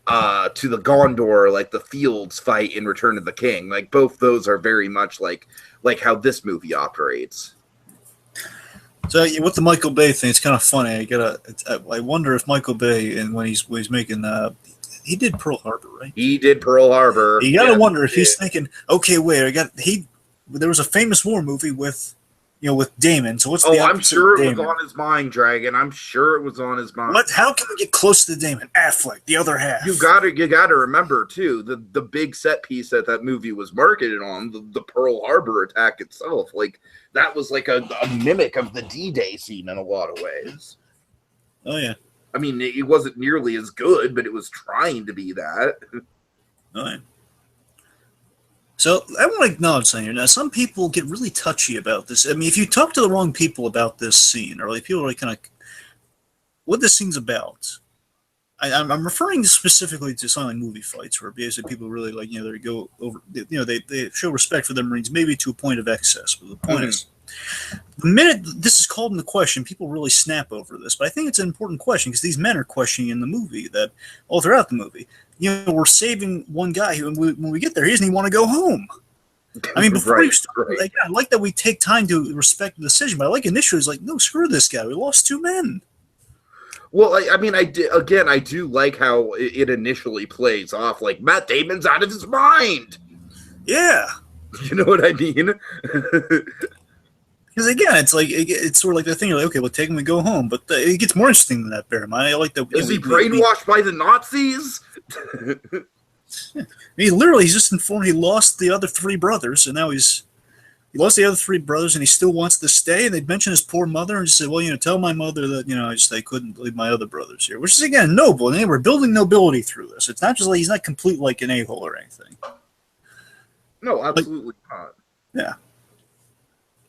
Gondor, like the Fields fight in Return of the King. Like both those are very much like how this movie operates. So with the Michael Bay thing, it's kind of funny. I wonder if Michael Bay, and when he's making he did Pearl Harbor, right? He did Pearl Harbor. You gotta wonder if he's thinking, okay, wait, there was a famous war movie with Damon. So what's the I'm sure it was Damon? on his mind, Dragon. I'm sure it was on his mind. How can we get close to Damon? Affleck, the other half. You gotta remember too, the big set piece that movie was marketed on, the Pearl Harbor attack itself. Like that was like a mimic of the D-Day scene in a lot of ways. Oh yeah. I mean, it wasn't nearly as good, but it was trying to be that. Oh yeah. So I want to acknowledge something here. Now, some people get really touchy about this. I mean, if you talk to the wrong people about this scene, or like people are like kind of what this scene's about, I'm referring specifically to something like movie fights, where basically people really like they go over, they show respect for the Marines, maybe to a point of excess. But the point is, the minute this is called into question, people really snap over this. But I think it's an important question because these men are questioning in the movie that all throughout the movie. We're saving one guy who, when we get there, he doesn't even want to go home. I mean, before you start, I like that we take time to respect the decision, but I like initially, it's like, no, screw this guy. We lost 2 men. Well, I mean, I do like how it initially plays off like Matt Damon's out of his mind. Yeah. You know what I mean? Because again, it's sort of like the thing. You're like, okay, we'll take him and go home. But it gets more interesting than that. Bear in mind, I like that. Is he brainwashed by the Nazis? He's just informed he lost the other 3 brothers, and now he lost the other 3 brothers, and he still wants to stay. And they mentioned his poor mother, and he said, "Well, tell my mother that I couldn't leave my other brothers here," which is again noble. And we're building nobility through this. It's not just like he's not complete like an a-hole or anything. No, absolutely not. Yeah.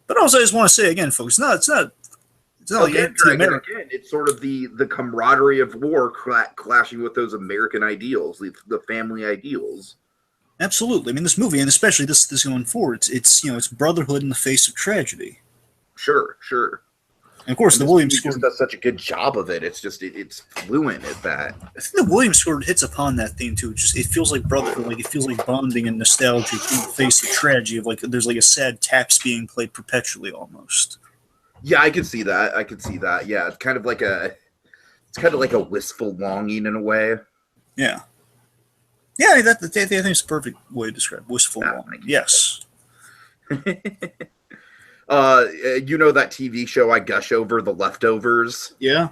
But also, I just want to say again, folks, it's not like again, it's sort of the camaraderie of war clashing with those American ideals, the family ideals. Absolutely. I mean, this movie, and especially this going forward, it's brotherhood in the face of tragedy. Sure. And of course, the Williams score does such a good job of it. It's just it's fluent at that. I think the Williams score hits upon that theme too. It feels like brotherhood, like it feels like bonding and nostalgia in the face of tragedy. Of like there's like a sad taps being played perpetually almost. Yeah, I can see that. Yeah, it's kind of like a wistful longing in a way. Yeah. Yeah, I think it's a perfect way to describe wistful longing. Yes. That TV show I gush over, The Leftovers? Yeah.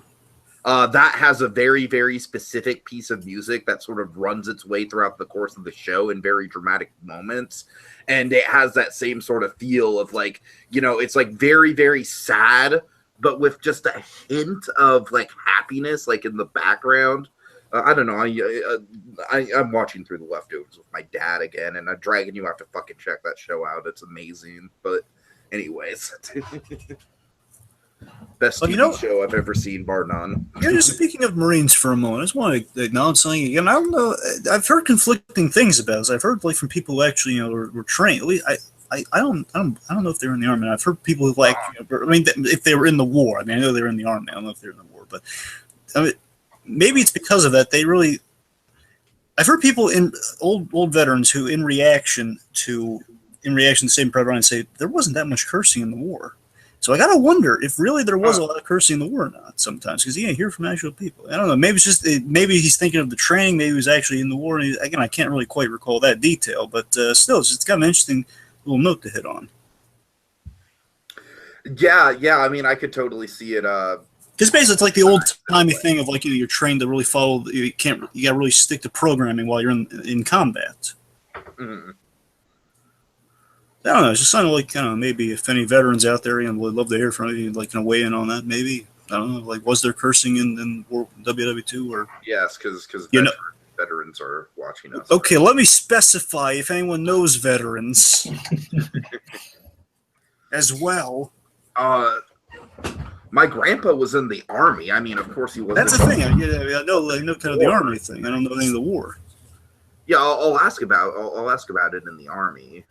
That has a very, very specific piece of music that sort of runs its way throughout the course of the show in very dramatic moments. And it has that same sort of feel of like, it's like very, very sad, but with just a hint of like happiness, like in the background. I don't know. I'm watching through The Leftovers with my dad again, and Dragon, you have to fucking check that show out. It's amazing. But anyways, best TV show I've ever seen, bar none. Yeah, just speaking of Marines for a moment, I just want to acknowledge something again. I don't know. I've heard conflicting things about this. I've heard like from people who actually were trained. At least I don't know if they were in the army. I've heard people who if they were in the war. I mean, I know they were in the army. I don't know if they were in the war, but I mean, maybe it's because of that. I've heard people in old veterans who, in reaction to Saving Private Ryan, say there wasn't that much cursing in the war. So I gotta wonder if really there was a lot of cursing in the war or not sometimes, because you hear from actual people. I don't know. Maybe it's just maybe he's thinking of the training. Maybe he was actually in the war. And again, I can't really quite recall that detail, but still, it's kind of an interesting little note to hit on. Yeah. I mean, I could totally see it. Because basically, it's like the old-timey thing of like you're trained to really follow. You got to really stick to programming while you're in combat. Mm-hmm. I don't know. It's just kind of like, I don't know, maybe if any veterans out there, would love to hear from you, like, weigh in on that. Maybe, I don't know, like, was there cursing in WW2 or? Yes, because veterans are watching us. Okay, let me specify if anyone knows veterans as well. My grandpa was in the army. I mean, of course he was. That's the thing. I know kind of the army thing. I don't know anything of the war. Yeah, I'll ask about it in the army.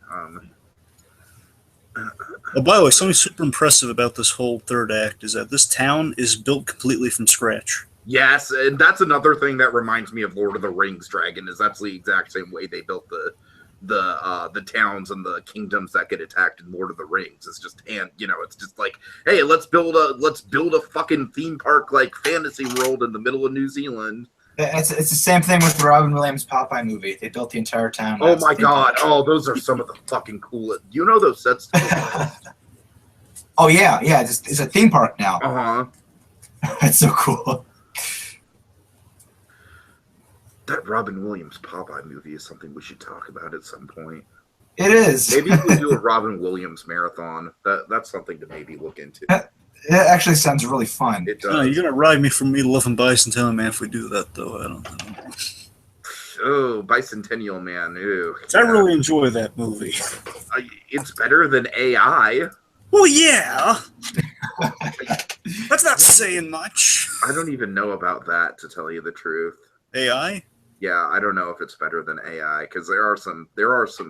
Oh, by the way, something super impressive about this whole third act is that this town is built completely from scratch. Yes, and that's another thing that reminds me of Lord of the Rings. Dragon is that's the exact same way they built the towns and the kingdoms that get attacked in Lord of the Rings. It's just it's just like, hey, let's build a fucking theme park like fantasy world in the middle of New Zealand. It's the same thing with the Robin Williams Popeye movie. They built the entire town. Oh my god! Oh, those are some of the fucking coolest. You know those sets? Oh yeah. It's a theme park now. That's so cool. That Robin Williams Popeye movie is something we should talk about at some point. It is. Maybe if we do a Robin Williams marathon, that's something to maybe look into. It actually sounds really fun. It does. No, you're gonna ride me from me to Love and Bicentennial Man if we do that, though. I don't know. Oh, Bicentennial Man. Ew. I really enjoy that movie. It's better than AI. Well, yeah. That's not saying much. I don't even know about that, to tell you the truth. AI? Yeah, I don't know if it's better than AI because there are some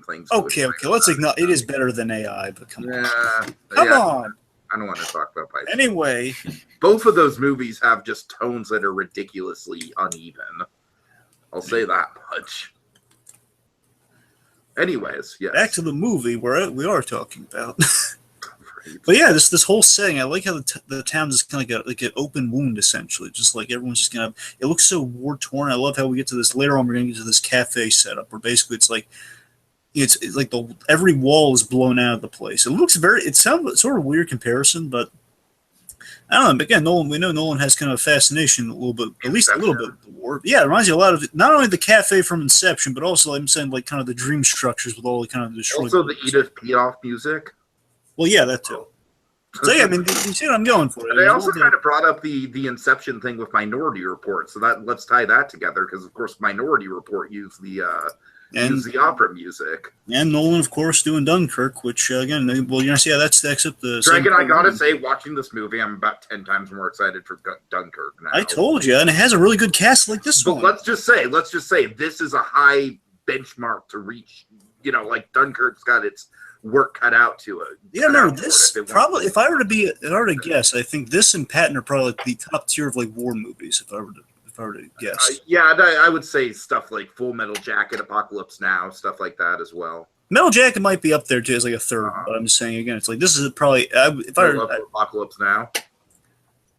things. Okay. Let's ignore. It is better than AI, but come on. Come on. I don't want to talk about Bicentennial. Anyway, both of those movies have just tones that are ridiculously uneven. I'll say that much. Anyways, yes. Back to the movie where we are talking about. But yeah, this whole setting, I like how the town is kind of like an open wound, essentially. Just like everyone's just kind of, it looks so war torn. I love how we get to this later on. We're going to get to this cafe setup where basically it's like every wall is blown out of the place. It sounds sort of weird comparison, but I don't know. But again, we know Nolan has kind of a fascination a little bit, at least a little bit with the war. Yeah, it reminds you a lot of not only the cafe from Inception, but also I'm saying like kind of the dream structures with all the kind of destroyed. Also the Edith Piaf music. Well, yeah, that too. So yeah, I mean, you see what I'm going for. They also kind of brought up the Inception thing with Minority Report, so let's tie that together because of course Minority Report used the opera music. And Nolan, of course, doing Dunkirk, which again, you're gonna see how that stacks up the. Dragon, I gotta say, watching this movie, I'm about 10 times more excited for Dunkirk now. I told you, and it has a really good cast like this one. But let's just say, this is a high benchmark to reach. Like Dunkirk's got its work cut out to it. Yeah, no, this probably. If I were to guess, I think this and Patton are probably like the top tier of like war movies. If I were to guess. I would say stuff like Full Metal Jacket, Apocalypse Now, stuff like that as well. Metal Jacket might be up there too as like a third, but I'm just saying again, it's like this is probably if I love Apocalypse Now.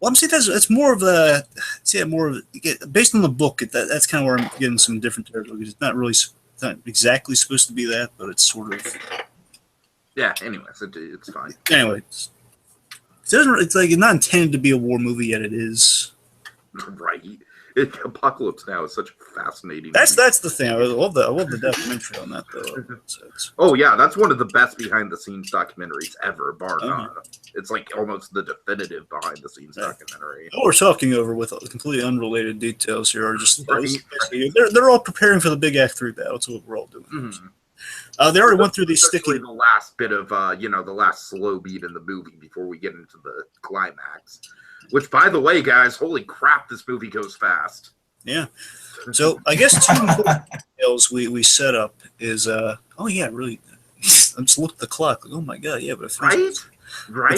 Well, I'm saying that's more of based on the book. That's kind of where I'm getting some different territory because it's not exactly supposed to be that, but it's sort of. Yeah. Anyways, it's fine. Anyway, it's like it's not intended to be a war movie, yet it is. Right. Apocalypse Now is such a fascinating. That's the thing. I love the documentary on that though. Oh yeah, that's one of the best behind the scenes documentaries ever, bar none. It's like almost the definitive behind the scenes documentary. What we're talking over with completely unrelated details here are just they're all preparing for the big Act 3 battle. That's what we're all doing. Mm-hmm. They already went through these sticky. The last bit of the last slow beat in the movie before we get into the climax. Which, by the way, guys, holy crap, this movie goes fast. Yeah. So I guess two important details we set up is really. I just looked at the clock. Like, oh my god, yeah, but right. It's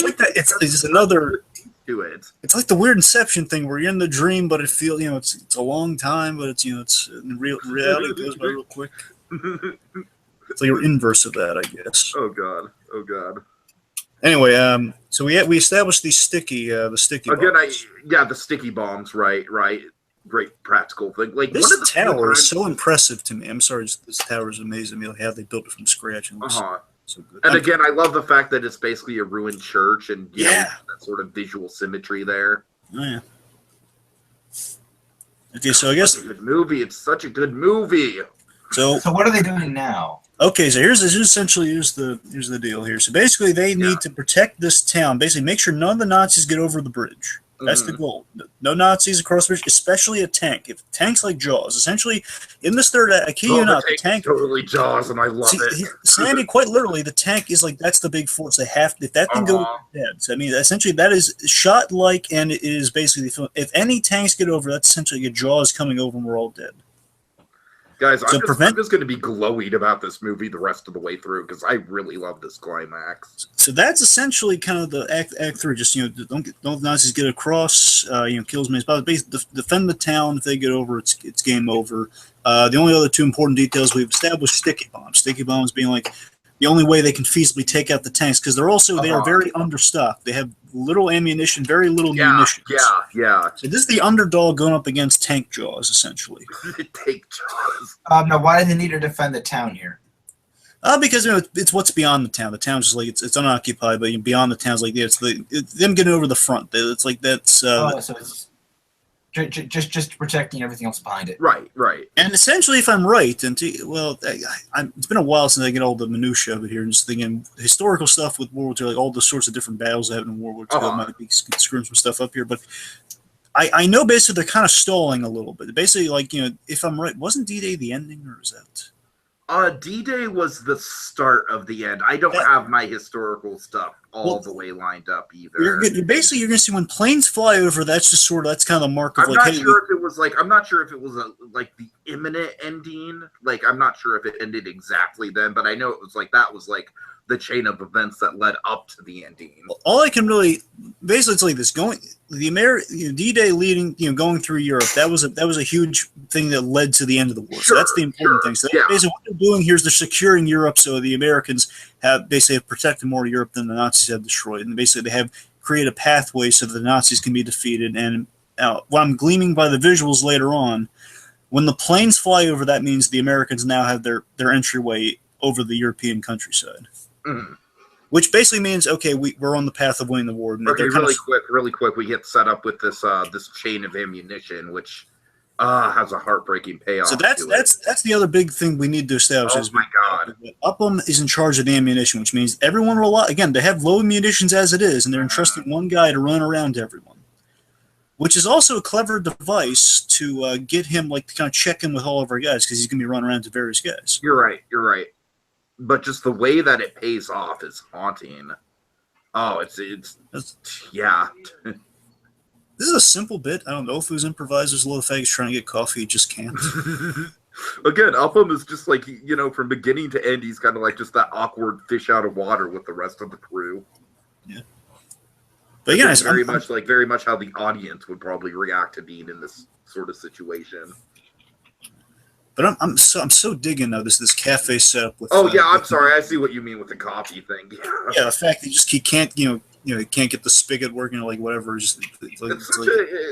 like that. It's just another. Do it. It's like the weird Inception thing where you're in the dream, but it feels it's a long time, but it's it's in reality it goes by real quick. It's like an inverse of that, I guess. Oh god. Anyway, so we established the sticky bombs. The sticky bombs, right. Great practical thing. Like this tower is so impressive to me. I'm sorry, this tower is amazing. How they built it from scratch and so good. And again, I love the fact that it's basically a ruined church and that sort of visual symmetry there. Oh yeah. Okay, so I guess it's a good movie. It's such a good movie. So what are they doing now? Okay, so here's the deal here. So basically, they need to protect this town. Basically, make sure none of the Nazis get over the bridge. That's the goal. No Nazis across the bridge, especially a tank. If tanks like Jaws, essentially, in this third, I kid you not, the tank totally Jaws, and I love it. Sandy, quite literally, the tank is like that's the big force. They have if that thing goes dead. So I mean, essentially, that is shot like, and it is basically if any tanks get over, that's essentially a Jaws coming over, and we're all dead. Guys, So I'm just going to be glowing about this movie the rest of the way through because I really love this climax. So that's essentially kind of the act 3. Just don't Nazis get across. Kills me. Defend the town. If they get over, it's game over. The only other two important details we've established: sticky bombs. Sticky bombs being like the only way they can feasibly take out the tanks because they are very understocked. They have little ammunition, very little munitions. Yeah. So this is the underdog going up against tank jaws, essentially. Tank jaws. Now, why do they need to defend the town here? Because it's what's beyond the town. The town's just like it's unoccupied, but beyond the town's like it's them getting over the front. It's like that's. So it's just protecting everything else behind it. Right. And essentially, if I'm right, it's been a while since I get all the minutia of it here, and just thinking historical stuff with World War II, like all the sorts of different battles that happened in World War II. I might be screwing some stuff up here, but I know basically they're kind of stalling a little bit. Basically, if I'm right, wasn't D-Day the ending, or is that? D-Day was the start of the end. I don't have my historical stuff all the way lined up either. You're going to see when planes fly over. That's kind of the mark of I'm not sure if it was like the imminent ending. Like I'm not sure if it ended exactly then, but I know it was like that was like the chain of events that led up to the ending. All I can really basically it's like this D-Day leading going through Europe. That was a huge thing that led to the end of the war. So that's the important thing. So basically what they're doing here is they're securing Europe, so the Americans have protected more Europe than the Nazis have destroyed, and basically they have created a pathway so that the Nazis can be defeated. And what I'm gleaming by the visuals later on, when the planes fly over, that means the Americans now have their entryway over the European countryside. Which basically means, okay, we're on the path of winning the war. Okay, really quick, we get set up with this this chain of ammunition, which has a heartbreaking payoff. So that's the other big thing we need to establish. Oh my God! Upham is in charge of the ammunition, which means everyone again, they have low munitions as it is, and they're entrusting one guy to run around everyone. Which is also a clever device to get him to kind of check in with all of our guys because he's going to be running around to various guys. You're right. But just the way that it pays off is haunting. Oh, it's yeah. This is a simple bit. I don't know if it was improvised. There's a little fags trying to get coffee. He just can't. Again, Upham is just like, from beginning to end, he's kind of like just that awkward fish out of water with the rest of the crew. Yeah. But again, it's very much how the audience would probably react to being in this sort of situation. But I'm so digging this cafe setup with. I'm sorry. I see what you mean with the coffee thing. Yeah, the fact that he can't he can't get the spigot working or whatever.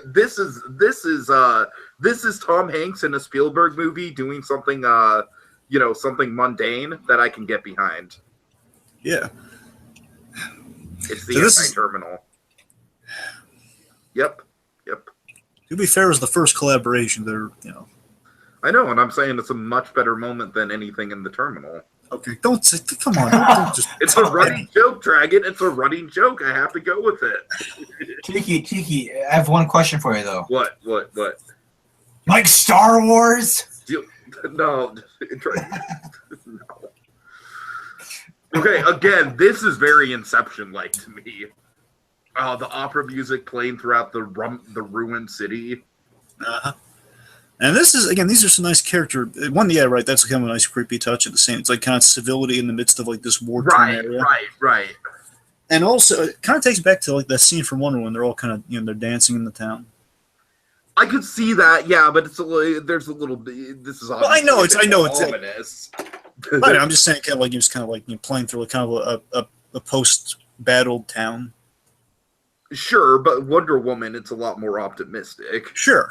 This is Tom Hanks in a Spielberg movie doing something something mundane that I can get behind. Yeah, it's the anti-terminal. Yep. To be fair, it was the first collaboration. I know, and I'm saying it's a much better moment than anything in the terminal. Okay, come on. Don't just it's a running joke, Dragon. It's a running joke. I have to go with it. Tiki, I have one question for you, though. What? Like Star Wars? No. Okay, again, this is very Inception-like to me. The opera music playing throughout the ruined city. Uh-huh. And these are some nice character. That's kind of a nice creepy touch at the same. It's like kind of civility in the midst of this war-torn area. Right. And also, it kind of takes back to that scene from Wonder Woman. They're all kind of they're dancing in the town. I could see that, yeah, but there's a little bit. This is I know it's ominous. I'm just saying, playing through kind of a post-battle town. Sure, but Wonder Woman, it's a lot more optimistic. Sure.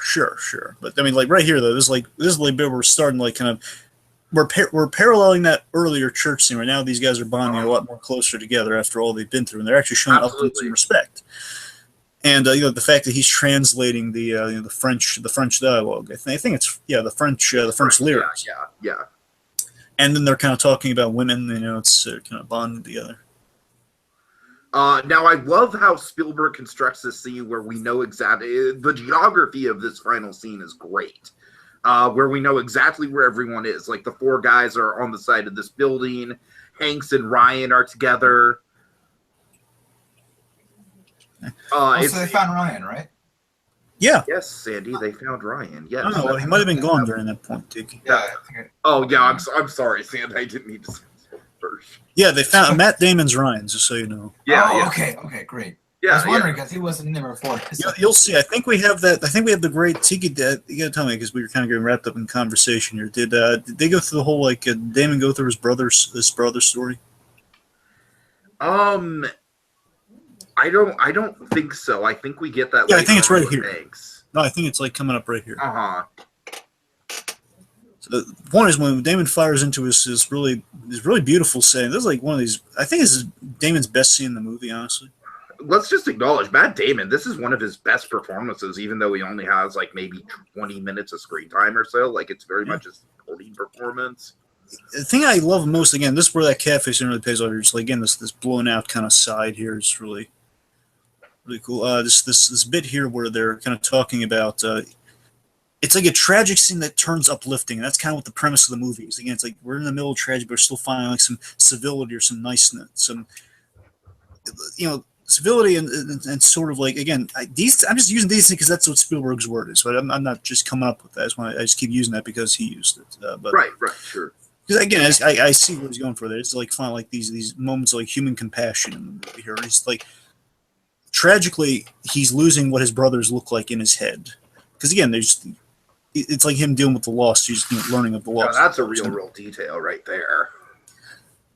But I mean, right here though, this is bit we're starting we're paralleling that earlier church scene. Right now, these guys are bonding a lot more closer together after all they've been through, and they're actually showing up some respect. And the fact that he's translating the French dialogue, I think it's the French lyrics. Yeah. And then they're kind of talking about women. It's kind of bonding together. Now, I love how Spielberg constructs this scene where we know exactly... The geography of this final scene is great. Where we know exactly where everyone is. Like, the four guys are on the side of this building. Hanks and Ryan are together. So they found Ryan, right? Yeah. Yeah. Yes, Sandy, they found Ryan. Yes. I don't know. He might have been gone during that point, Tiki. Yeah. Oh, yeah, I'm sorry, Sandy. I didn't mean to say that first. Yeah, they found Matt Damon's Ryan, just so you know. Yeah, Oh, yeah. okay, great. Yeah, I was wondering because he wasn't in there before. You'll see. I think we have that. I think we have the great Tiki. You gotta tell me because we were kind of getting wrapped up in conversation here. Did they go through the whole Damon go through his brother's story? I don't think so. I think we get that. Yeah, I think it's later right on with here. Banks. No, I think it's like coming up right here. Uh-huh. So the point is when Damon fires into his really beautiful scene. This is like one of these. I think this is Damon's best scene in the movie, honestly. Let's just acknowledge Matt Damon. This is one of his best performances, even though he only has like maybe 20 minutes of screen time or so. Like it's very much a supporting performance. The thing I love most, again, this is where that catfish really pays off. Just like again, this blown out kind of side here is really cool. This bit here where they're kind of talking about. It's like a tragic scene that turns uplifting, and that's kind of what the premise of the movie is. Again, it's like we're in the middle of tragedy, but we're still finding like some civility or some niceness, some civility and sort of like again. I'm just using these because that's what Spielberg's word is. But I'm not just coming up with that. I just keep using that because he used it. But Right, sure. because again, I see what he's going for there. It's like finding like these moments of like human compassion in the movie here. He's like tragically he's losing what his brothers look like in his head. Because again, it's like him dealing with the loss. He's learning of the loss. No, that's a real detail right there.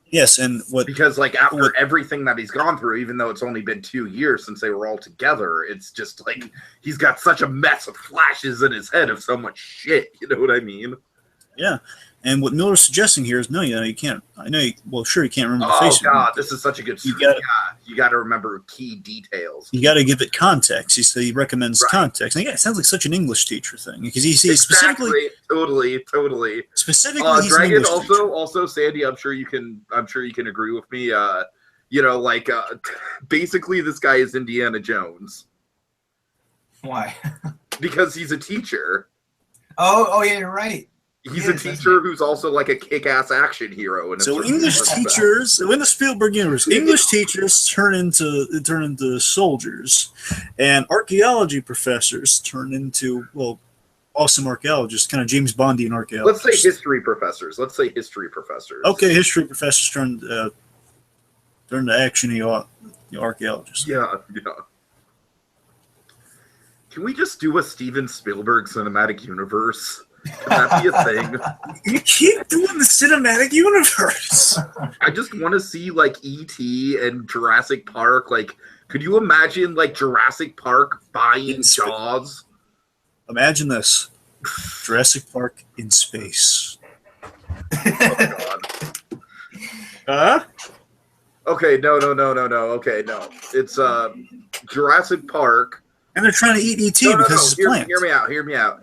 Yes, and because like after everything that he's gone through, even though it's only been 2 years since they were all together, it's just like he's got such a mess of flashes in his head of so much shit. You know what I mean? Yeah. And what Miller's suggesting here is, no, you can't. I know. Sure, you can't remember the face. Oh God, this is such a good. You got to remember key details. You got to give it context. He recommends context. And again, it sounds like such an English teacher thing because he specifically, totally. Specifically, he's Dragon. An English teacher. Also, Sandy. I'm sure you can agree with me. Basically, this guy is Indiana Jones. Why? Because he's a teacher. Oh yeah, you're right. He's a teacher who's also like a kick-ass action hero. So English teachers, in the Spielberg universe, English teachers turn into soldiers, and archaeology professors turn into awesome archaeologists, kind of James Bondian archaeologists. Let's say history professors. Okay, history professors turn to action archaeologists. Yeah. Can we just do a Steven Spielberg cinematic universe? Can that be a thing? You keep doing the cinematic universe. I just want to see like E.T. and Jurassic Park. Like, could you imagine like Jurassic Park buying Jaws? Imagine this: Jurassic Park in space. Oh God. Okay, no. Okay, no. It's Jurassic Park. And they're trying to eat E.T. because it's plants. Hear me out.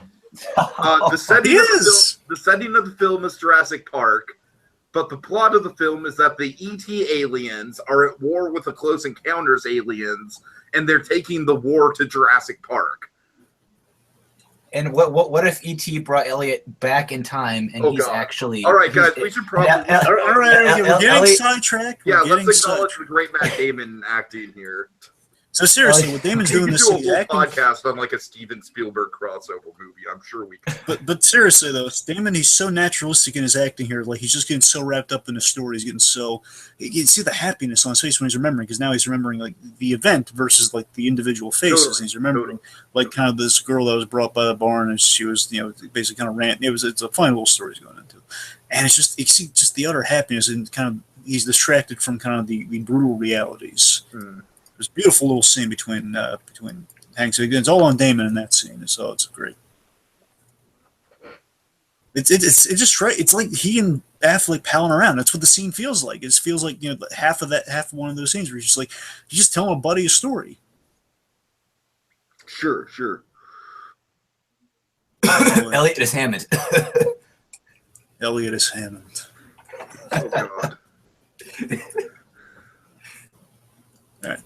The setting of the film is Jurassic Park, but the plot of the film is that the E.T. aliens are at war with the Close Encounters aliens, and they're taking the war to Jurassic Park. And what if E.T. brought Elliot back in time and he's actually... All right, guys, we should probably... All right, we're getting sidetracked. Yeah, let's acknowledge the great Matt Damon acting here. So seriously, what Damon's doing this do a whole podcast on like a Steven Spielberg crossover movie. I'm sure we can. But seriously though, Damon, he's so naturalistic in his acting here. Like he's just getting so wrapped up in the story. He's getting so you can see the happiness on his face when he's remembering, because now he's remembering like the event versus like the individual faces. Totally. He's remembering like kind of this girl that was brought by the barn and she was basically kind of ranting. It's a fun little story he's going into, and it's just you see just the utter happiness and kind of he's distracted from kind of the brutal realities. There's a beautiful little scene between Hanks. It's all on Damon in that scene, so it's great. It's just right. It's like he and Affleck palling around. That's what the scene feels like. It feels like half of one of those scenes where you're just telling a buddy a story. Sure. Elliot is Hammond. Elliot is Hammond. Oh God. All right.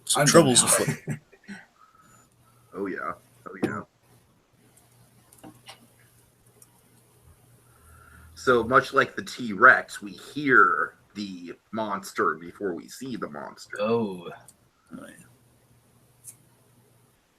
Some troubles afoot. Oh yeah. So much like the T-Rex, we hear the monster before we see the monster. Oh.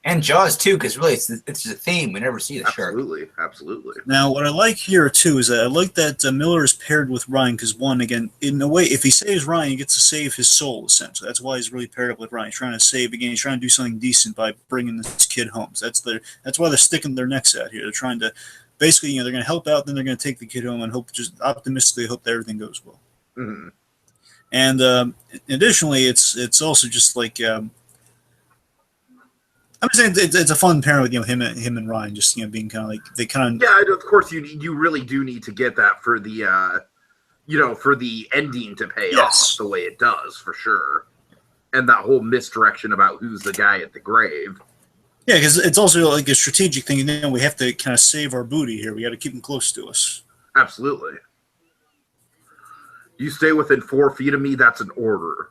And Jaws too, because really it's a theme. We never see the shark. Absolutely. Now, what I like here too is that I like that Miller is paired with Ryan because one, again, in a way, if he saves Ryan, he gets to save his soul essentially. That's why he's really paired up with Ryan. He's trying to save again. He's trying to do something decent by bringing this kid home. So that's why they're sticking their necks out here. They're trying to basically, they're going to help out, then they're going to take the kid home and just optimistically hope that everything goes well. Mm-hmm. And additionally, it's also just like. I'm saying it's a fun pairing with him and Ryan, just being kind of like they kind of. Yeah, of course you really do need to get that for the for the ending to pay off the way it does for sure, and that whole misdirection about who's the guy at the grave. Yeah, because it's also like a strategic thing. We have to kind of save our booty here. We got to keep him close to us. Absolutely. You stay within 4 feet of me. That's an order.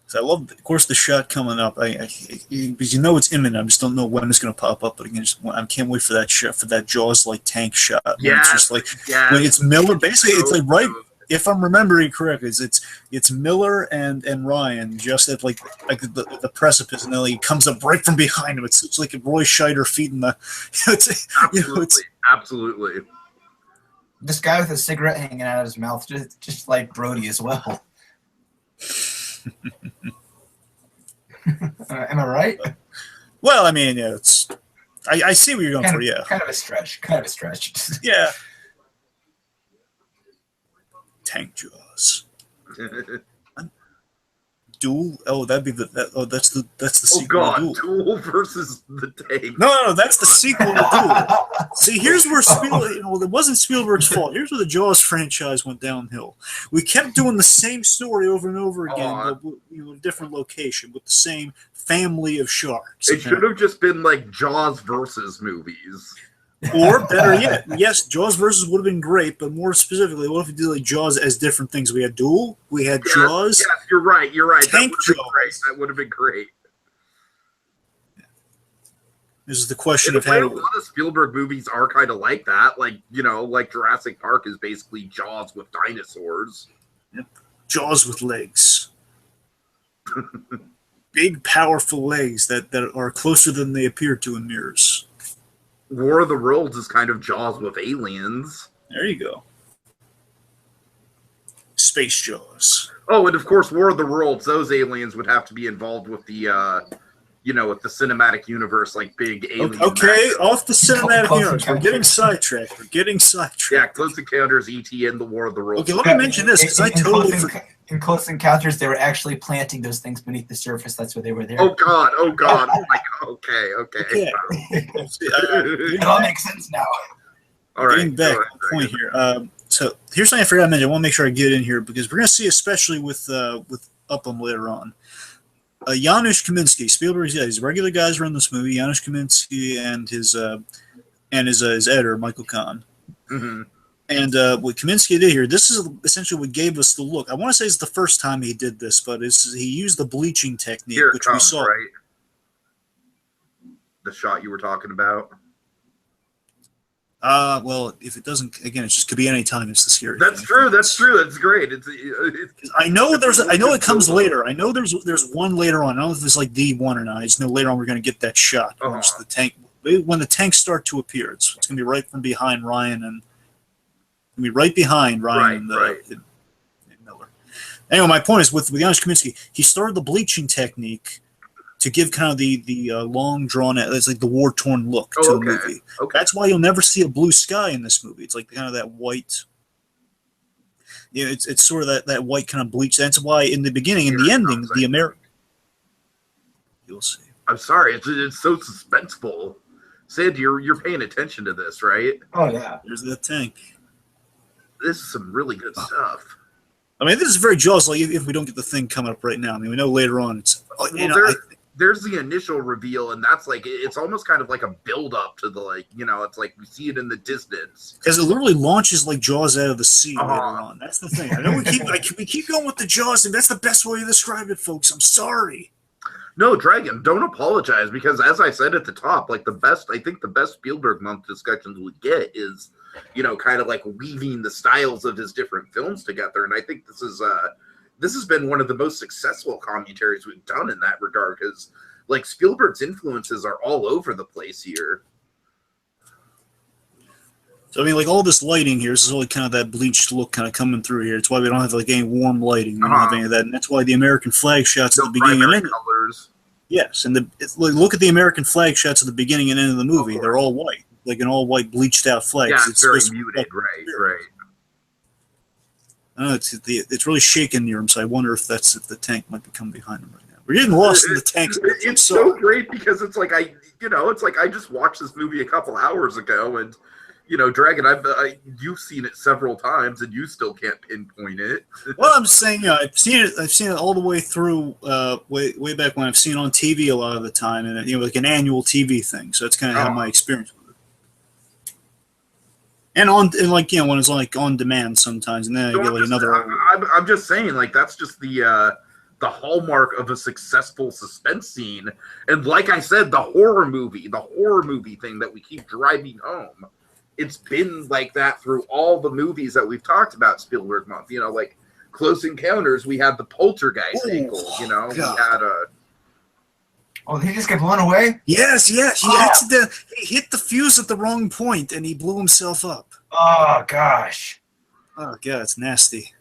So I love, of course, the shot coming up. Because it's imminent. I just don't know when it's going to pop up. But again, I can't wait for that shot, for that Jaws like tank shot. Yeah, it's just like when it's Miller. Basically, it's like right. If I'm remembering correctly, it's Miller and Ryan just at like the precipice, and then he comes up right from behind him. It's like a Roy Scheider feeding the. Absolutely. This guy with a cigarette hanging out of his mouth, just like Brody as well. Am I right? Well, I mean, yeah, I see what you're going for. Yeah, kind of a stretch. Yeah. Tank Jaws. Duel? Oh, that'd be that's the sequel. Oh God, to Duel versus the Tank. No, that's the sequel to Duel. See, here's where Spielberg. It wasn't Spielberg's fault. Here's where the Jaws franchise went downhill. We kept doing the same story over and over again, but a different location with the same family of sharks. It should have just been like Jaws versus movies. Or better yet, yes, Jaws versus would have been great, but more specifically, what if we did like Jaws as different things? We had Duel, we had Jaws. Yes, you're right. Tank That would have been great. This is the question of how a lot of Spielberg movies are kind of like that. Like, like Jurassic Park is basically Jaws with dinosaurs. Yep. Jaws with legs. Big, powerful legs that are closer than they appear to in mirrors. War of the Worlds is kind of Jaws with aliens. There you go. Space Jaws. Oh, and of course, War of the Worlds, those aliens would have to be involved with the, with the cinematic universe, like big alien. Okay, off the cinematic universe. We're getting sidetracked. Yeah, Close Encounters, E.T., and the War of the Worlds. Okay, let me mention this, because I totally forgot. In Close Encounters, they were actually planting those things beneath the surface. That's why they were there. Oh God! Oh my God! Okay. It all makes sense now. All right. Getting back to the point here. So here's something I forgot to mention. I want to make sure I get in here because we're going to see, especially with Upham later on. Janusz Kaminski, Spielberg's his regular guys run this movie. Janusz Kaminski and his editor Michael Kahn. Mm-hmm. And what Kaminski did here, this is essentially what gave us the look. I want to say it's the first time he did this, but he used the bleaching technique, we saw. Right? The shot you were talking about. Well, if it doesn't, again, it just could be any time. It's the scary. That's true. That's great. It's I know it comes later. I know there's one later on. I don't know if it's like D1 or not. I just know later on we're going to get that shot once the tank. When the tanks start to appear, it's going to be right from behind Ryan and. And Miller. Anyway, my point is with Janusz Kaminski, he started the bleaching technique to give kind of the long drawn out, it's like the war torn look to the movie. Okay. That's why you'll never see a blue sky in this movie. It's like kind of that white. Yeah, it's sort of that white kind of bleach. That's why in the beginning, in the ending, the American. You'll see. I'm sorry, it's so suspenseful. Sandy, you're paying attention to this, right? Oh yeah. There's that tank. This is some really good stuff. I mean, this is very Jaws. Like if we don't get the thing coming up right now, I mean, we know later on it's. There's the initial reveal, and that's like it's almost kind of like a build up to the it's like we see it in the distance because it literally launches like Jaws out of the sea later on. That's the thing. I know we keep going with the Jaws, and that's the best way to describe it, folks. I'm sorry. No, Dragon, don't apologize because as I said at the top, like I think the best Spielberg month discussions we get is. Kind of like weaving the styles of his different films together. And I think this has been one of the most successful commentaries we've done in that regard because like Spielberg's influences are all over the place here. So I mean, like all this lighting here, this is only kind of that bleached look kind of coming through here. It's why we don't have like any warm lighting. We don't have any of that, and that's why the American flag shots at the beginning and end. Colors. Yes, and look at the American flag shots at the beginning and end of the movie. They're all white, like an all white bleached out flag. Yeah, it's very muted. Right. It's really shaking near him, so I wonder if the tank might be coming behind him right now. We're getting lost in the tanks. It's so great because it's like I just watched this movie a couple hours ago, and Dragon, you've seen it several times, and you still can't pinpoint it. Well, I'm just saying, I've seen it all the way through, way back when I've seen it on TV a lot of the time, and like an annual TV thing. So that's kind of how my experience with it. And when it's like on demand sometimes, and then I get like another. I'm just saying, like that's just the hallmark of a successful suspense scene, and like I said, the horror movie thing that we keep driving home. It's been like that through all the movies that we've talked about Spielberg month. Like Close Encounters, we had the poltergeist angle. We had a. Oh, he just got blown away? Yes. He hit the fuse at the wrong point, and he blew himself up. Oh, gosh. Oh, God, it's nasty.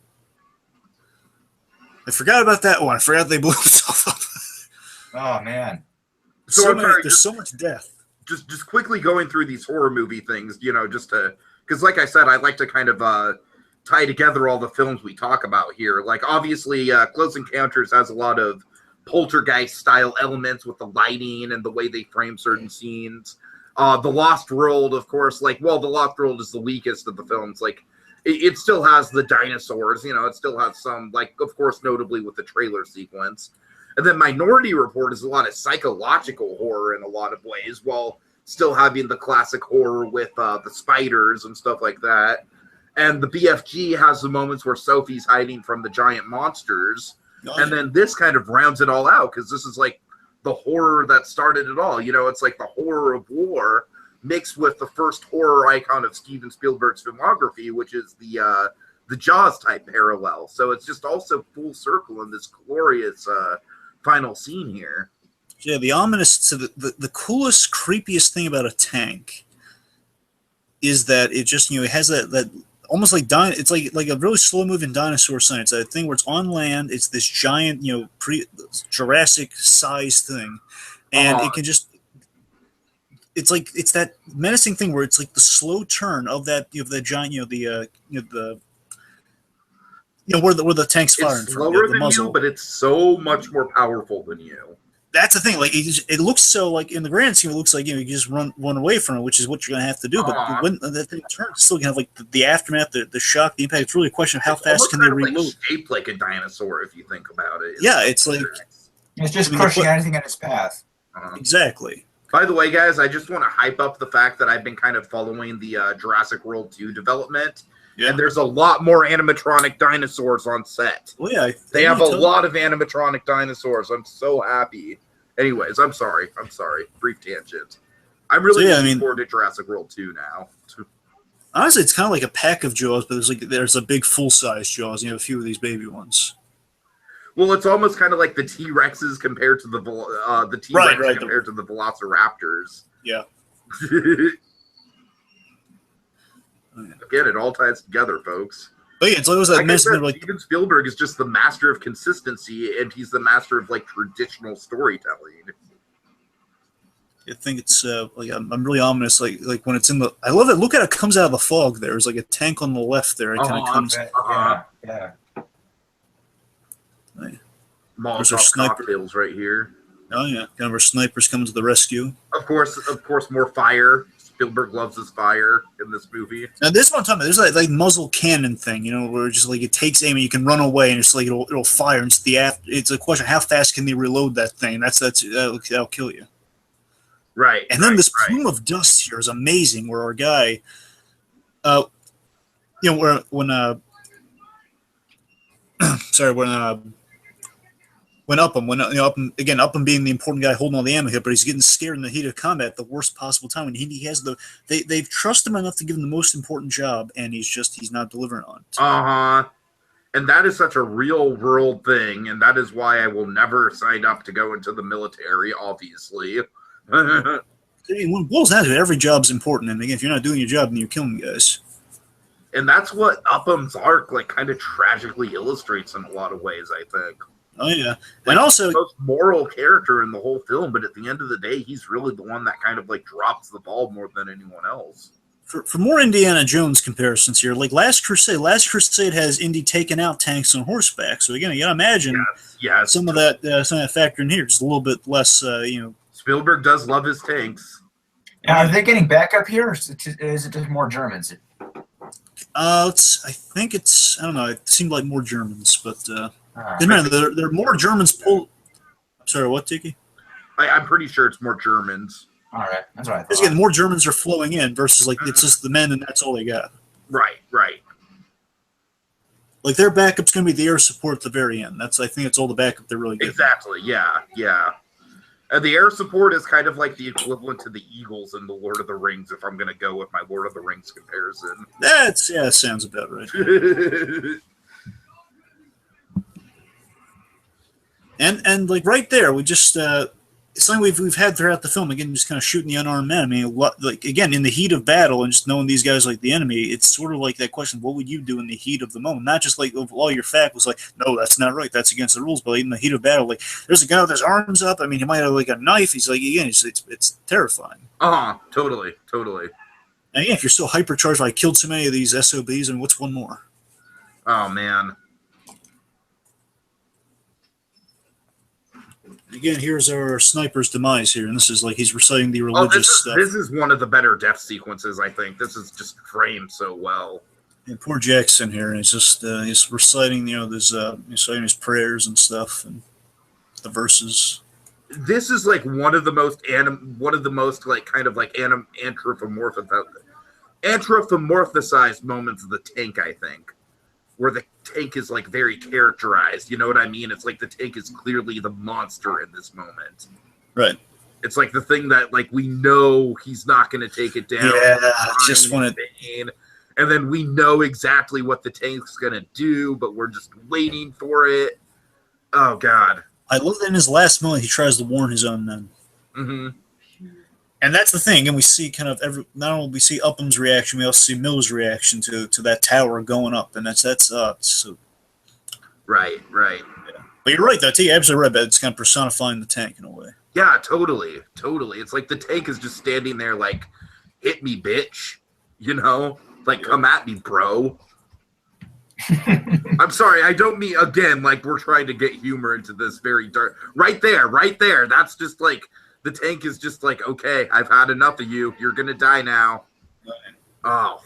I forgot about that one. I forgot they blew himself up. Oh, man. There's so much death. Just quickly going through these horror movie things, just to, because like I said, I like to kind of tie together all the films we talk about here. Like, obviously, Close Encounters has a lot of poltergeist-style elements with the lighting and the way they frame certain scenes. The Lost World, of course, The Lost World is the weakest of the films. Like, it still has the dinosaurs, it still has some, of course, notably with the trailer sequence. And then Minority Report is a lot of psychological horror in a lot of ways, while still having the classic horror with the spiders and stuff like that. And the BFG has the moments where Sophie's hiding from the giant monsters. And then this kind of rounds it all out, because this is like the horror that started it all. It's like the horror of war mixed with the first horror icon of Steven Spielberg's filmography, which is the Jaws type parallel. So it's just also full circle in this glorious final scene here. Yeah, the ominous. So the coolest, creepiest thing about a tank is that it just it has that almost like it's like a really slow moving dinosaur sign. It's a thing where it's on land. It's this giant Jurassic sized thing, and it can just. It's like it's that menacing thing where it's like the slow turn of that the giant where the tank's firing it's from. Slower The than muzzle. you, but it's so much more powerful than you. That's the thing. Like it looks so like in the grand scheme, it looks like you just run away from it, which is what you're gonna have to do. But when that thing turns, it's still gonna have like the aftermath, the shock, the impact. It's really a question of how fast can they reload. Like shaped like a dinosaur, if you think about it. It's like it's just crushing anything in its path. Exactly. By the way, guys, I just want to hype up the fact that I've been kind of following the Jurassic World 2 development. Yeah. And there's a lot more animatronic dinosaurs on set. Well, yeah. They have a lot of animatronic dinosaurs. I'm so happy. Anyways, I'm sorry. Brief tangent. I'm really looking forward to Jurassic World 2 now. Honestly, it's kind of like a pack of Jaws, but there's a big full-size Jaws, and you have a few of these baby ones. Well, it's almost kind of like the T-Rexes compared to the T-Rex compared to the Velociraptors. Yeah. Again, it all ties together, folks. But yeah, it's always that message. Steven Spielberg is just the master of consistency, and he's the master of traditional storytelling. I think it's I'm really ominous. Like when it's in the, I love it. Look at it comes out of the fog. There's like a tank on the left there. It kind of comes. Yeah. Molotov cocktails right here. Oh yeah, kind of our snipers coming to the rescue. Of course, more fire. Spielberg loves his fire in this movie. Now this one time, there's like muzzle cannon thing, where just like it takes aim and you can run away and it's like it'll fire. And it's a question of how fast can they reload that thing. That'll kill you. Right. And then this plume of dust here is amazing. Where our guy, when Upham being the important guy holding all the ammo here, but he's getting scared in the heat of combat at the worst possible time, and he has they've trusted him enough to give him the most important job, and he's not delivering on it. And that is such a real world thing, and that is why I will never sign up to go into the military, obviously. When it boils down to it, every job's important, and again, if you're not doing your job, then you're killing guys. And that's what Upham's arc like kind of tragically illustrates in a lot of ways, I think. Oh yeah, Like, and also he's the most moral character in the whole film, but at the end of the day, he's really the one that kind of like drops the ball more than anyone else. for more Indiana Jones comparisons here, like Last Crusade has Indy taking out tanks on horseback. So again, you gotta imagine Yes. some of that factor in here, just a little bit less, Spielberg does love his tanks. Now, are they getting backup here, or is it just more Germans? I think I don't know. It seemed like more Germans, but remember, there are more Germans pulled. Sorry, what, Tiki? I'm pretty sure it's more Germans. All right, that's right. Because again, more Germans are flowing in versus like it's just the men and that's all they got. Right. Like their backup's going to be the air support at the very end. I think it's all the backup they're really getting. Exactly. Yeah. And the air support is kind of like the equivalent to the Eagles in the Lord of the Rings, if I'm going to go with my Lord of the Rings comparison. That sounds about right. And like right there, we just it's something we've had throughout the film. Again, just kind of shooting the unarmed men. I mean, like again, in the heat of battle, and just knowing these guys like the enemy, it's sort of like that question: what would you do in the heat of the moment? Not just like all your fact was like, no, that's not right, that's against the rules. But like, in the heat of battle, like there's a guy with his arms up. I mean, he might have like a knife. He's like, again, it's terrifying. Totally. And again, if you're so hypercharged, I killed so many of these SOBs, and what's one more? Oh man. Again, here's our sniper's demise here, and this is like he's reciting the religious stuff. This is one of the better death sequences, I think. This is just framed so well. And poor Jackson here, and he's just he's reciting, he's reciting his prayers and stuff, and the verses. This is like one of the most like kind of like anthropomorphized moments of the tank, I think, where the tank is like very characterized. You know what I mean? It's like the tank is clearly the monster in this moment. Right. It's like the thing that like we know he's not going to take it down. Yeah, just want to. And then we know exactly what the tank's going to do, but we're just waiting for it. Oh God. I love that in his last moment he tries to warn his own men. Mm-hmm. And that's the thing, and we see kind of not only we see Upham's reaction, we also see Miller's reaction to that tower going up, and that's so. Right. Yeah. But you're right, though. You're absolutely right. But it's kind of personifying the tank in a way. Yeah, totally. It's like the tank is just standing there, like, hit me, bitch. Like come at me, bro. I'm sorry, I don't mean again. Like we're trying to get humor into this very dark. Right there. That's just like. The tank is just like, okay, I've had enough of you. You're going to die now. Oh.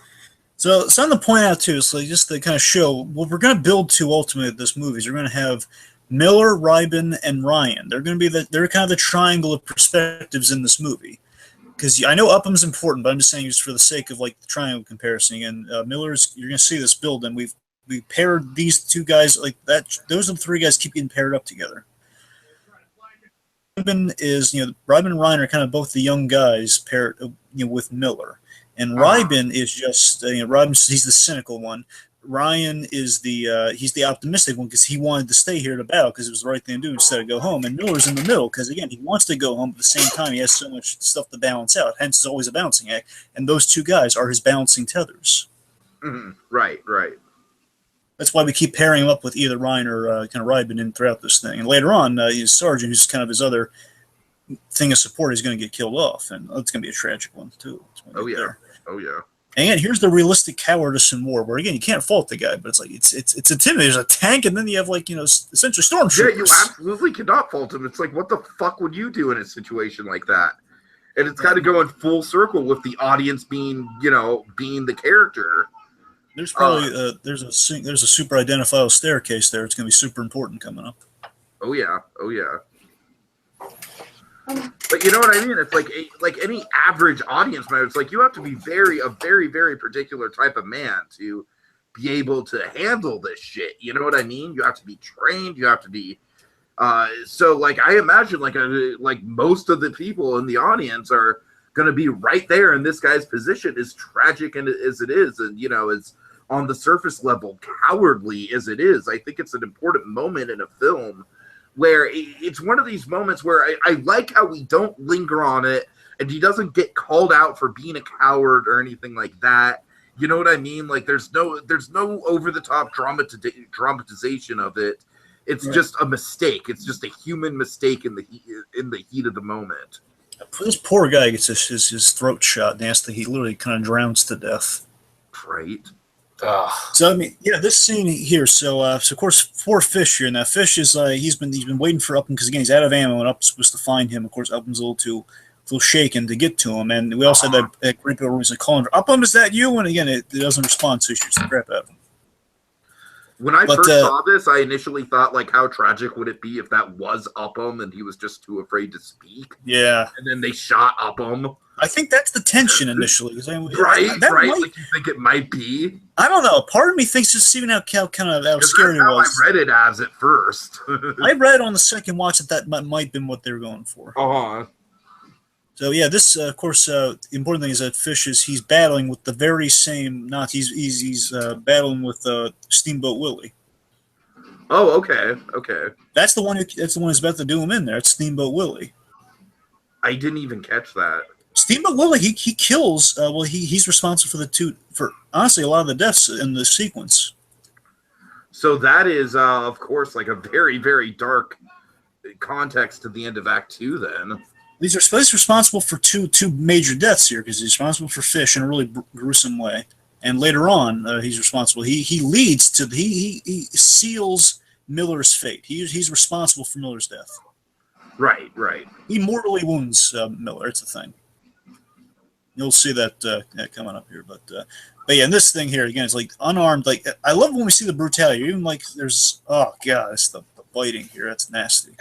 So something to point out, too, is like just to kind of show what we're going to build to ultimately at this movie is we're going to have Miller, Rybin, and Ryan. They're going to be they're kind of the triangle of perspectives in this movie. Because I know Upham's important, but I'm just saying just for the sake of like the triangle comparison. And Miller's, you're going to see this build, and we paired these two guys like that. Those are the three guys keep getting paired up together. Rybin is, Rybin and Ryan are kind of both the young guys paired, with Miller, and Rybin is just, Rybin, he's the cynical one. Ryan is he's the optimistic one because he wanted to stay here to battle because it was the right thing to do instead of go home. And Miller's in the middle because again he wants to go home, but at the same time he has so much stuff to balance out. Hence, it's always a balancing act, and those two guys are his balancing tethers. Mm-hmm. Right. That's why we keep pairing him up with either Ryan or kind of Rybin in throughout this thing. And later on, his sergeant, who's kind of his other thing of support, is going to get killed off, and it's going to be a tragic one too. Oh yeah. And again, here's the realistic cowardice in war, where again you can't fault the guy, but it's like it's intimidating. There's a tank, and then you have like essentially stormtroopers. Yeah, you absolutely cannot fault him. It's like, what the fuck would you do in a situation like that? And it's got to go in full circle with the audience being the character. There's probably there's a super identifiable staircase there. It's going to be super important coming up. Oh yeah. But you know what I mean? It's like any average audience member. It's like you have to be a very, very particular type of man to be able to handle this shit. You know what I mean? You have to be trained. You have to be. So like I imagine like most of the people in the audience are going to be right there in this guy's position, as tragic as it is, and it's on the surface level, cowardly as it is, I think it's an important moment in a film where it's one of these moments where I like how we don't linger on it, and he doesn't get called out for being a coward or anything like that. You know what I mean? Like there's no over the top dramatization of it. It's just a mistake. It's just a human mistake in the heat of the moment. This poor guy gets his throat shot nasty. He literally kind of drowns to death. Right. So I mean, yeah, this scene here. So of course, poor Fish here. Now Fish is he's been waiting for Upham because again he's out of ammo and Upham's supposed to find him. Of course, Upham's a little shaken to get to him, and we also had that creepy little reason calling her, Upham, is that you? And again, it doesn't respond, so he shoots the crap out of him. When I first saw this, I initially thought, like, how tragic would it be if that was Upham and he was just too afraid to speak? Yeah. And then they shot Upham. I think that's the tension initially. Right. Like, you think it might be? I don't know. Part of me thinks just seeing how kind of how scary it was. I read it as at first. I read on the second watch that might have been what they were going for. So yeah, this of course the important thing is that Fish he's battling with the very same Nazis. He's battling with Steamboat Willie. Oh, okay. That's the one who's about to do him in there. It's Steamboat Willie. I didn't even catch that. Steamboat Willie he kills. He's responsible for honestly a lot of the deaths in the sequence. So that is of course like a very, very dark context to the end of Act 2 then. He's responsible for two major deaths here because he's responsible for Fish in a really gruesome way, and later on he's responsible. He seals Miller's fate. He's responsible for Miller's death. Right. He mortally wounds Miller. It's a thing. You'll see that coming up here, but yeah, and this thing here again is like unarmed. Like I love when we see the brutality. Even like there's it's the biting here. That's nasty.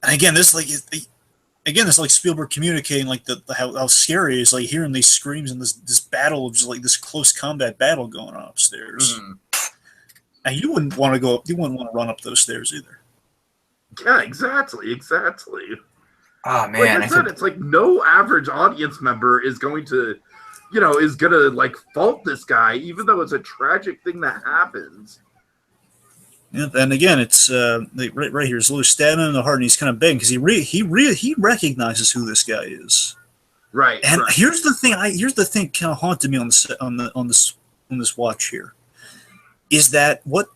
And again, this like Spielberg communicating like how scary it is, like hearing these screams and this battle of just like this close combat battle going on upstairs. And you wouldn't want to go up. You wouldn't want to run up those stairs either. Yeah, exactly. Oh man, like I said, it's like no average audience member is going to, like fault this guy, even though it's a tragic thing that happens. Yeah, and again, it's right here. He's literally stabbing him in the heart, and he's kind of begging because he recognizes who this guy is. Right. And here's the thing kind of haunted me on this watch here, is that what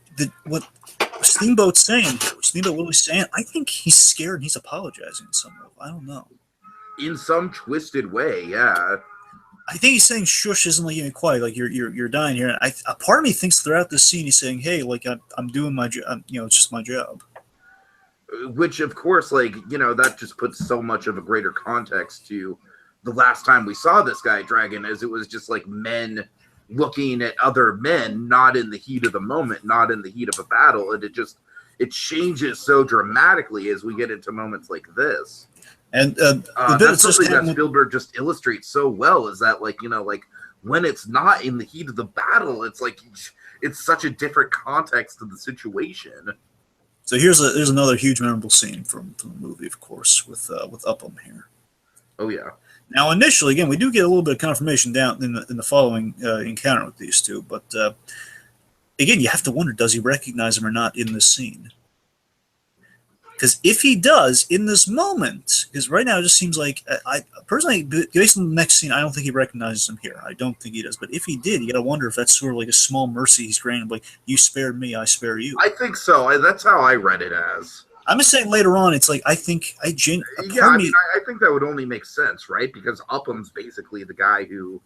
Steamboat Willie's saying. I think he's scared and he's apologizing in some way. I don't know. In some twisted way, yeah. I think he's saying shush isn't like even quiet, like you're dying here. And a part of me thinks throughout this scene he's saying, hey, like I'm doing my job, it's just my job. Which of course, like, that just puts so much of a greater context to the last time we saw this guy Dragon, as it was just like men looking at other men, not in the heat of the moment, not in the heat of a battle, and it changes so dramatically as we get into moments like this. And that's something that Spielberg just illustrates so well, is that like when it's not in the heat of the battle, it's like it's such a different context to the situation. So here's another huge memorable scene from the movie, of course, with Upham here. Oh yeah. Now initially, again, we do get a little bit of confirmation down in the following encounter with these two, but again, you have to wonder, does he recognize him or not in this scene? Because if he does in this moment, because right now it just seems like, I personally, based on the next scene, I don't think he recognizes him here. I don't think he does. But if he did, you got to wonder if that's sort of like a small mercy he's granted, like, you spared me, I spare you. I think so. That's how I read it as. I'm just saying later on, it's like, I think I think that would only make sense, right? Because Upham's basically the guy who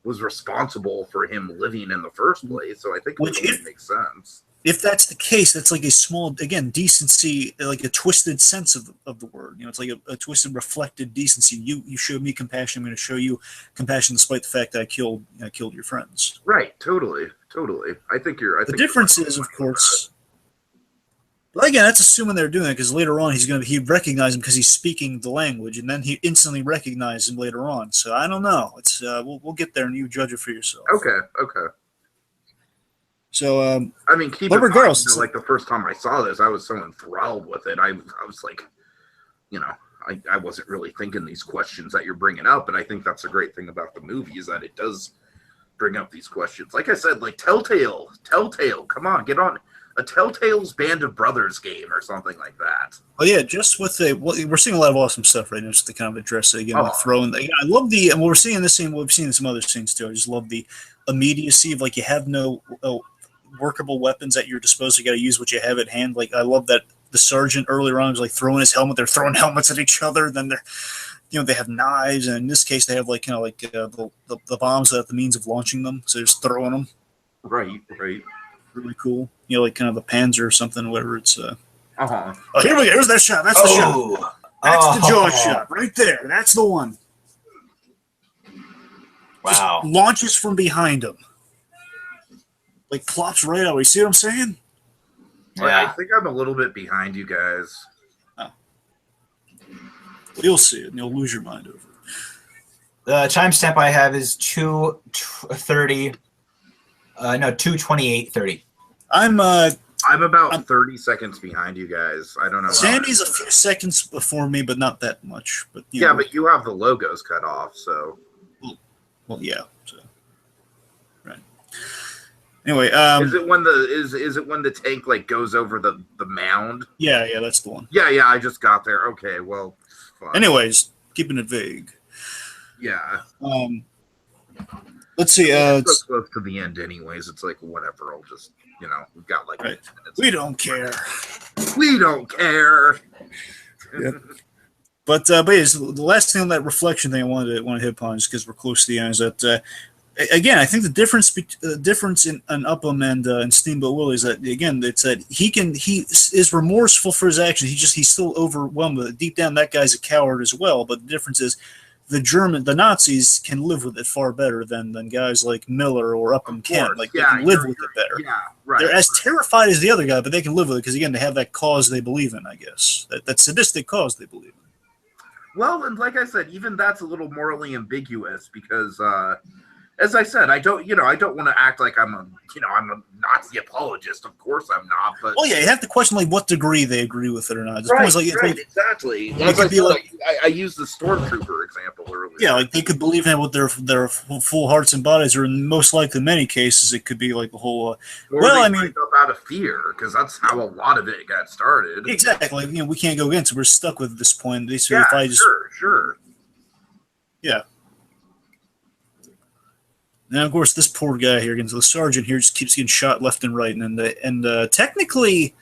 was responsible for him living in the first place. So I think it would only make sense. If that's the case, that's like a small, again, decency, like a twisted sense of the word. It's like a twisted, reflected decency. You showed me compassion. I'm going to show you compassion, despite the fact that I killed your friends. Right. Totally. I think you're. The difference is, of course. But again, that's assuming they're doing it, because later on he recognized him because he's speaking the language, and then he instantly recognized him later on. So I don't know. It's we'll get there, and you judge it for yourself. Okay. So, I mean, keep in mind, like the first time I saw this, I was so enthralled with it. I was like, I wasn't really thinking these questions that you're bringing up, and I think that's a great thing about the movie, is that it does bring up these questions. Like I said, like Telltale, come on, get on a Telltale's Band of Brothers game or something like that. Oh yeah, just with we're seeing a lot of awesome stuff right now. Just to kind of address it again, like throwing. I love and we're seeing this scene. We've seen in some other scenes too. I just love the immediacy of like you have no workable weapons at your disposal. You got to use what you have at hand. Like I love that the sergeant earlier on was like throwing his helmet. They're throwing helmets at each other. Then they're, they have knives, and in this case, they have like the bombs that have the means of launching them. So they're just throwing them. Right. Really cool. Like kind of the Panzer or something, whatever it's. Oh, here we go. Here's that shot. That's the shot. That's the jaw shot right there. That's the one. Wow. Just launches from behind him. Like plops right out. You see what I'm saying? Yeah. I think I'm a little bit behind you guys. Oh. You'll see it, and you'll lose your mind over it. The timestamp I have is 2:30. No, 2:28:30. I'm about 30 seconds behind you guys. I don't know. Sandy's a few seconds before me, but not that much. But but you have the logos cut off, so. Well, yeah. So. Right. Anyway, is it when the tank like goes over the mound? Yeah, that's the one. Yeah, I just got there. Okay, well. Fine. Anyways, keeping it vague. Yeah. Let's see. It's so close to the end, anyways. It's like whatever. I'll just we've got like 10 minutes. We don't care. We don't care. Yep. But yeah, the last thing on that reflection thing I want to hit upon is because we're close to the end is that again I think the difference in Upham and Steamboat Willie is that again it's that he is remorseful for his actions. He's still overwhelmed with it. Deep down that guy's a coward as well. But the difference is the Nazis can live with it far better than guys like Miller or Upham can. Like they can live with it better. Yeah, right. They're as terrified as the other guy, but they can live with it because again they have that cause they believe in. I guess that sadistic cause they believe in. Well, and like I said, even that's a little morally ambiguous because, as I said, I don't want to act like I'm a Nazi apologist. Of course, I'm not. But you have to question like what degree they agree with it or not. Right, exactly. I used the stormtrooper example earlier. Yeah, like they could believe in it with their full hearts and bodies, or in most likely in many cases, it could be like the whole. Out of fear because that's how a lot of it got started. Exactly. We can't go against it. We're stuck with this point. Sure. Yeah. Now, of course, this poor guy here, the sergeant here, just keeps getting shot left and right, and technically,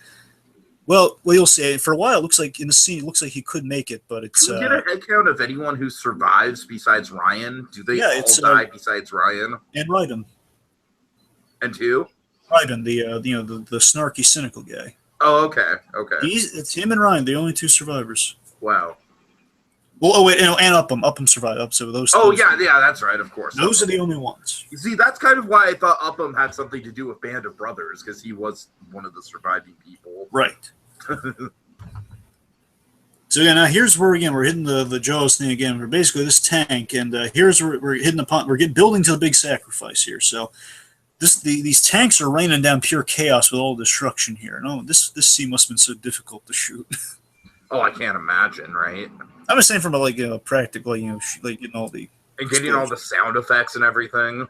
well, you'll see. For a while, it looks like in the scene, it looks like he could make it, but it's. Can we get a head count of anyone who survives besides Ryan? Do they all die besides Ryan? And Ryden. And who? Ryden, the snarky, cynical guy. Oh, okay. It's him and Ryan, the only two survivors. Wow. Well, and Upham survived. So those. Yeah, that's right. Of course. Those are the only ones. You see, that's kind of why I thought Upham had something to do with Band of Brothers because he was one of the surviving people. Right. So now here's where again we're hitting the Jaws thing again. We're basically this tank, and here's where we're hitting building to the big sacrifice here. So. These tanks are raining down pure chaos with all destruction here. No, this scene must have been so difficult to shoot. Oh, I can't imagine, right? I'm just saying from a practical, like getting all the getting all the sound effects and everything.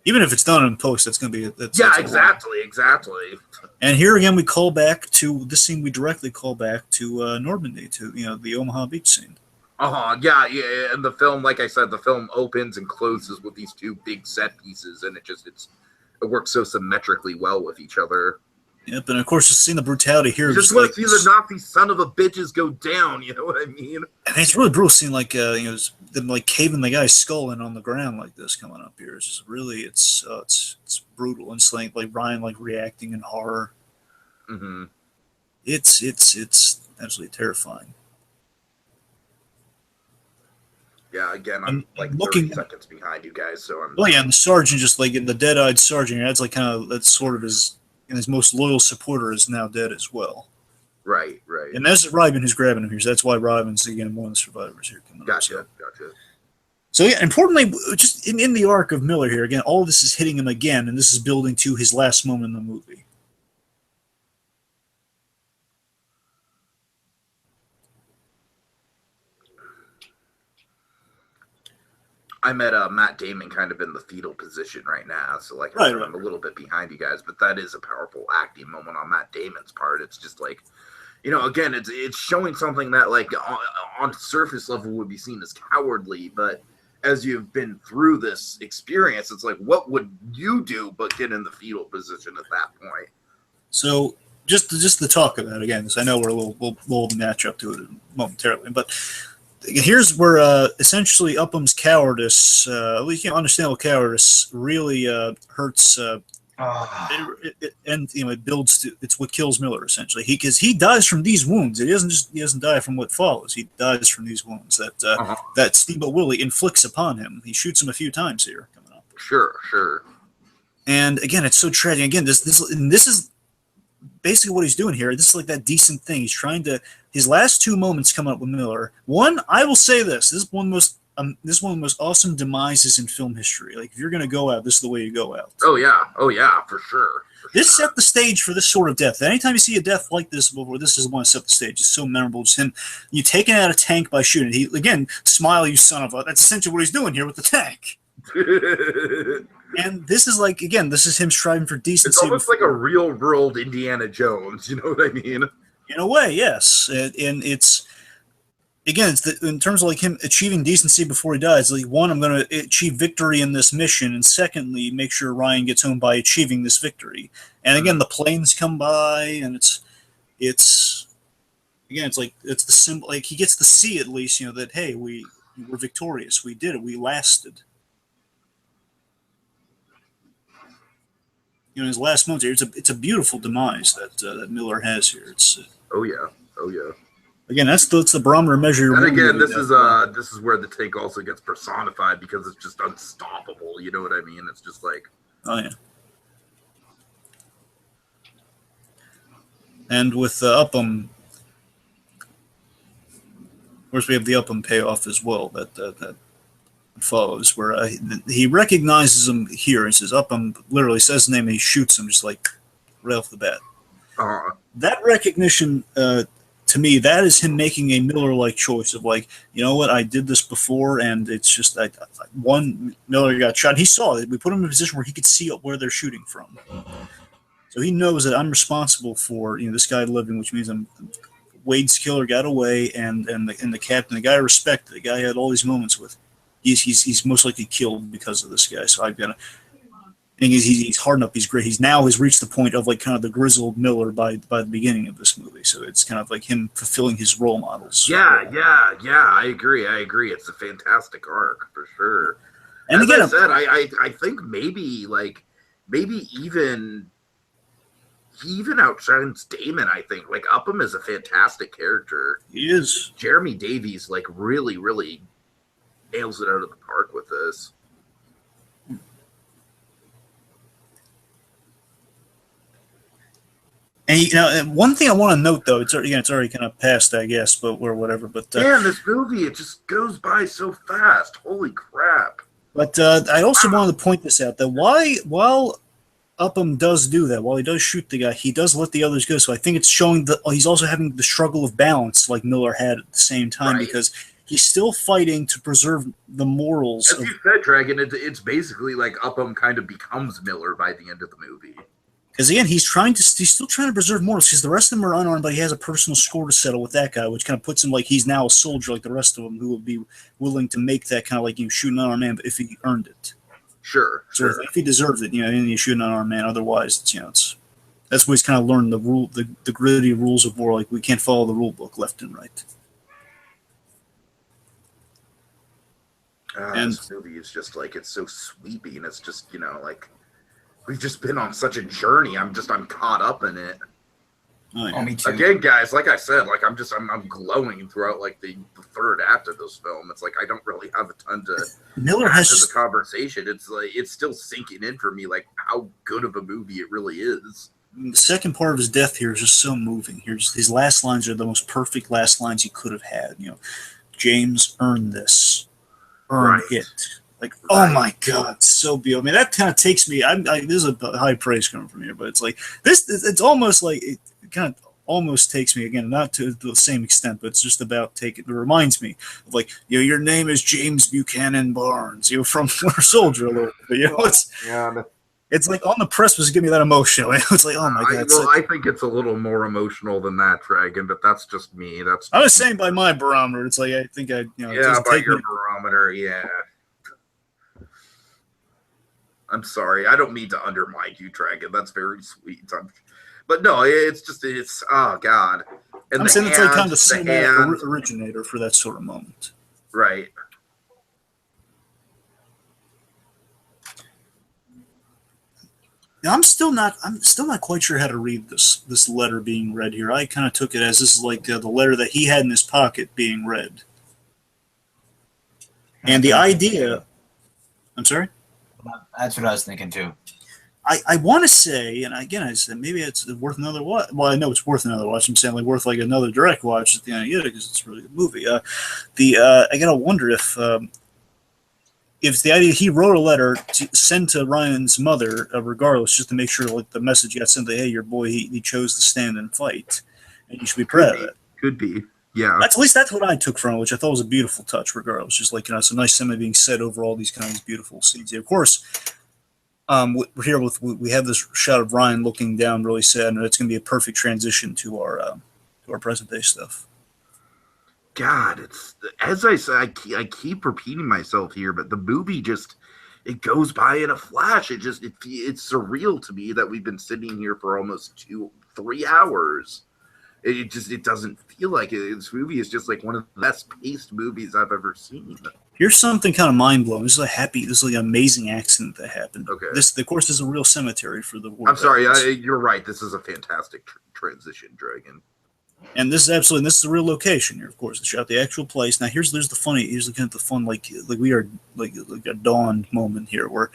Even if it's done in post, that's going to be exactly. And here again, we call back to this scene. We directly call back to Normandy, to the Omaha Beach scene. Yeah. And the film, like I said, the film opens and closes with these two big set pieces, and it works so symmetrically well with each other. Yep, and of course, just seeing the brutality here. You just want to see the Nazi son of a bitches go down. You know what I mean? And it's really brutal seeing them like caving the guy's skull in on the ground like this coming up here. It's just really it's brutal and like Ryan like reacting in horror. Mm-hmm. It's absolutely terrifying. Yeah, again, I'm like 30 seconds behind you guys, so I'm. Well, yeah, and the sergeant just like the dead-eyed sergeant. That's like that's sort of his most loyal supporter is now dead as well. Right. And that's Ryben who's grabbing him here. So that's why Ryben's again one of the survivors here. Gotcha. So yeah, importantly, just in the arc of Miller here again, all this is hitting him again, and this is building to his last moment in the movie. I'm at Matt Damon kind of in the fetal position right now, so like Right, I'm a little bit behind you guys, but that is a powerful acting moment on Matt Damon's part. It's just like, again, it's showing something that like on surface level would be seen as cowardly, but as you've been through this experience, it's like, what would you do but get in the fetal position at that point? So just to talk about it again, because I know we'll match up to it momentarily, but here's where essentially Upham's cowardice, at least understandable cowardice, really hurts. And it builds to, it's what kills Miller essentially. Because he dies from these wounds. He doesn't die from what follows. He dies from these wounds that Steamboat Willie inflicts upon him. He shoots him a few times here coming up. Sure. And again, it's so tragic. Again, this is basically what he's doing here. This is like that decent thing. He's trying to. His last two moments coming up with Miller. One, I will say this. This is one of the most awesome demises in film history. Like, if you're going to go out, this is the way you go out. Oh yeah, for sure. This set the stage for this sort of death. Anytime you see a death like this before, this is the one that set the stage. It's so memorable. Just him, you taking out a tank by shooting. He, again, smile, you son of a. That's essentially what he's doing here with the tank. And this is like, again, this is him striving for decency. It's almost like a real world Indiana Jones. You know what I mean? In a way, yes. And it's, again, in terms of like him achieving decency before he dies. Like, one, I'm going to achieve victory in this mission, and secondly, make sure Ryan gets home by achieving this victory. And again, the planes come by, and it's again, it's like it's the symbol. Like, he gets to see at least, that hey, we were victorious. We did it. We lasted. His last moments here. It's a beautiful demise that Miller has here. It's oh yeah. Again, that's the barometer measure. And again, this is where the tank also gets personified because it's just unstoppable. You know what I mean? It's just like, oh yeah. And with Upham, of course, we have the Upham payoff as well that follows, where he recognizes him here. He says Upham literally says his name, and he shoots him just like right off the bat. That recognition. To me, that is him making a Miller-like choice of like, you know what, I did this before, and it's just that one Miller got shot. He saw it. We put him in a position where he could see where they're shooting from. So he knows that I'm responsible for this guy living, which means Wade's killer got away, and the captain, the guy I respect, the guy I had all these moments with, he's most likely killed because of this guy. So I've got to. And he's hardened up. He's great. He's reached the point of like kind of the grizzled Miller by the beginning of this movie. So it's kind of like him fulfilling his role models. Yeah. I agree. It's a fantastic arc for sure. And as I said, I think maybe even he even outshines Damon. I think like Upham is a fantastic character. He is. Jeremy Davies like really nails it out of the park with this. And one thing I want to note, though, it's already kind of past, I guess, but or whatever. But man, this movie, it just goes by so fast. Holy crap! But I also wanted to point this out that while Upham does do that, while he does shoot the guy, he does let the others go. So I think it's showing that he's also having the struggle of balance, like Miller had at the same time, because he's still fighting to preserve the morals. As you said, Dragon, it's basically like Upham kind of becomes Miller by the end of the movie. Because again, he's still trying to preserve morals. Because the rest of them are unarmed, but he has a personal score to settle with that guy, which kind of puts him like he's now a soldier, like the rest of them, who will be willing to make that kind of like shoot an unarmed man, but if he earned it. Sure. If he deserved it, then you shoot an unarmed man. Otherwise, it's that's what he's kind of learned the gritty rules of war. Like we can't follow the rule book left and right. And this movie is just like it's so sweeping. It's just like. We've just been on such a journey. I'm caught up in it. Oh, yeah. Me too. Again, guys, like I said, like I'm glowing throughout like the third act of this film. It's like I don't really have a ton to Miller add has to the conversation. It's like it's still sinking in for me, like how good of a movie it really is. The second part of his death here is just so moving. His last lines are the most perfect last lines he could have had. James earned this, earn it. Like, oh my God, so beautiful. I mean, that kind of takes me. This is a high praise coming from here, but it's like this. It's almost like it kind of almost takes me, again, not to the same extent, but it's just about it reminds me of, like, your name is James Buchanan Barnes, from Winter Soldier a little bit. It's like on the precipice, give me that emotion. It's like, oh my god. I think it's a little more emotional than that, Dragon, but that's just me. I was saying by my barometer, it's like I think by your barometer, yeah. I'm sorry, I don't mean to undermine you, Dragon. That's very sweet. But no, it's oh god. And I'm saying it's like kind of the cinematic originator for that sort of moment, right? Now, I'm still not quite sure how to read this letter being read here. I kind of took it as this is like the letter that he had in his pocket being read, and the idea. I'm sorry. That's what I was thinking too. I want to say, and again, I said maybe it's worth another watch. Well, I know it's worth another watch. I'm saying like worth like another direct watch at the end of it because it's a really good movie. I gotta wonder if it's the idea he wrote a letter to send to Ryan's mother, regardless, just to make sure like the message got sent that, hey, your boy he chose to stand and fight, and you should be proud of it. Could be, yeah. At least that's what I took from it, which I thought was a beautiful touch. Regardless, just like it's a nice sentiment being said over all these kinds of beautiful scenes. Of course, we have this shot of Ryan looking down, really sad, and it's going to be a perfect transition to our present day stuff. God, it's as I said, I keep repeating myself here, but the movie it goes by in a flash. It's surreal to me that we've been sitting here for almost 2-3 hours. It doesn't feel like it. This movie is just like one of the best paced movies I've ever seen. Here's something kind of mind blowing. This is like an amazing accident that happened. Okay. This, of course, is a real cemetery for the war. I'm sorry, you're right. This is a fantastic transition, Dragon. And this is the real location here. Of course, they shot the actual place. Now here's the kind of the fun like we are like a dawn moment here where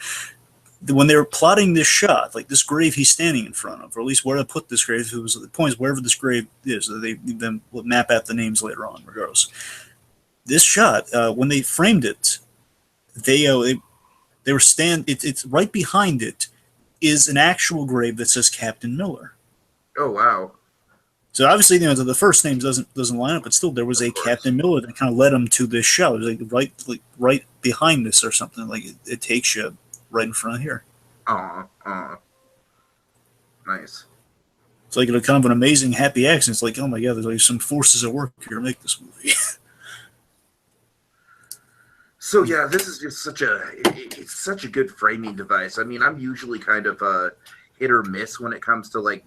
when they were plotting this shot, like this grave he's standing in front of, or at least where to put this grave, it was the point is wherever this grave is, they then will map out the names later on, regardless. This shot, when they framed it, they were it's right behind it is an actual grave that says Captain Miller. Oh wow. So obviously, the first name doesn't line up, but still, there was a Captain Miller that kind of led him to this shot. It was like right behind this or something. Like it takes you right in front of here. Nice. It's like kind of an amazing, happy accident. It's like, oh my god, there's like some forces at work here to make this movie. So yeah, this is just it's such a good framing device. I mean, I'm usually kind of hit or miss when it comes to like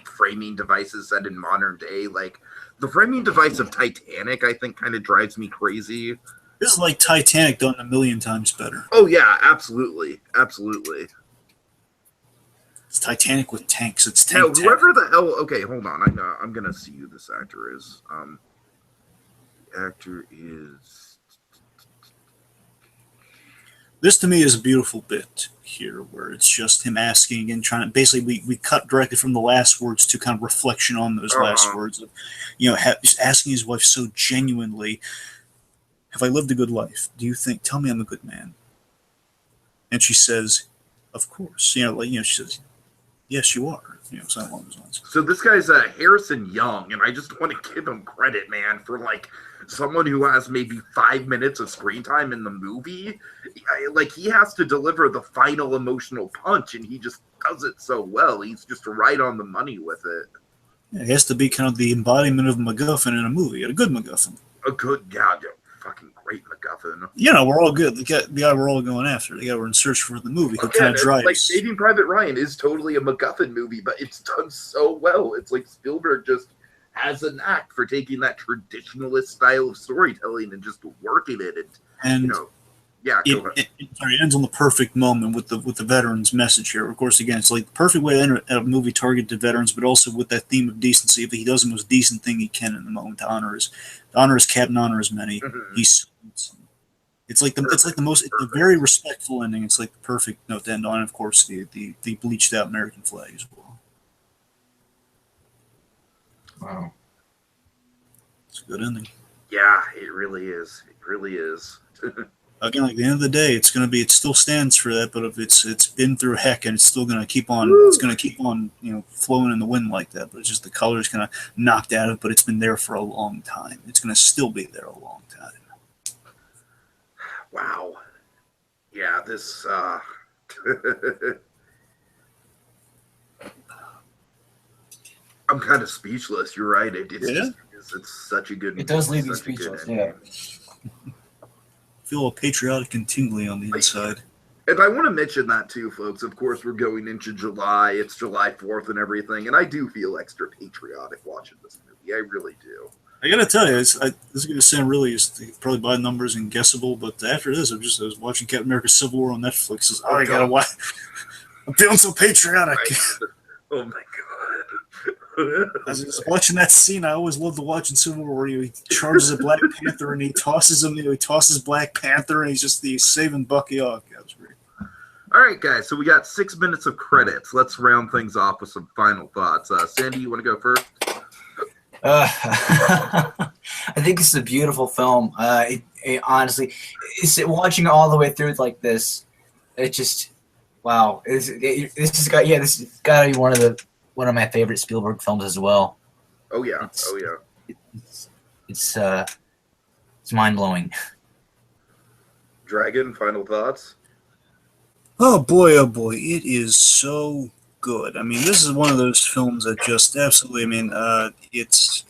framing devices set in modern day. Like the framing device of Titanic, I think kind of drives me crazy. This is like Titanic done 1,000,000 times better. Oh yeah, absolutely. It's Titanic with tanks. It's tank. Now, whoever the hell. Okay, hold on. I'm gonna see who this actor is. The actor is. This to me is a beautiful bit here, where it's just him asking and trying to basically we cut directly from the last words to kind of reflection on those last words of, just asking his wife so genuinely, have I lived a good life? Do you think? Tell me I'm a good man. And she says, of course. She says, yes, you are. Something along those lines. So this guy's Harrison Young, and I just want to give him credit, man, for like someone who has maybe 5 minutes of screen time in the movie. Like he has to deliver the final emotional punch, and he just does it so well. He's just right on the money with it. Yeah, he has to be kind of the embodiment of MacGuffin in a movie, a good MacGuffin. A good goddamn fucking great MacGuffin. We're all good. The guy we're all going after. The guy we're in search for the movie who kind of drives. Like Saving Private Ryan is totally a MacGuffin movie, but it's done so well. It's like Spielberg just has a knack for taking that traditionalist style of storytelling and just working it. And it ends on the perfect moment with the veterans message here. Of course, again, it's like the perfect way to enter a movie targeted to veterans, but also with that theme of decency. If he does the most decent thing he can in the moment to honor his captain, honor his men. It's a very respectful ending. It's like the perfect note to end on. And of course, the bleached out American flag as well. Wow, it's a good ending. Yeah, it really is. It really is. again, like, at the end of the day, it still stands for that, but if it's been through heck, and it's still going to keep on, flowing in the wind like that. But it's just the color is kind of knocked out of it, but it's been there for a long time. It's going to still be there a long time. Wow. Yeah, this. I'm kind of speechless. You're right. It's such a good. It does leave you speechless. Yeah. Feel all patriotic and tingly on the inside. And I want to mention that too, folks. Of course, we're going into July. It's July 4th and everything, and I do feel extra patriotic watching this movie. I really do. I gotta tell you, this is gonna sound really probably by numbers and guessable, but after this, I was watching Captain America: Civil War on Netflix. I gotta watch. I'm feeling so patriotic. Oh my god. I was watching that scene. I always love to watch in Civil War where he charges a Black Panther and he tosses him. He tosses Black Panther and he's saving Bucky off. That was great. All right, guys. So we got 6 minutes of credits. Let's round things off with some final thoughts. Sandy, you want to go first? I think this is a beautiful film. Honestly, watching it all the way through like this, it just wow. This has got to be one of my favorite Spielberg films as well. Oh yeah, It's mind blowing. Dragon, final thoughts? Oh boy, it is so good. I mean, this is one of those films that just absolutely. I mean, it's.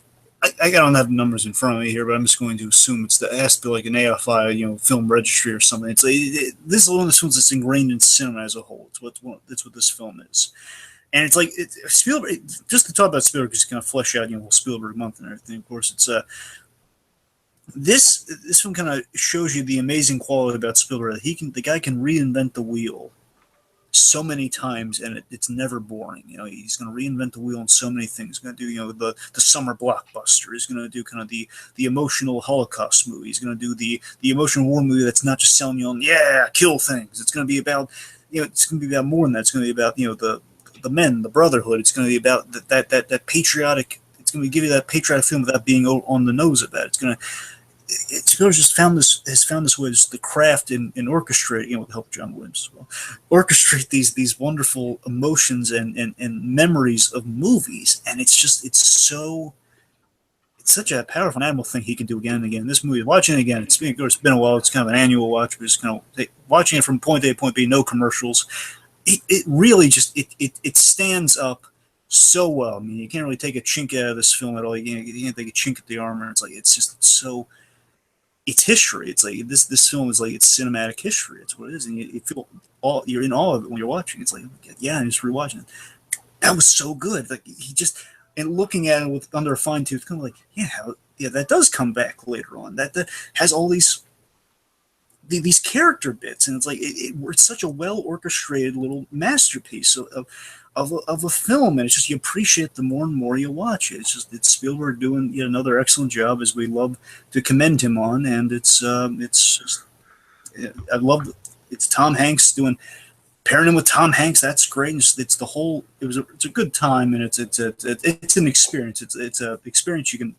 I don't have numbers in front of me here, but I'm just going to assume it has to be like an AFI, film registry or something. It's this is one of the films that's ingrained in cinema as a whole. That's what this film is. And it's like Spielberg. Just to talk about Spielberg, just kind of flesh out, Spielberg month and everything. Of course, it's this film kind of shows you the amazing quality about Spielberg. The guy can reinvent the wheel so many times, and it's never boring. He's going to reinvent the wheel in so many things. He's going to do the summer blockbuster. He's going to do kind of the emotional Holocaust movie. He's going to do the emotional war movie that's not just selling you on kill things. It's going to be about it's going to be about more than that. It's going to be about the men, the brotherhood. It's going to be about that patriotic. It's going to give you that patriotic feeling without being on the nose of that. Spielberg just has found this way, just the craft in orchestrate, with the help of John Williams as well, orchestrate these wonderful emotions and memories of movies, and it's such a powerful animal thing he can do again and again. This movie, watching it again, it's been a while. It's kind of an annual watch, but just kind of watching it from point A to point B, no commercials. It really just it stands up so well. I mean, you can't really take a chink out of this film at all. You can't take a chink at the armor. It's history. It's like this film is like it's cinematic history. It's what it is, and you feel you're in awe of it when you're watching. It's like I'm just rewatching it. That was so good. Like and looking at it under a fine tooth, kind of like that does come back later on. That has all these character bits, and it's like it's such a well orchestrated little masterpiece of a film, and it's just you appreciate the more and more you watch it. It's Spielberg doing yet another excellent job, as we love to commend him on, and it's Tom Hanks pairing him with Tom Hanks. That's great. It's a good time, and it's an experience. It's an experience you can.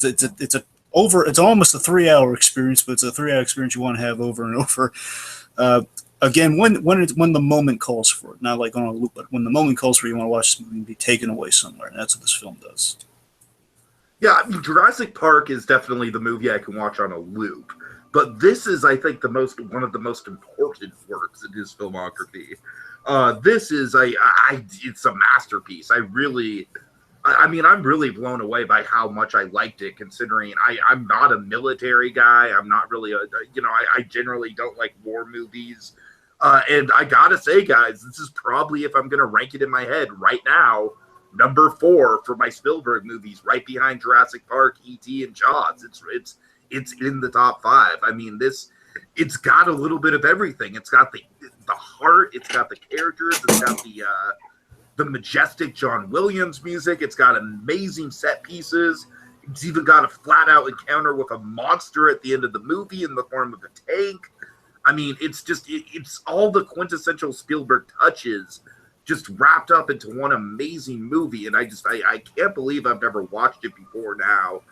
It's almost a 3-hour experience, but it's a 3-hour experience you want to have over and over. Again, when the moment calls for it, not like on a loop, but when the moment calls for it, you want to watch this movie and be taken away somewhere, and that's what this film does. Yeah, I mean, Jurassic Park is definitely the movie I can watch on a loop, but this is, I think, one of the most important works in his filmography. This is it's a masterpiece. I'm really blown away by how much I liked it, considering I'm not a military guy. I'm not really I generally don't like war movies. And I gotta say, guys, this is probably, if I'm gonna rank it in my head right now, number 4 for my Spielberg movies, right behind Jurassic Park, E.T., and Jaws. It's in the top 5. I mean, it's got a little bit of everything. It's got the heart. It's got the characters. It's got the majestic John Williams music. It's got amazing set pieces. It's even got a flat-out encounter with a monster at the end of the movie in the form of a tank. I mean, it's all the quintessential Spielberg touches just wrapped up into one amazing movie, and I can't believe I've never watched it before now.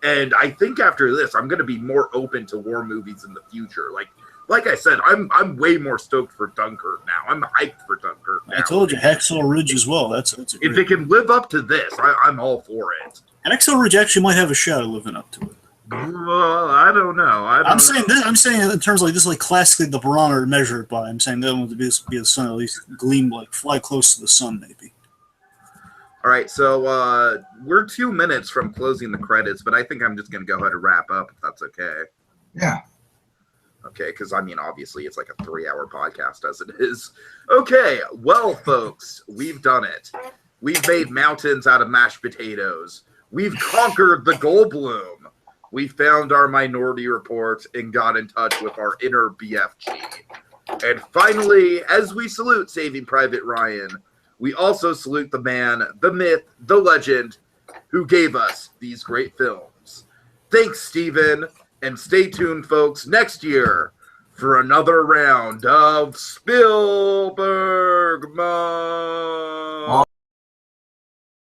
And I think after this, I'm going to be more open to war movies in the future. Like, like I said, I'm way more stoked for Dunkirk now. I'm hyped for Dunkirk now. I told you, Hacksaw Ridge as well. That's a If great it can live up to this, I'm all for it. Hacksaw Ridge actually might have a shot of living up to it. Well, I don't know. I'm saying in terms of like this, is like classically the barometer measured by. I'm saying that one would be the sun, at least gleam, like fly close to the sun, maybe. All right, so we're 2 minutes from closing the credits, but I think I'm just going to go ahead and wrap up if that's okay. Yeah. Okay, because I mean, obviously, it's like a 3-hour podcast as it is. Okay, well, folks, we've done it. We've made mountains out of mashed potatoes. We've conquered the Goldblum. We found our Minority Report and got in touch with our inner BFG. And finally, as we salute Saving Private Ryan, we also salute the man, the myth, the legend, who gave us these great films. Thanks, Steven, and stay tuned, folks, next year for another round of Spielberg Month.